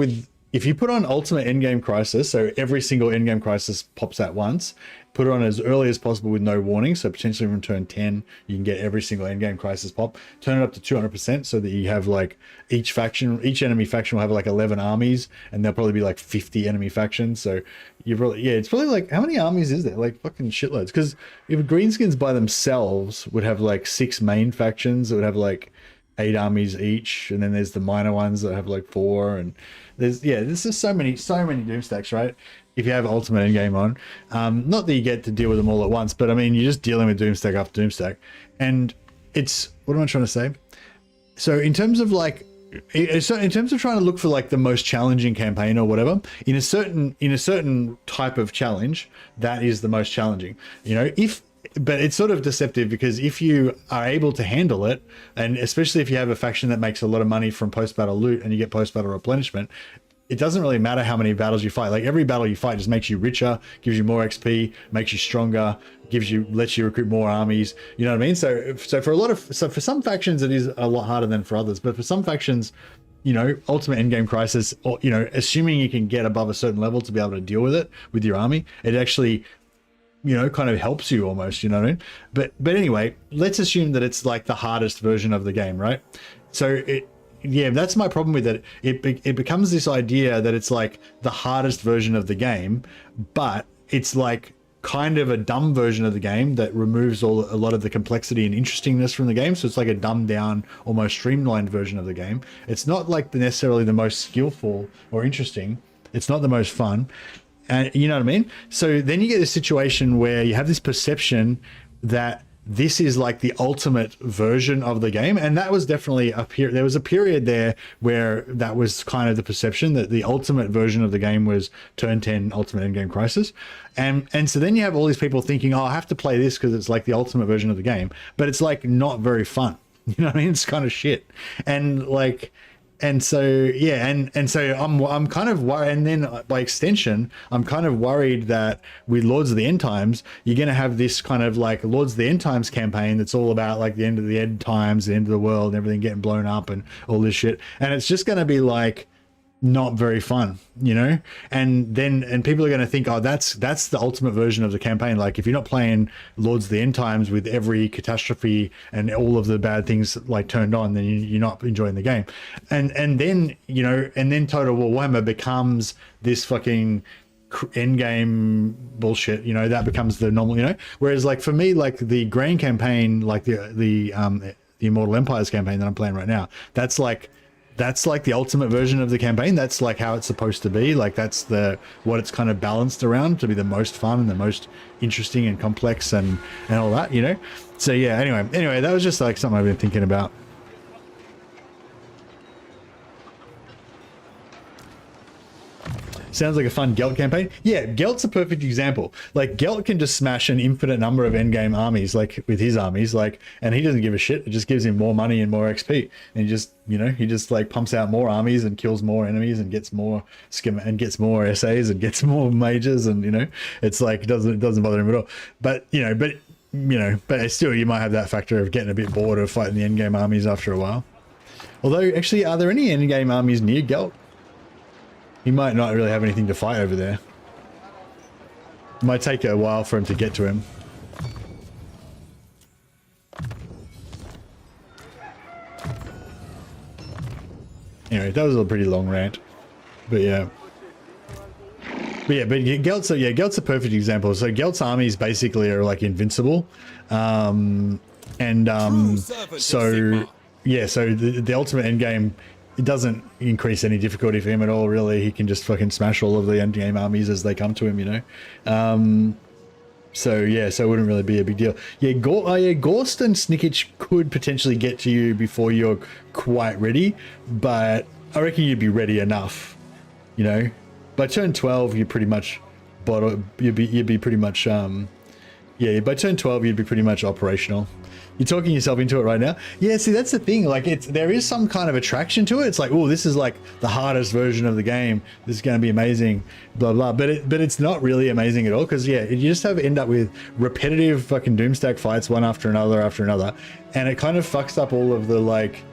if you put on Ultimate Endgame Crisis, so every single Endgame Crisis pops at once, put it on as early as possible with no warning, so potentially from turn 10, you can get every single Endgame Crisis pop, turn it up to 200% so that you have like each enemy faction will have like 11 armies, and there'll probably be like 50 enemy factions, so you probably, yeah, it's probably like, how many armies is there? Like fucking shitloads, because if Greenskins by themselves would have like 6 main factions that would have like 8 armies each, and then there's the minor ones that have like 4, and there's just so many Doomstacks, right? If you have Ultimate Endgame on, not that you get to deal with them all at once, but I mean, you're just dealing with Doomstack after Doomstack, and it's, what am I trying to say? So in terms of like, in terms of trying to look for like the most challenging campaign or whatever, in a certain type of challenge, that is the most challenging, you know. But it's sort of deceptive, because if you are able to handle it, and especially if you have a faction that makes a lot of money from post-battle loot and you get post-battle replenishment, it doesn't really matter how many battles you fight. Like, every battle you fight just makes you richer, gives you more XP, makes you stronger, lets you recruit more armies. You know what I mean? So for some factions it is a lot harder than for others, but for some factions, you know, Ultimate Endgame Crisis, or, you know, assuming you can get above a certain level to be able to deal with it with your army, it actually, you know, kind of helps you almost, you know what I mean? But anyway, let's assume that it's like the hardest version of the game, right? So that's my problem with it. It becomes this idea that it's like the hardest version of the game, but it's like kind of a dumb version of the game that removes a lot of the complexity and interestingness from the game. So it's like a dumbed down, almost streamlined version of the game. It's not like necessarily the most skillful or interesting. It's not the most fun. And you know what I mean? So then you get a situation where you have this perception that this is like the ultimate version of the game. And that was definitely there was a period there where that was kind of the perception, that the ultimate version of the game was turn 10 Ultimate Endgame Crisis. And so then you have all these people thinking, oh, I have to play this because it's like the ultimate version of the game. But it's like not very fun. You know what I mean? It's kind of shit. And like... And so, yeah, and so I'm kind of worried, and then by extension, I'm kind of worried that with Lords of the End Times, you're going to have this kind of like Lords of the End Times campaign that's all about like the end of the end times, the end of the world, and everything getting blown up and all this shit. And it's just going to be like, not very fun, you know. And people are going to think, oh, that's the ultimate version of the campaign. Like if you're not playing Lords of the End Times with every catastrophe and all of the bad things like turned on, then you're not enjoying the game. And then, you know, and then Total War Warhammer becomes this fucking end game bullshit, you know, that becomes the normal, you know. Whereas like for me, like the Grain campaign, like the Immortal Empires campaign that I'm playing right now, that's like the ultimate version of the campaign. That's like how it's supposed to be. Like that's what it's kind of balanced around to be the most fun and the most interesting and complex and all that, you know. So yeah, anyway, that was just like something I've been thinking about. Sounds like a fun Gelt campaign. Yeah, Gelt's a perfect example. Like Gelt can just smash an infinite number of endgame armies, like with his armies, like, and he doesn't give a shit. It just gives him more money and more XP, and he just, you know, he just like pumps out more armies and kills more enemies and gets more gets more essays and gets more mages, and you know, it's like it doesn't bother him at all. But but still, you might have that factor of getting a bit bored of fighting the endgame armies after a while. Although, actually, are there any endgame armies near Gelt? He might not really have anything to fight over there. It might take a while for him to get to him. Anyway, that was a pretty long rant. But yeah. But Gelt's a perfect example. So Gelt's armies basically are like invincible. So yeah, so the ultimate endgame, it doesn't increase any difficulty for him at all, really. He can just fucking smash all of the endgame armies as they come to him, you know. So yeah, so it wouldn't really be a big deal. Yeah, Gorst and Snickage could potentially get to you before you're quite ready, but I reckon you'd be ready enough, you know. By turn 12, you're pretty much you'd be pretty much yeah, by turn 12 you'd be pretty much operational. You're talking yourself into it right now. Yeah, see, that's the thing. Like, there is some kind of attraction to it. It's like, oh, this is like the hardest version of the game. This is going to be amazing, blah blah. But it's not really amazing at all, because yeah, you just end up with repetitive fucking Doomstack fights, one after another, and it kind of fucks up all of the like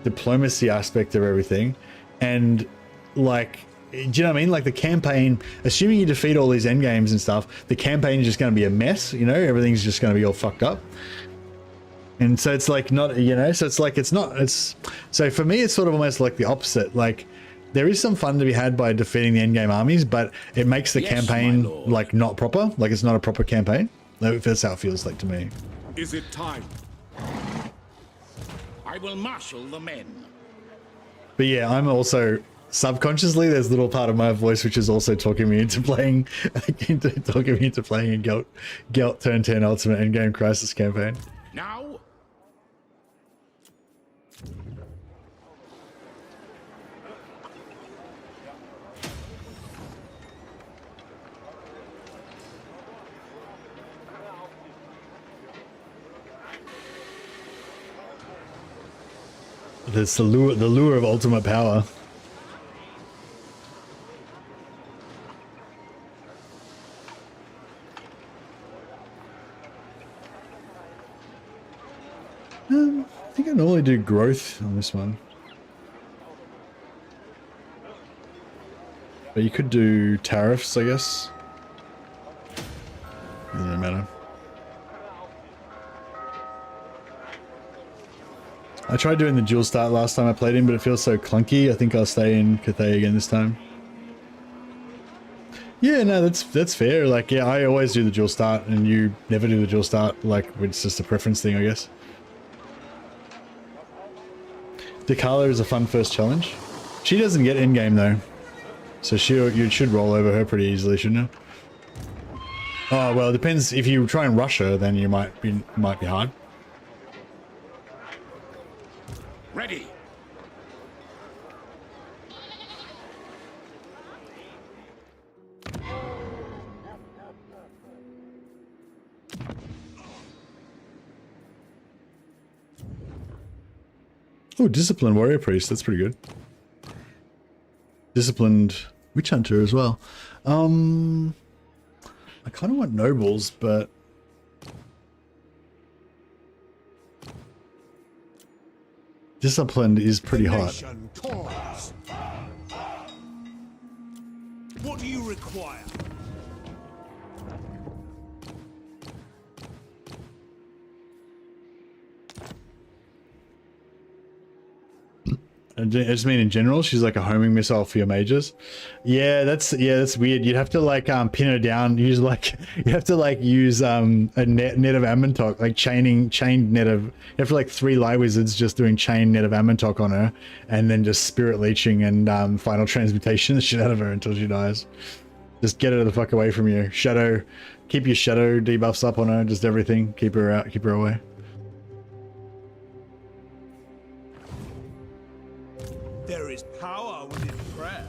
diplomacy aspect of everything. And like, do you know what I mean? Like the campaign, assuming you defeat all these end games and stuff, the campaign is just going to be a mess. You know, everything's just going to be all fucked up. And so it's like not, you know, so it's like so for me it's sort of almost like the opposite. Like there is some fun to be had by defeating the endgame armies, but it makes the campaign like not proper. Like it's not a proper campaign. That's how it feels like to me. Is it time? I will marshal the men. But yeah, I'm also subconsciously, there's a little part of my voice which is also talking me into playing a Gelt turn 10 Ultimate Endgame Crisis campaign. Now. There's the lure of ultimate power. I think I normally do growth on this one. But you could do tariffs, I guess. Doesn't matter. I tried doing the dual start last time I played him, but it feels so clunky. I think I'll stay in Cathay again this time. Yeah, no, that's fair. Like, yeah, I always do the dual start, and you never do the dual start. Like, it's just a preference thing, I guess. Dekala is a fun first challenge. She doesn't get endgame though, so you should roll over her pretty easily, shouldn't you? Oh well, it depends. If you try and rush her, then you might be hard. Ready. Oh, disciplined warrior priest. That's pretty good. Disciplined witch hunter as well. I kind of want nobles, but disciplined is pretty hot. do you require? I just mean in general, she's like a homing missile for your mages. Yeah, that's weird. You'd have to like pin her down. Use like you have to like use a net of Ammontok, like chained net of. You have to like 3 light wizards just doing chain net of Ammontok on her, and then just spirit leeching and final transmutation the shit out of her until she dies. Just get her the fuck away from you. Shadow, keep your shadow debuffs up on her. Just everything. Keep her out. Keep her away. There is power within prayer.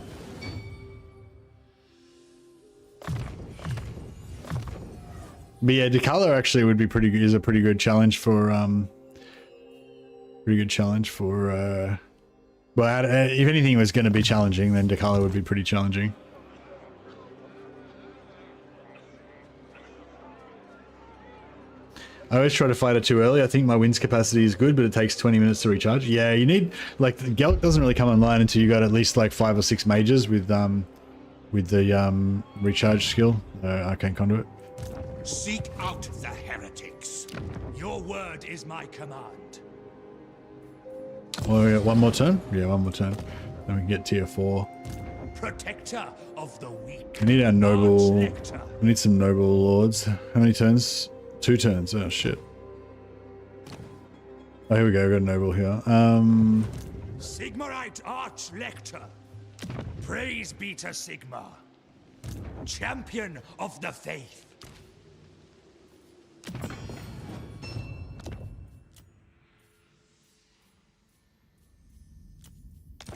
But yeah, Decala actually would be pretty good. Is a pretty good challenge for well, if anything was going to be challenging, then Decala would be pretty challenging. I always try to fight it too early. I think my wins capacity is good, but it takes 20 minutes to recharge. Yeah, you need, like, the Gelt doesn't really come online until you got at least like 5 or 6 mages with the recharge skill. Arcane Conduit. Seek out the heretics. Your word is my command. Well, we got one more turn? Yeah, one more turn. Then we can get tier 4. Protector of the weak. We need our noble. We need some noble lords. How many turns? 2 turns. Oh shit. Oh, here we go. We got a noble here. Sigmarite Archlector. Praise be to Sigmar. Champion of the faith.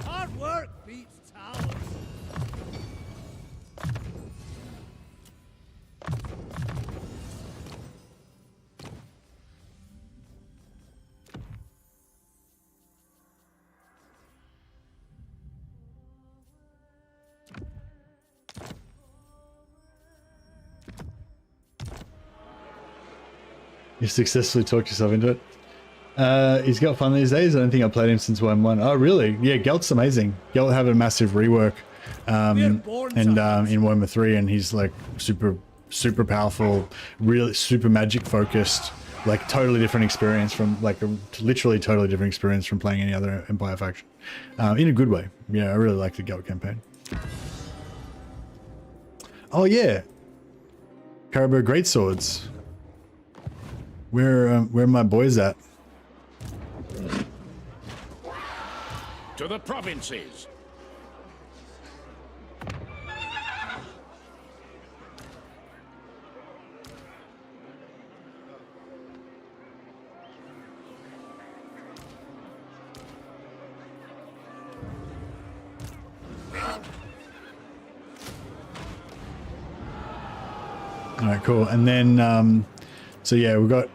Hard work beats talent. You successfully talked yourself into it. He's got fun these days. I don't think I've played him since 1.1. Oh, really? Yeah, Gelt's amazing. Gelt had a massive rework in Warhammer 3, and he's like super powerful, really super magic focused, like totally different experience from literally totally different experience from playing any other Empire faction, in a good way. Yeah, I really like the Gelt campaign. Oh yeah, Caribou Greatswords. Where are my boys at? To the provinces. All right, cool. And then, so yeah, we've got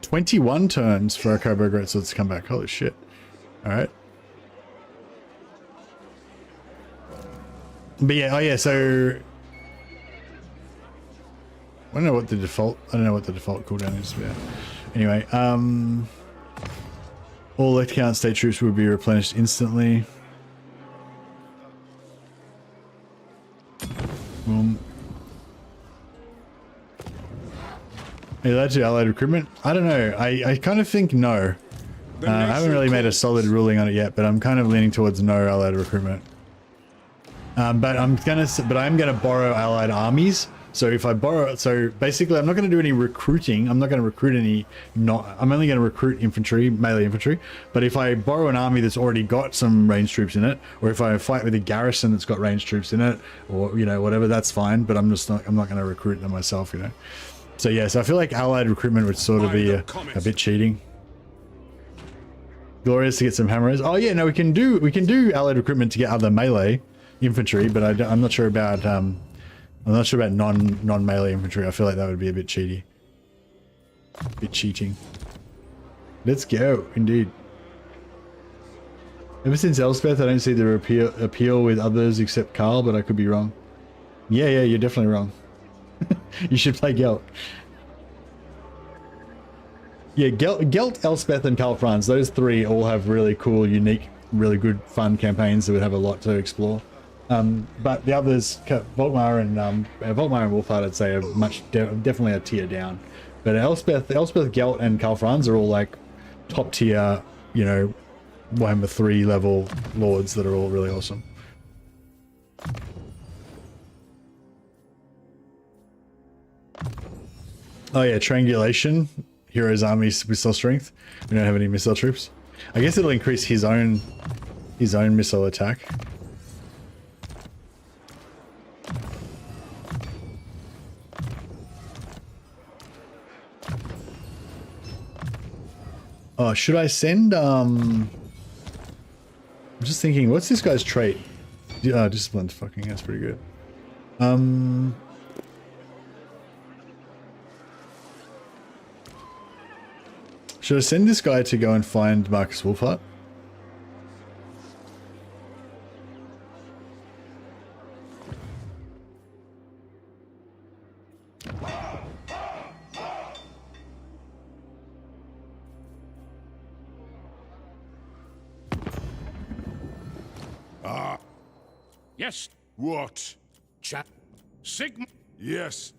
21 turns for our Caribou Greatswords to come back. Holy shit. All right. But yeah, oh yeah, so I don't know what the default cooldown is. Yeah. Anyway, all left count state troops will be replenished instantly. Boom. Are you allowed to do allied recruitment? I don't know. I kind of think no. I haven't really made a solid ruling on it yet, but I'm kind of leaning towards no allied recruitment. But I'm gonna borrow allied armies. So if I borrow, so basically I'm not going to do any recruiting. I'm not going to recruit any, I'm only going to recruit infantry, melee infantry. But if I borrow an army that's already got some ranged troops in it, or if I fight with a garrison that's got ranged troops in it, or, you know, whatever, that's fine. But I'm not going to recruit them myself, you know. So yeah, so I feel like allied recruitment would sort of be a bit cheating. Glorious to get some hammers. Oh yeah, no, we can do allied recruitment to get other melee infantry, but I'm not sure about non-melee infantry. I feel like that would be a bit cheaty. A bit cheating. Let's go, indeed. Ever since Elspeth, I don't see the appeal with others except Karl, but I could be wrong. Yeah, you're definitely wrong. You should play Gelt. Yeah, Gelt, Elspeth, and Karl Franz. Those three all have really cool, unique, really good, fun campaigns that would have a lot to explore. But the others, Volkmar and Wolfhard, I'd say are definitely a tier down. But Elspeth, Gelt, and Karl Franz are all like top tier, you know, Warhammer 3 level lords that are all really awesome. Oh yeah, triangulation. Hero's army's missile strength. We don't have any missile troops. I guess it'll increase his own missile attack. Oh, should I send I'm just thinking, what's this guy's trait? Discipline. Fucking, that's pretty good. Should I send this guy to go and find Marcus Wolfhart? Yes. What? Sigma. Yes.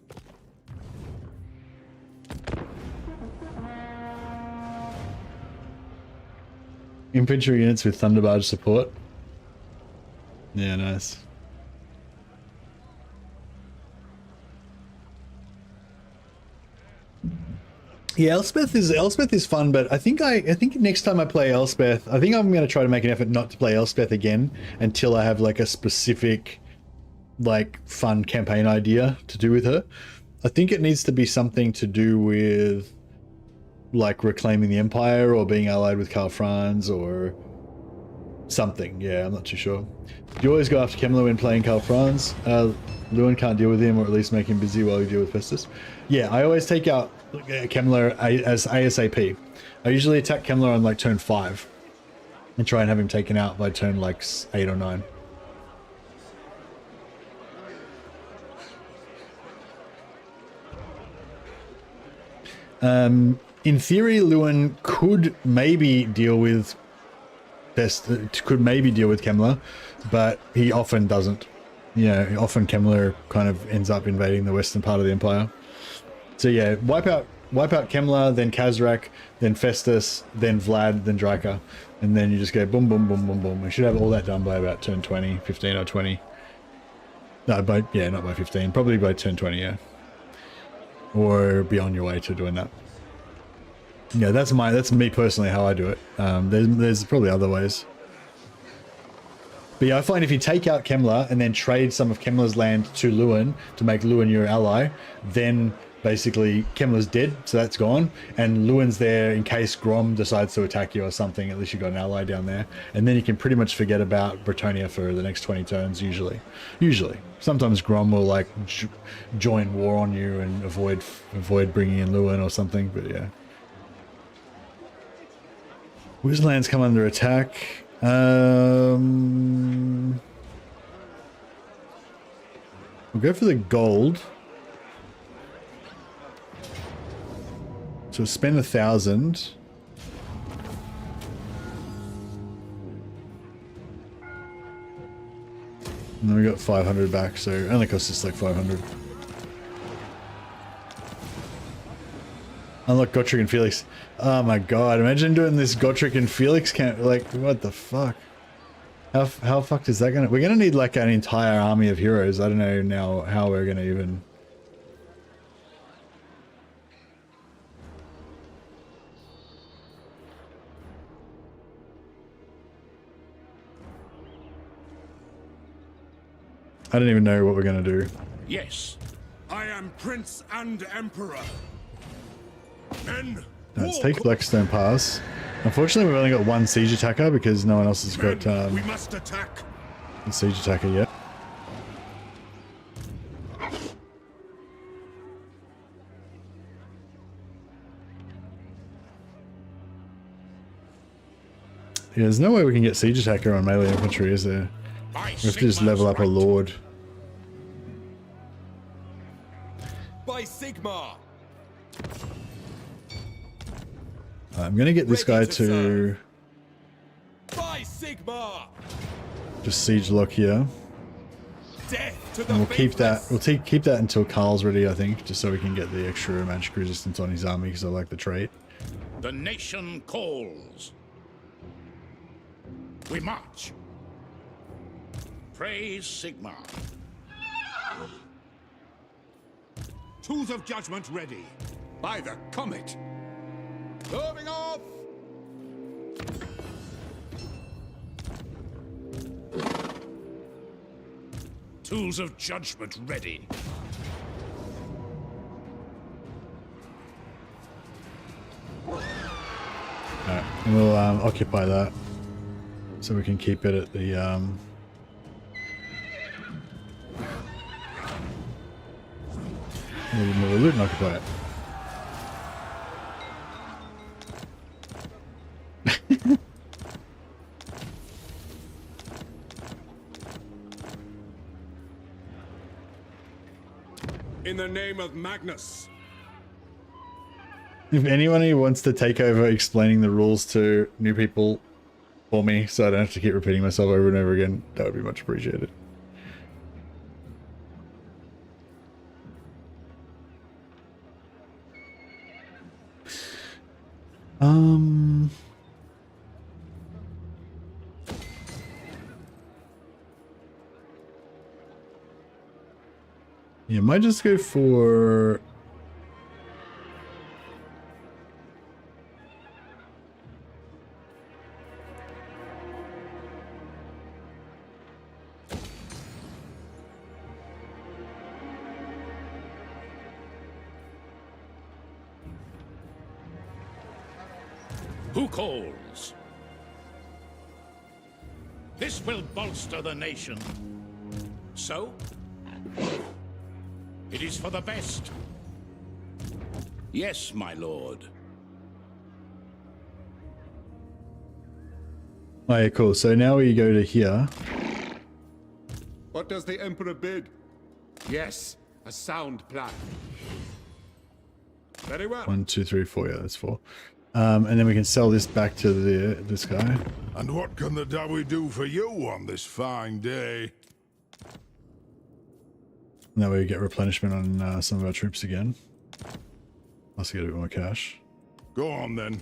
Infantry units with Thunderbarge support. Yeah, nice. Yeah, Elspeth is fun, but I think next time I play Elspeth, I think I'm going to try to make an effort not to play Elspeth again until I have like a specific, like, fun campaign idea to do with her. I think it needs to be something to do with like reclaiming the Empire or being allied with Karl Franz or something. Yeah, I'm not too sure. You always go after Kemmler when playing Karl Franz. Lewin can't deal with him, or at least make him busy while you deal with Festus. Yeah, I always take out Kemmler as ASAP. I usually attack Kemmler on like turn 5 and try and have him taken out by turn like 8 or 9. In theory, Lewin could maybe deal with Kemmler, but he often doesn't. Yeah, often Kemmler kind of ends up invading the western part of the Empire. So yeah, wipe out Kemmler, then Kazrak, then Festus, then Vlad, then Draca, and then you just go boom, boom, boom, boom, boom. We should have all that done by about turn 20, 15 or 20. No, not by 15, probably by turn 20, yeah. Or be on your way to doing that. Yeah, that's me personally how I do it. There's probably other ways. But yeah, I find if you take out Kemmler and then trade some of Kemmler's land to Lewin to make Lewin your ally, then basically Kemmler's dead, so that's gone, and Lewin's there in case Grom decides to attack you or something. At least you've got an ally down there, and then you can pretty much forget about Bretonnia for the next 20 turns. Usually, sometimes Grom will like join war on you and avoid bringing in Lewin or something. But yeah, which lands come under attack? We'll go for the gold. So spend 1,000. And then we got 500 back, so it only costs us like 500. Unlock Gotrek and Felix. Oh my god, imagine doing this Gotrek and Felix camp. Like, what the fuck? How fucked is that gonna... We're gonna need like an entire army of heroes. I don't know now how we're gonna even... I don't even know what we're gonna do. Yes. I am Prince and Emperor. Men, Let's take Blackstone Pass. Unfortunately, we've only got one siege attacker because no one else has got we must attack. a siege attacker yet. Yeah, there's no way we can get siege attacker on melee infantry, is there? We have to just level up a lord. By Sigma. I'm gonna get this guy to By Sigma. just siege lock here. Death to the And we'll keep that. faithless. We'll keep that until Karl's ready, I think, just so we can get the extra magic resistance on his army because I like the trait. The nation calls. We march. Praise Sigmar. Tools of judgment ready. By the comet. Moving off. Tools of judgment ready. Alright, and we'll occupy that so we can keep it at the we'll loot and occupy it. In the name of Magnus. If anyone who wants to take over explaining the rules to new people for me so I don't have to keep repeating myself over and over again, that would be much appreciated. Yeah, might just go for Who calls? This will bolster the nation. So? It is for the best. Yes, my lord. Oh yeah, cool. So now we go to here. What does the Emperor bid? Yes, a sound plan. Very well. 1, 2, 3, 4. Yeah, that's 4. And then we can sell this back to this guy. And what can the Dawi do for you on this fine day? And that way we get replenishment on some of our troops again. Let's get a bit more cash. Go on then.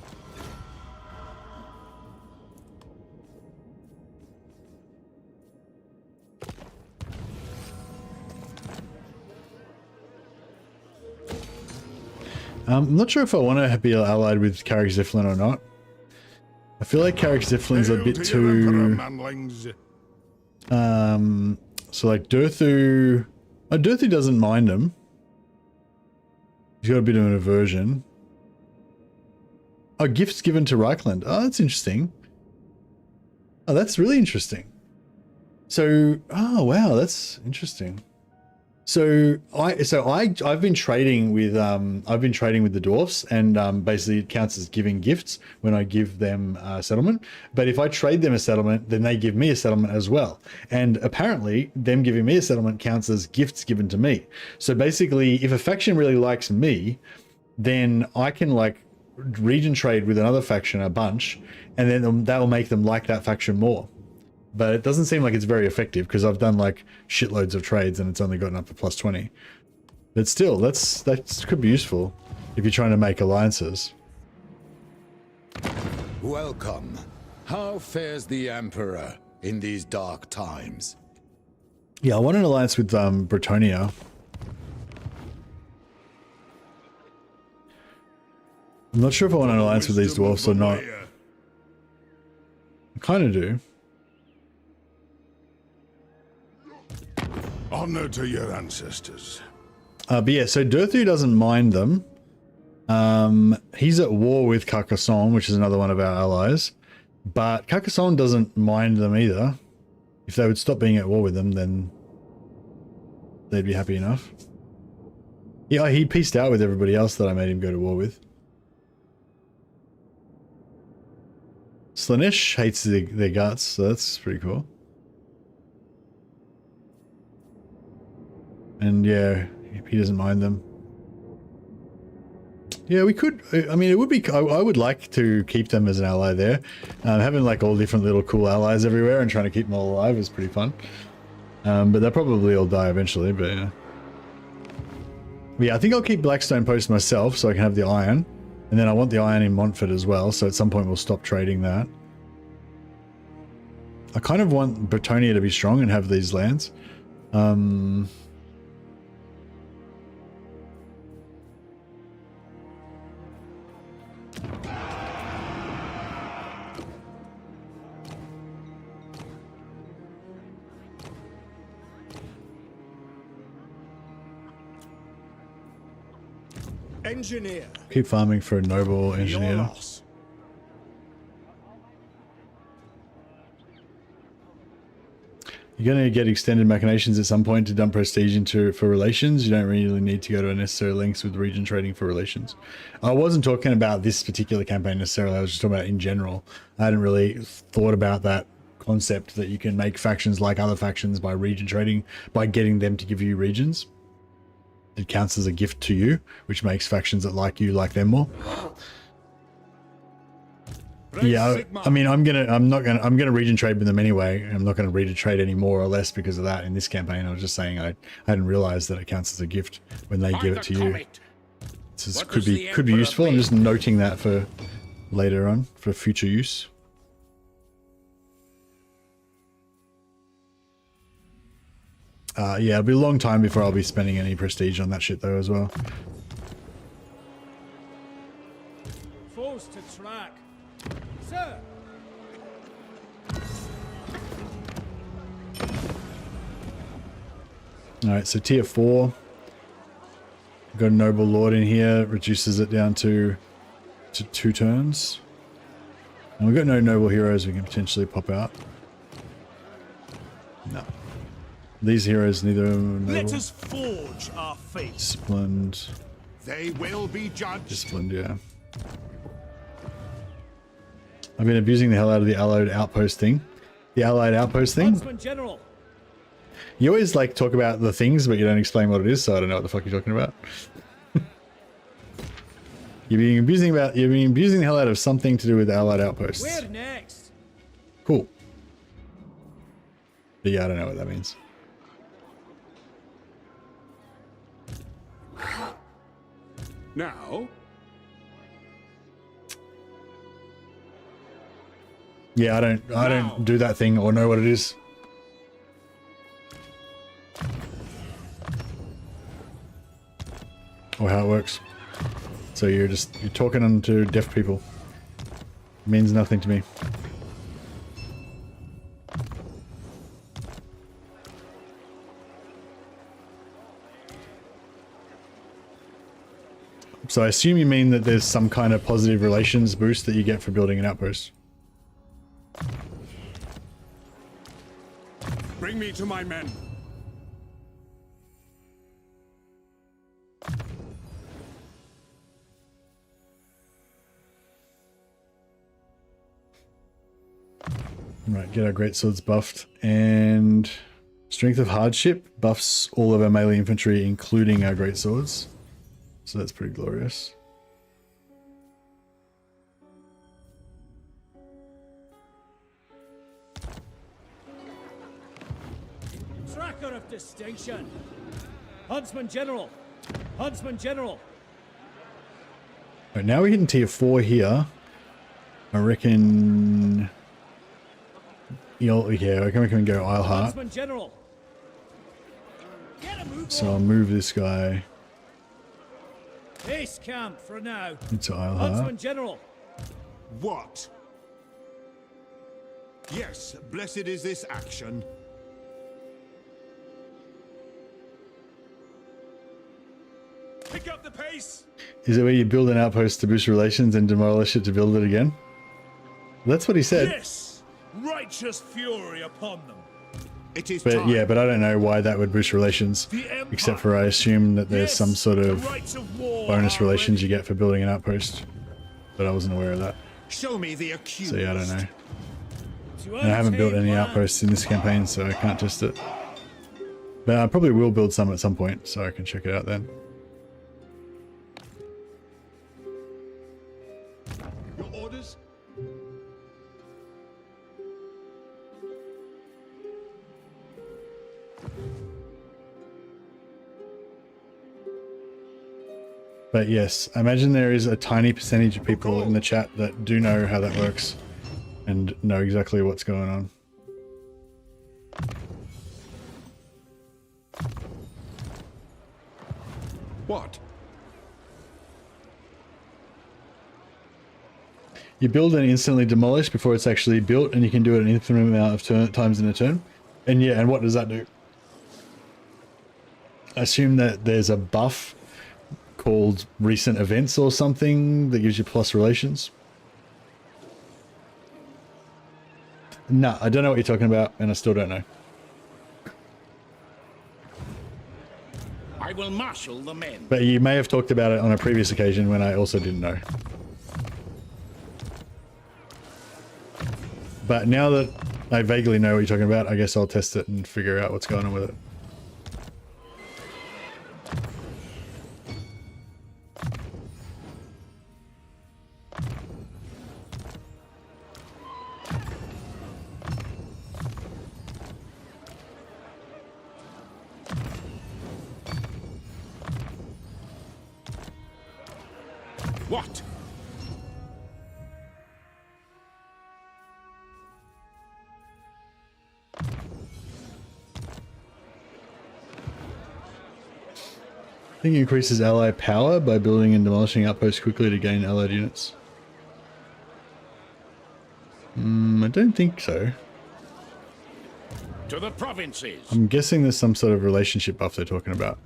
I'm not sure if I want to be allied with Carrick Ziflin or not. I feel like Carrick Ziflin's a bit too... so like Durthu... Oh, Durthu doesn't mind him. He's got a bit of an aversion. Oh, gifts given to Reichland. Oh, that's interesting. Oh, that's really interesting. So, oh wow, that's interesting. So I've been trading with the dwarfs, and basically it counts as giving gifts when I give them a settlement. But if I trade them a settlement, then they give me a settlement as well. And apparently, them giving me a settlement counts as gifts given to me. So basically, if a faction really likes me, then I can like region trade with another faction a bunch, and then that will make them like that faction more. But it doesn't seem like it's very effective because I've done like shitloads of trades and it's only gotten up to plus 20. But still, that could be useful if you're trying to make alliances. Welcome. How fares the Emperor in these dark times? Yeah, I want an alliance with Bretonia. I'm not sure if I want an alliance with these dwarfs or not. I kind of do. Honor to your ancestors. But yeah, so Durthu doesn't mind them. He's at war with Carcassonne, which is another one of our allies. But Carcassonne doesn't mind them either. If they would stop being at war with them, then they'd be happy enough. Yeah, he peaced out with everybody else that I made him go to war with. Slaanesh hates their guts, so that's pretty cool. And yeah, he doesn't mind them. Yeah, we could, I mean, it would be, I would like to keep them as an ally there. Having like all different little cool allies everywhere and trying to keep them all alive is pretty fun. But they'll probably all die eventually, but yeah. Yeah, I think I'll keep Blackstone Post myself so I can have the iron. And then I want the iron in Montfort as well, so at some point we'll stop trading that. I kind of want Bretonia to be strong and have these lands. Engineer. Keep farming for a noble engineer. You're going to get extended machinations at some point to dump prestige into for relations. You don't really need to go to unnecessary lengths with region trading for relations. I wasn't talking about this particular campaign necessarily. I was just talking about it in general. I hadn't really thought about that concept that you can make factions like other factions by region trading, by getting them to give you regions. It counts as a gift to you, which makes factions that like you like them more. Yeah, I mean, I'm gonna region trade with them anyway. I'm not gonna region trade any more or less because of that in this campaign. I was just saying I hadn't realized that it counts as a gift when they give it to you. This could be useful. I'm just noting that for later on for future use. Yeah, it'll be a long time before I'll be spending any prestige on that shit though as well. Foes to track. Sir. Alright, so tier 4. We've got a noble lord in here, reduces it down to 2 turns. And we've got no noble heroes we can potentially pop out. No. These heroes neither noble. Let us forge our fate. Disciplined. They will be judged. Disciplined, yeah. I've been abusing the hell out of the allied outpost thing. The allied outpost thing. General. You always like talk about the things, but you don't explain what it is, so I don't know what the fuck you're talking about. You've been abusing the hell out of something to do with the allied outposts. Where next? Cool. But yeah, I don't know what that means. Now? Yeah, I don't do that thing or know what it is. Or how it works. So you're talking to deaf people. It means nothing to me. So I assume you mean that there's some kind of positive relations boost that you get for building an outpost. Bring me to my men. Right, get our greatswords buffed, and strength of hardship buffs all of our melee infantry, including our greatswords. So that's pretty glorious. Tracker of distinction. Huntsman General. Huntsman General. Right, now we're hitting tier 4 here. I reckon... Yeah, I reckon we can go Isleheart. Huntsman General. So I'll move this guy Base camp for now. into Isleheart. Huntsman General. What? Yes, blessed is this action. Pick up the pace. Is it where you build an outpost to boost relations and demolish it to build it again? That's what he said. Yes, righteous fury upon them. It is But yeah, but I don't know why that would boost relations, except for I assume that there's some sort of bonus relations you get for building an outpost. But I wasn't aware of that. Show me the accused. So yeah, I don't know. And I haven't built any outposts in this campaign, so I can't test it. But I probably will build some at some point, so I can check it out then. Your orders? But yes, I imagine there is a tiny percentage of people in the chat that do know how that works and know exactly what's going on. What? You build and instantly demolish before it's actually built, and you can do it an infinite amount of times in a turn. And yeah, and what does that do? I assume that there's a buff called recent events or something that gives you plus relations. No, I don't know what you're talking about, and I still don't know. I will marshal the men. But you may have talked about it on a previous occasion when I also didn't know. But now that I vaguely know what you're talking about, I guess I'll test it and figure out what's going on with it. What? I think it increases ally power by building and demolishing outposts quickly to gain allied units. I don't think so. To the provinces. I'm guessing there's some sort of relationship buff they're talking about.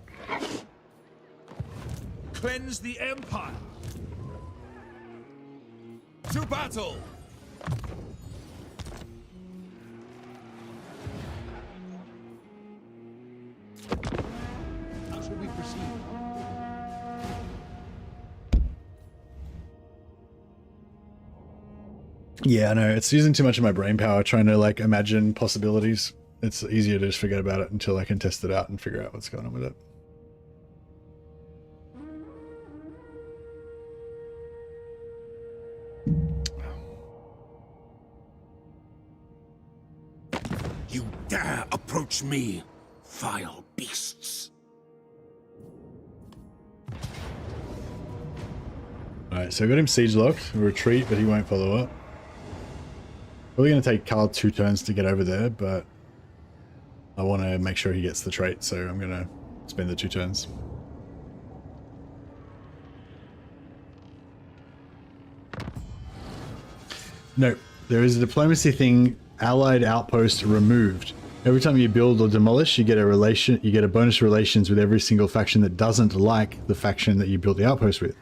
Cleanse the Empire. To battle! How should we proceed? Yeah, I know. It's using too much of my brain power trying to like imagine possibilities. It's easier to just forget about it until I can test it out and figure out what's going on with it. You dare approach me, vile beasts. Alright, so I got him siege locked, retreat, but he won't follow up. Probably going to take Karl 2 turns to get over there, but I want to make sure he gets the trait, so I'm going to spend the 2 turns. No, there is a diplomacy thing, allied outpost removed. Every time you build or demolish, you get a bonus relations with every single faction that doesn't like the faction that you built the outpost with.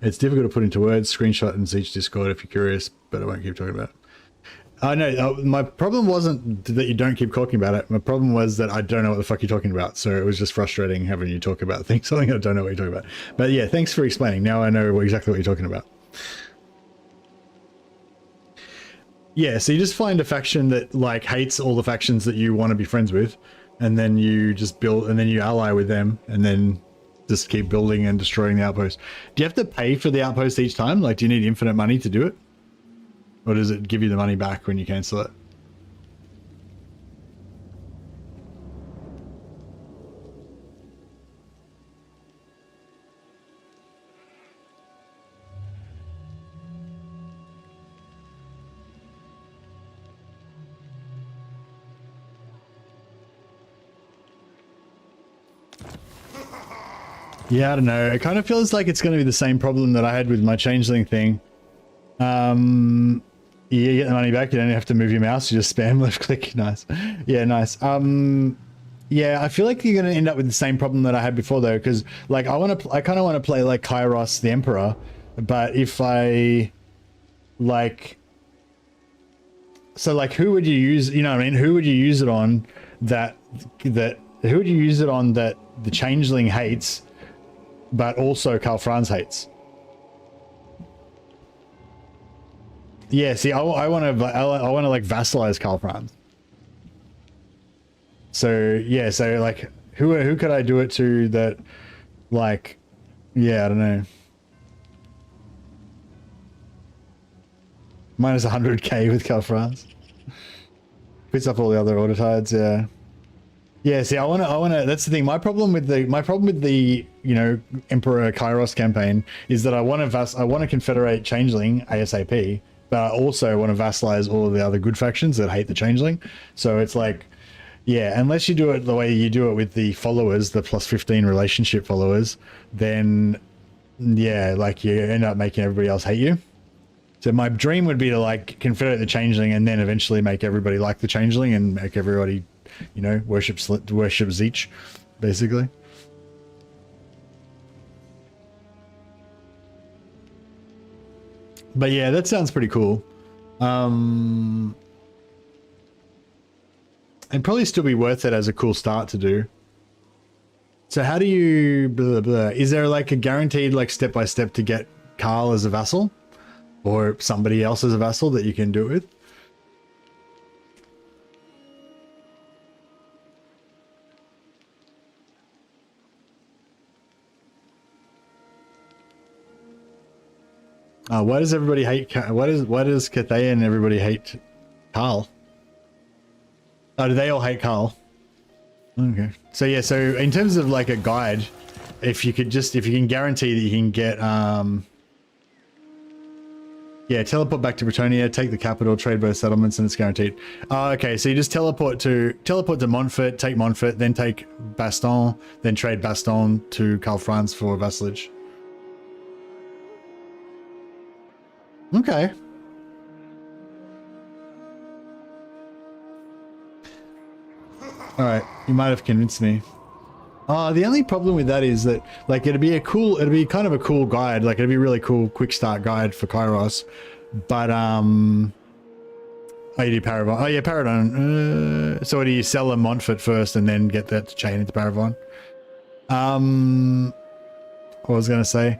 It's difficult to put into words, screenshot in Siege Discord if you're curious, but I won't keep talking about it. No, my problem wasn't that you don't keep talking about it. My problem was that I don't know what the fuck you're talking about. So it was just frustrating having you talk about something I don't know what you're talking about. But yeah, thanks for explaining. Now I know exactly what you're talking about. Yeah, so you just find a faction that like hates all the factions that you want to be friends with, and then you just build, and then you ally with them, and then just keep building and destroying the outpost. Do you have to pay for the outpost each time? Like, do you need infinite money to do it? Or does it give you the money back when you cancel it? Yeah, I don't know. It kind of feels like it's going to be the same problem that I had with my changeling thing. You get the money back, you don't have to move your mouse, you just spam left click. Nice. Yeah, nice. Yeah, I feel like you're going to end up with the same problem that I had before though, because like I kind of want to play like Kairos the Emperor, but if I like, so like who would you use, you know what I mean? Who would you use it on that who would you use it on that the changeling hates, but also Karl Franz hates? Yeah, see, I want to like vassalize Karl Franz. So yeah, so like who could I do it to that, like, yeah, I don't know. Minus 100k with Karl Franz. Puts up all the other autotides, yeah. Yeah, see, I wanna. That's the thing. My problem with the Emperor Kairos campaign is that I want to confederate Changeling ASAP, but I also want to vassalize all of the other good factions that hate the Changeling. So it's like, yeah, unless you do it the way you do it with the followers, the +15 relationship followers, then yeah, like you end up making everybody else hate you. So my dream would be to like confederate the Changeling and then eventually make everybody like the Changeling and make everybody, worship Zeech, basically. But yeah, that sounds pretty cool. And probably still be worth it as a cool start to do. So how do you is there like a guaranteed like step by step to get Karl as a vassal or somebody else as a vassal that you can do it with? Why does everybody hate? Why does Cathay and everybody hate Karl? Oh, do they all hate Karl? Okay. So yeah. So in terms of like a guide, if you can guarantee that you can get yeah, teleport back to Bretonia, take the capital, trade both settlements, and it's guaranteed. Okay, so you just teleport to Montfort, take Montfort, then take Baston, then trade Baston to Karl Franz for vassalage. Okay. All right, you might have convinced me. The only problem with that is that like it'd be kind of a cool guide, like it'd be a really cool quick start guide for Kairos, but oh, you do Paravon. Oh yeah, Paradon. So do you sell a Montfort first and then get that to chain into Paravon? What was I gonna say?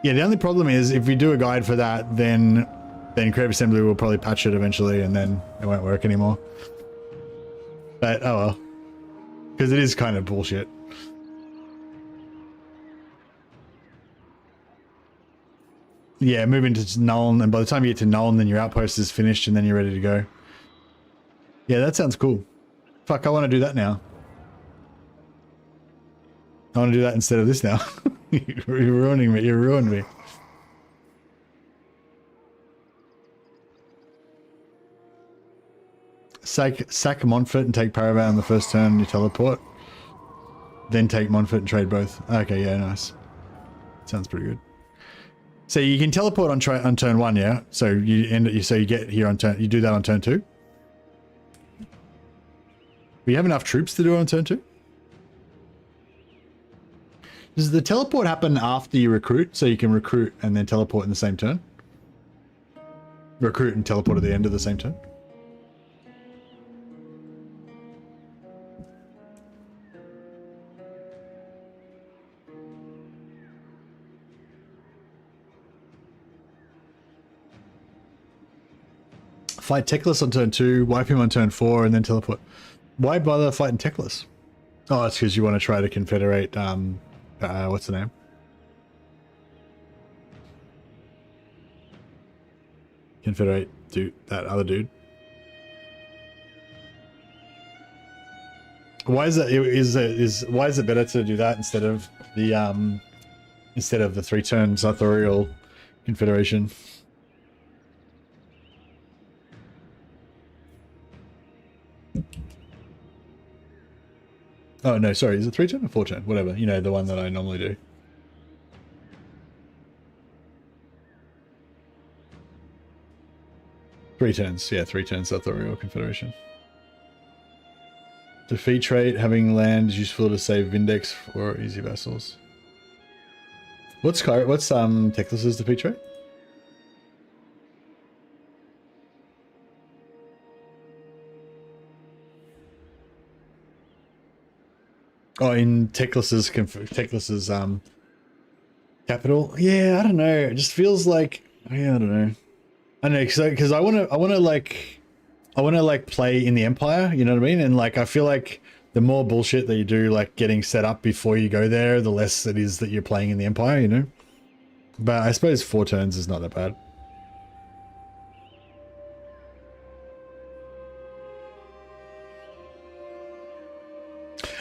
Yeah, the only problem is if we do a guide for that, then Creative Assembly will probably patch it eventually, and then it won't work anymore. But oh well, because it is kind of bullshit. Yeah, move into Nuln, and by the time you get to Nuln, then your outpost is finished, and then you're ready to go. Yeah, that sounds cool. Fuck, I want to do that now. I want to do that instead of this now. You're ruining me. You ruined me. Sack Montfort and take Paravan on the first turn and you teleport. Then take Montfort and trade both. Okay, yeah, nice. Sounds pretty good. So you can teleport on turn 1, yeah? So you get here on turn, you do that on turn 2? We have enough troops to do it on turn 2? Does the teleport happen after you recruit, so you can recruit and then teleport in the same turn? Recruit and teleport at the end of the same turn? Fight Teclis on turn 2, wipe him on turn 4, and then teleport. Why bother fighting Teclis? Oh, that's because you want to try to confederate, what's the name? Confederate that other dude. Why is it why is it better to do that instead of the 3-turn Sartorial Confederation? Oh no, sorry, is it 3-turn or 4-turn? Whatever, you know, the one that I normally do. Three turns, Sartorial Confederation. Defeat trait, having land is useful to save Vindex for easy vassals. What's Teclis's defeat trait? Oh, in Teclis's capital? Yeah, I don't know. It just feels like, yeah, I don't know. I know, because I want to like play in the Empire, you know what I mean? And like I feel like the more bullshit that you do, like getting set up before you go there, the less it is that you're playing in the Empire, you know? But I suppose 4 turns is not that bad.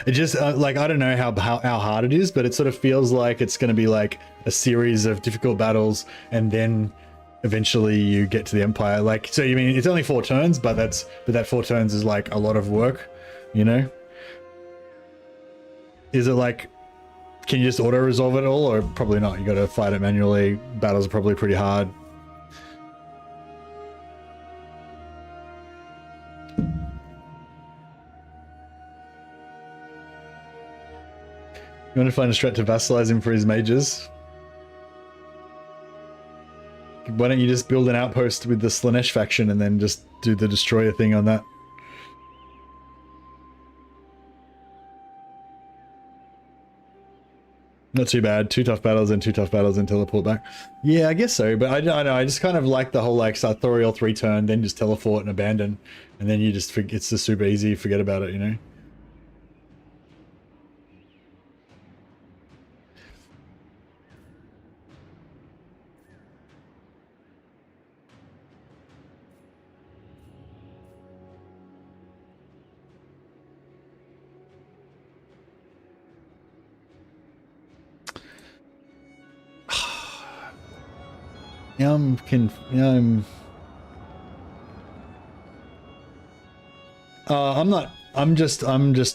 It just like, I don't know how hard it is, but it sort of feels like it's going to be like a series of difficult battles, and then eventually you get to the Empire. Like, so you mean it's only 4 turns, but that 4 turns is like a lot of work, you know? Is it like, can you just auto resolve it all, or probably not? You got to fight it manually. Battles are probably pretty hard. You want to find a strat to vassalize him for his mages? Why don't you just build an outpost with the Slanesh faction and then just do the destroyer thing on that? Not too bad. 2 tough battles and 2 tough battles and teleport back. Yeah, I guess so. But I don't know. I just kind of like the whole like sartorial 3 turn, then just teleport and abandon, and then you just it's just super easy. Forget about it, you know. Yeah, I'm not. I'm just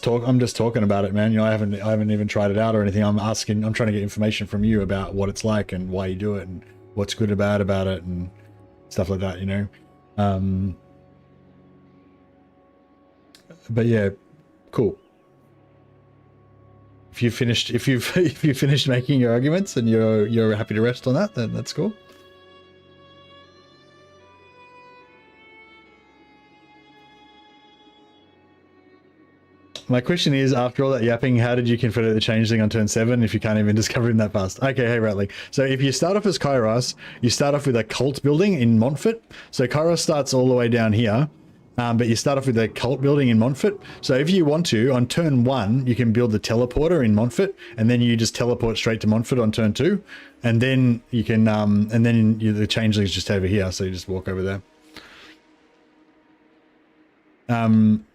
talking about it, man. You know, I haven't even tried it out or anything. I'm trying to get information from you about what it's like and why you do it and what's good or bad about it and stuff like that, you know. But yeah, cool. If you finished making your arguments and you're happy to rest on that, then that's cool. My question is, after all that yapping, how did you confederate the changeling on turn 7 if you can't even discover him that fast? Okay, hey Ratley. So if you start off as Kairos, you start off with a cult building in Montfort. So Kairos starts all the way down here, but you start off with a cult building in Montfort. So if you want to, on turn 1, you can build the teleporter in Montfort, and then you just teleport straight to Montfort on turn 2, and then you can, the changeling's just over here, so you just walk over there.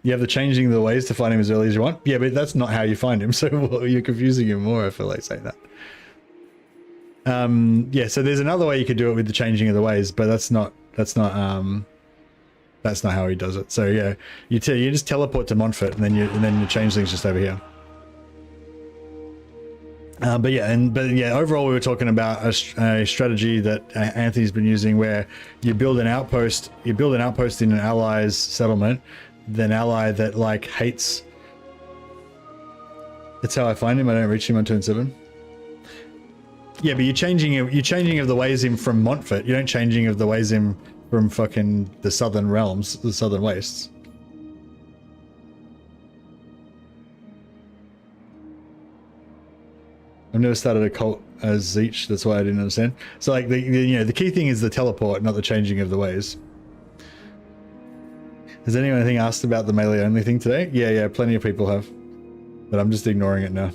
You have the changing of the ways to find him as early as you want. Yeah, but that's not how you find him, so you're confusing him more, I feel like saying that. Yeah, so there's another way you could do it with the changing of the ways, but that's not how he does it. So yeah, you just teleport to Montfort, and then your changeling's just over here. But yeah, overall we were talking about a strategy that Anthony's been using, where you build an outpost in an ally's settlement, then ally that like hates. That's how I find him. I don't reach him on turn 7. Yeah, but you're changing of the ways him from Montfort. You don't changing of the ways him from fucking the southern realms, the southern wastes. I've never started a cult as Zeech, that's why I didn't understand. So like the key thing is the teleport, not the changing of the ways. Has anyone asked about the melee only thing today? Yeah, plenty of people have. But I'm just ignoring it now.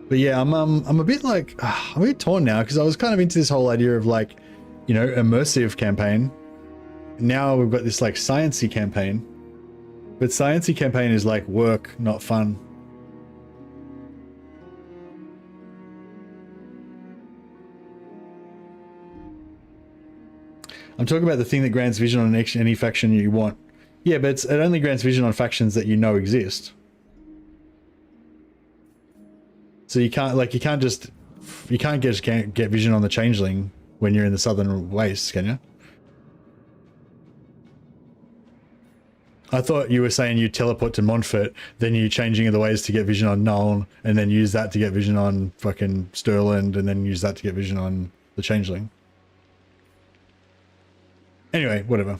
But yeah, I'm a bit like, I'm a bit torn now, because I was kind of into this whole idea of like, you know, immersive campaign. Now we've got this like sciencey campaign. But sciencey campaign is like work, not fun. I'm talking about the thing that grants vision on any faction you want. Yeah, but it only grants vision on factions that you know exist. So you can't get vision on the changeling when you're in the southern wastes, can you? I thought you were saying you teleport to Montfort, then you changing of the ways to get vision on Nuln, and then use that to get vision on fucking Stirland, and then use that to get vision on the changeling. Anyway, whatever.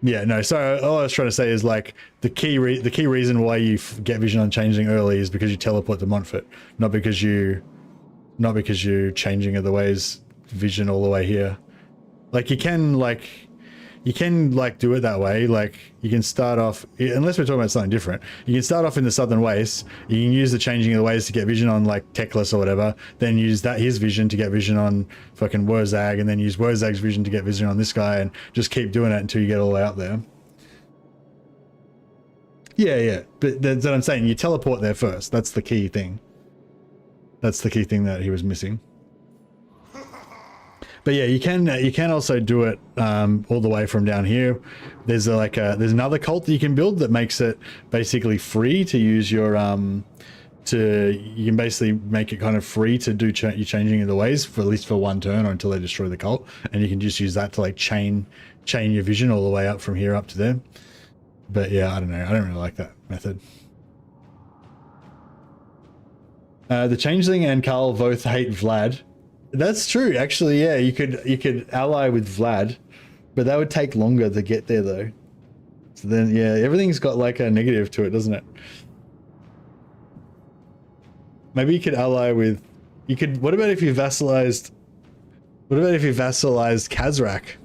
Yeah, no. So all I was trying to say is like the key reason why you get vision on changeling early is because you teleport to Montfort, not because you changing of the ways vision all the way here. Like you can like. you can like do it that way. Like you can start off, unless we're talking about something different, you can start off in the Southern Wastes. You can use the changing of the ways to get vision on like Teclis or whatever, then use his vision to get vision on fucking Wurzag, and then use Wurzag's vision to get vision on this guy, and just keep doing it until you get all the way out there. Yeah, but that's what I'm saying. You teleport there first. That's the key thing. That's the key thing that he was missing. But yeah, you can also do it all the way from down here. There's there's another cult that you can build that makes it basically free to use your you can basically make it kind of free to do your changing of the ways for at least for one turn or until they destroy the cult, and you can just use that to like chain your vision all the way up from here up to there. But yeah, I don't know. I don't really like that method. The Changeling and Karl both hate Vlad. That's true, actually. Yeah, you could ally with Vlad, but that would take longer to get there, though. So then, yeah, everything's got like a negative to it, doesn't it? Maybe you could ally with. You could. What about if you vassalized? What about if you vassalized Kazrak?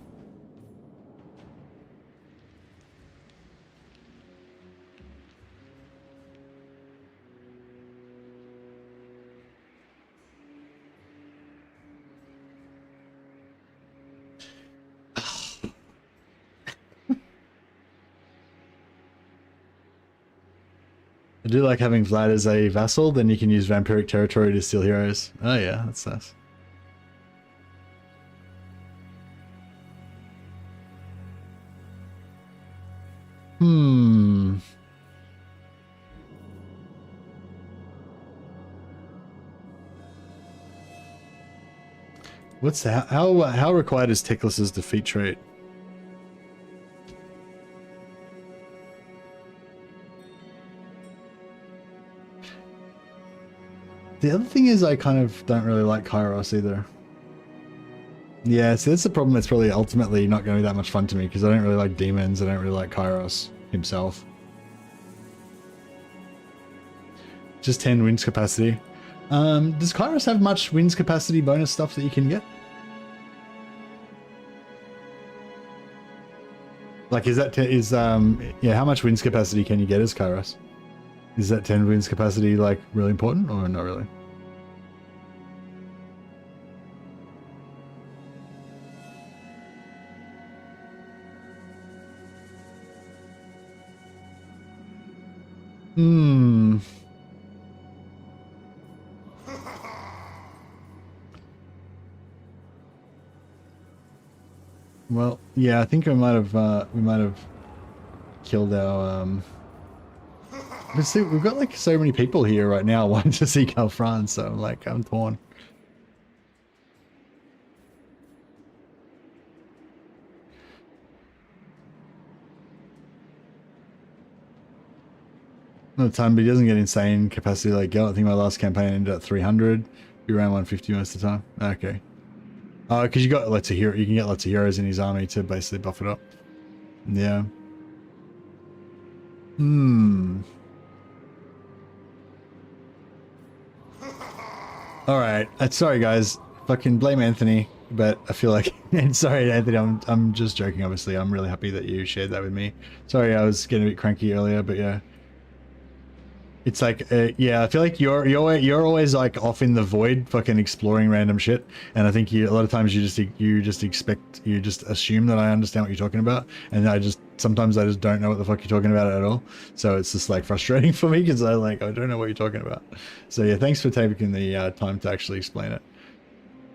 I do like having Vlad as a vassal, then you can use Vampiric Territory to steal heroes. Oh yeah, that's nice. What's that? How required is Teclis's defeat trait? The other thing is I kind of don't really like Kairos either. Yeah, see that's the problem. It's probably ultimately not going to be that much fun to me because I don't really like demons. I don't really like Kairos himself. Just 10 wins capacity. Does Kairos have much wins capacity bonus stuff that you can get? Like is that yeah, how much wins capacity can you get as Kairos? Is that 10 wins capacity like really important or not really? Well, yeah, I think we might have killed our but see, we've got like so many people here right now wanting to see Karl Franz, so like I'm torn. Not a ton, but he doesn't get insane capacity like Gel. I think my last campaign ended at 300. Be around 150 most of the time. Okay. Oh, because you got lots of hero. You can get lots of heroes in his army to basically buff it up. Yeah. All right. Sorry, guys. Fucking blame Anthony, but I feel like. And sorry, Anthony. I'm just joking. Obviously, I'm really happy that you shared that with me. Sorry, I was getting a bit cranky earlier, but yeah. It's like, yeah, I feel like you're always like off in the void, fucking exploring random shit, and I think a lot of times you just assume that I understand what you're talking about, and sometimes I just don't know what the fuck you're talking about at all. So it's just like frustrating for me because I don't know what you're talking about. So yeah, thanks for taking the time to actually explain it.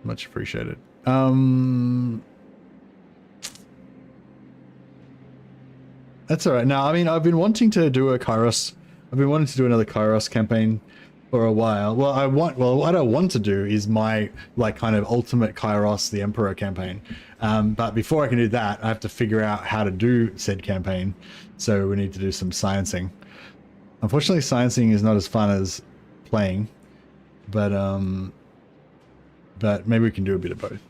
Much appreciated. That's all right. Now, I mean, I've been wanting to do a Kairos. I've been wanting to do another Kairos campaign for a while. Well, what I want to do is my like kind of ultimate Kairos the Emperor campaign. But before I can do that, I have to figure out how to do said campaign. So we need to do some sciencing. Unfortunately, sciencing is not as fun as playing, but maybe we can do a bit of both.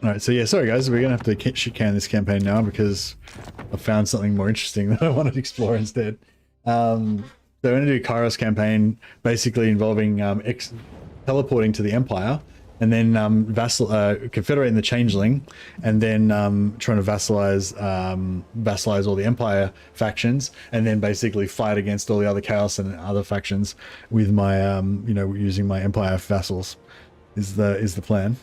Alright, so yeah, sorry guys, we're gonna have to shit can this campaign now because I found something more interesting that I wanted to explore instead. So we're gonna do a Kairos campaign, basically involving teleporting to the Empire and then confederate in the Changeling, and then trying to vassalize all the Empire factions, and then basically fight against all the other Chaos and other factions with my you know, using my Empire vassals is the plan.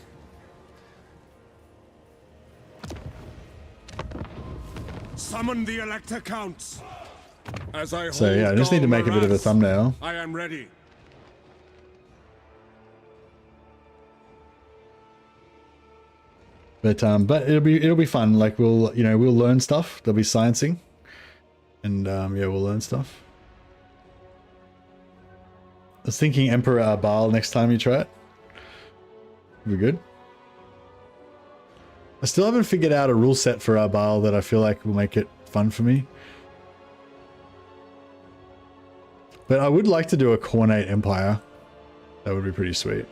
Summon the Elector Counts. As I So yeah, I just need to make a bit of a thumbnail. I am ready. But it'll be fun. Like we'll learn stuff. There'll be sciencing, and yeah, we'll learn stuff. I was thinking Emperor Baal next time you try it. Be good. I still haven't figured out a rule set for Baal that I feel like will make it fun for me. But I would like to do a Cornate Empire. That would be pretty sweet.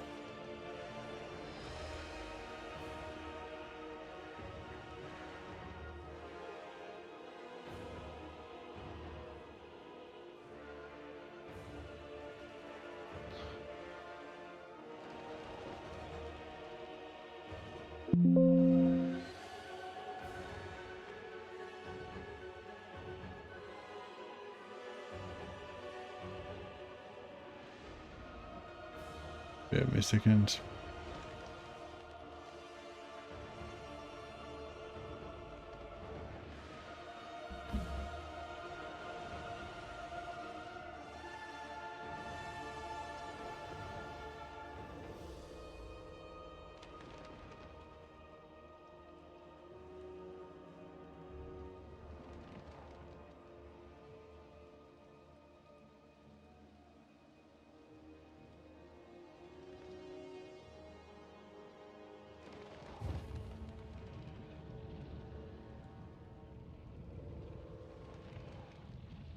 Give me a second.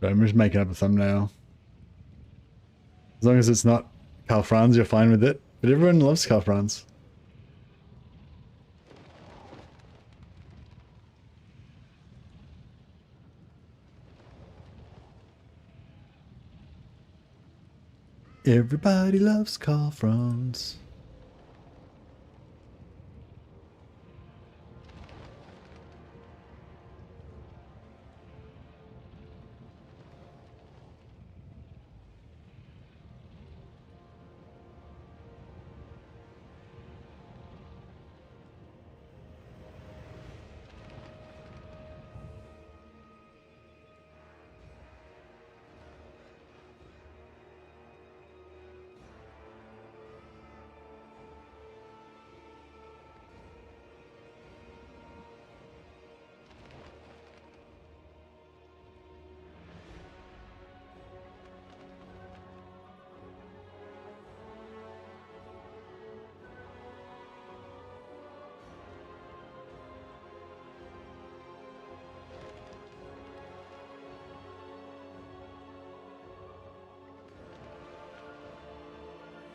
I'm just making up a thumbnail. As long as it's not Karl Franz, you're fine with it. But everyone loves Karl Franz. Everybody loves Karl Franz.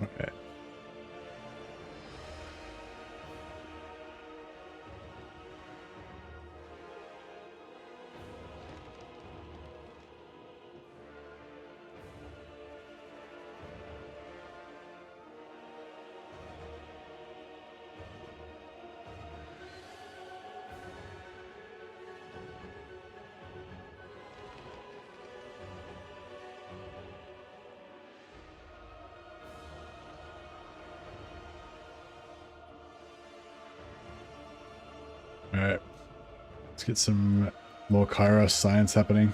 Okay. Alright, let's get some more Kairos science happening.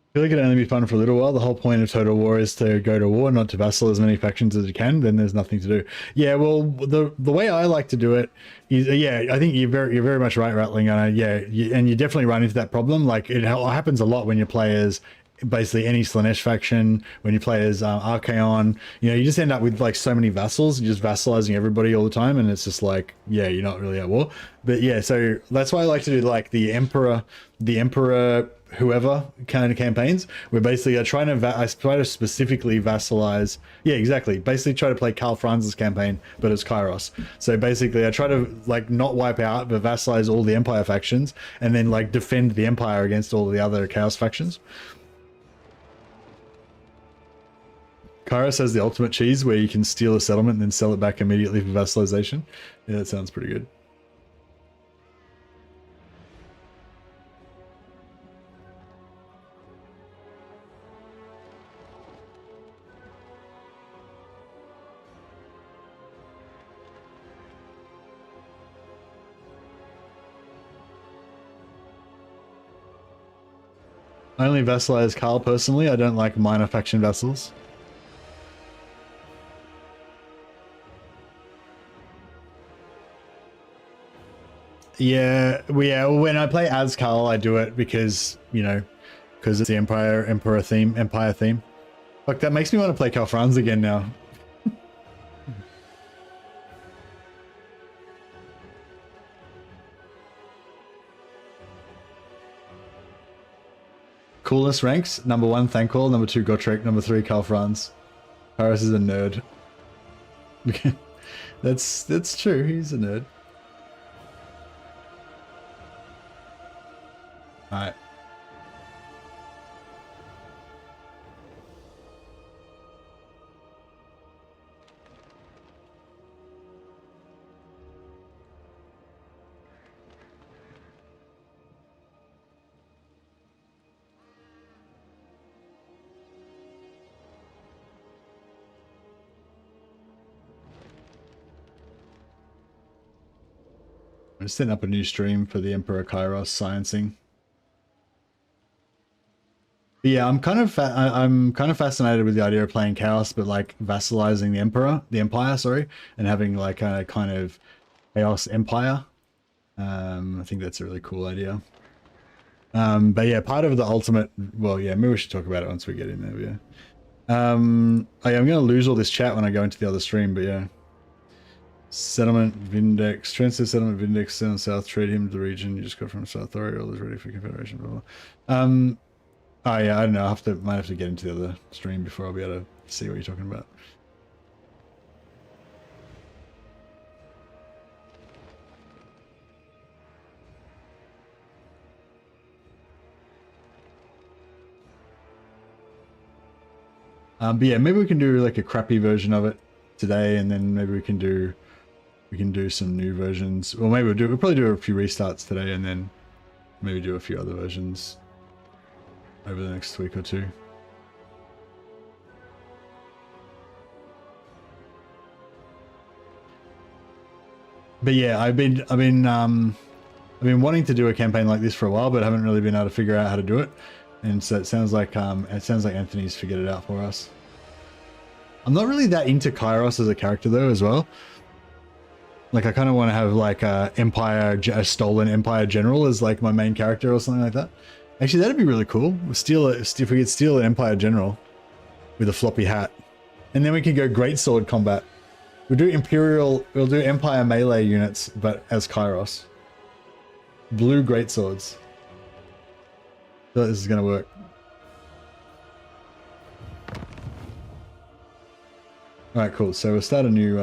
I feel like it only be fun for a little while. The whole point of Total War is to go to war, not to vassal as many factions as you can. Then there's nothing to do. Yeah, well, the way I like to do it is, yeah, I think you're very much right, Rattling. And yeah, and you definitely run into that problem. Like it happens a lot when you play as basically any Slanesh faction. When you play as Archaon, you know, you just end up with like so many vassals, you're just vassalizing everybody all the time, and it's just like, yeah, you're not really at war. But yeah, so that's why I like to do like the Emperor, whoever kind of campaigns, where basically I try to specifically vassalize. Yeah, exactly. Basically try to play Karl Franz's campaign, but as Kairos. So basically I try to like not wipe out, but vassalize all the Empire factions, and then like defend the Empire against all the other Chaos factions. Kairos has the ultimate cheese where you can steal a settlement and then sell it back immediately for vassalization. Yeah, that sounds pretty good. I only vassalize Karl personally. I don't like minor faction vassals. Yeah, when I play as Karl, I do it because, you know, because it's the Empire theme. Fuck, that makes me want to play Karl Franz again now. Coolness ranks: number 1, Thankful; number 2, Gotrek; number 3, Karl Franz. Paris is a nerd. That's true. He's a nerd. All right. I'm setting up a new stream for the Emperor Kairos sciencing. But yeah, I'm kind of fascinated with the idea of playing Chaos, but like vassalizing the Empire, sorry, and having like a kind of Chaos Empire. I think that's a really cool idea. But yeah, part of the ultimate, well, yeah, maybe we should talk about it once we get in there. Yeah. I'm going to lose all this chat when I go into the other stream, but yeah. Settlement Vindex, transfer settlement Vindex, send south, trade him to the region you just got from South Authority, all is ready for Confederation, blah, blah. Oh yeah, I don't know, might have to get into the other stream before I'll be able to see what you're talking about. But yeah, maybe we can do like a crappy version of it today, and then maybe we can do some new versions. Well, maybe we'll probably do a few restarts today, and then maybe do a few other versions over the next week or two. But yeah, I've been wanting to do a campaign like this for a while, but haven't really been able to figure out how to do it. And so it sounds like Anthony's figured it out for us. I'm not really that into Kairos as a character though, as well. Like I kind of want to have like a stolen Empire general as like my main character or something like that. Actually, that'd be really cool. If we could steal an Empire general with a floppy hat, and then we could go greatsword combat. We'll do Empire melee units, but as Kairos. Blue greatswords. I feel like this is gonna work. All right, cool. So we'll start a new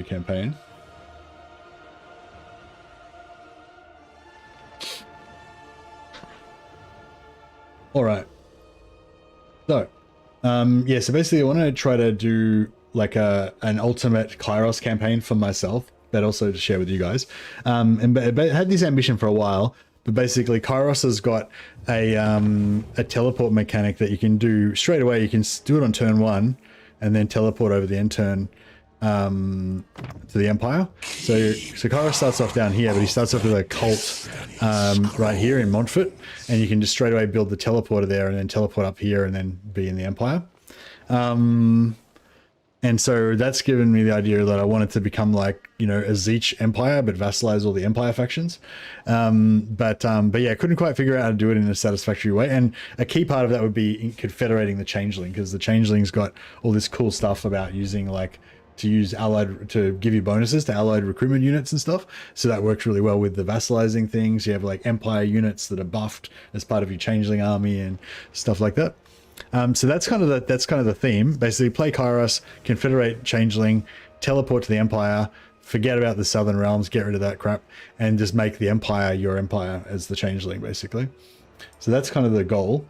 campaign. All right. So, yeah. So basically, I want to try to do like an ultimate Kairos campaign for myself, but also to share with you guys. And but had this ambition for a while. But basically, Kairos has got a teleport mechanic that you can do straight away. You can do it on turn 1, and then teleport over the end turn to the Empire. So Kairos starts off down here, but he starts off with a cult right here in Montfort, and you can just straight away build the teleporter there, and then teleport up here, and then be in the Empire. And so that's given me the idea that I wanted to become like you know, a Zeech empire, but vassalize all the empire factions. But yeah, couldn't quite figure out how to do it in a satisfactory way. And a key part of that would be confederating the changeling, because the changeling's got all this cool stuff about using like to use allied to give you bonuses to allied recruitment units and stuff. So that works really well with the vassalizing things. You have like empire units that are buffed as part of your changeling army and stuff like that. So that's kind of the theme. Basically, play Kairos, confederate changeling, teleport to the empire, forget about the southern realms, get rid of that crap, and just make the empire your empire as the changeling, basically. So that's kind of the goal.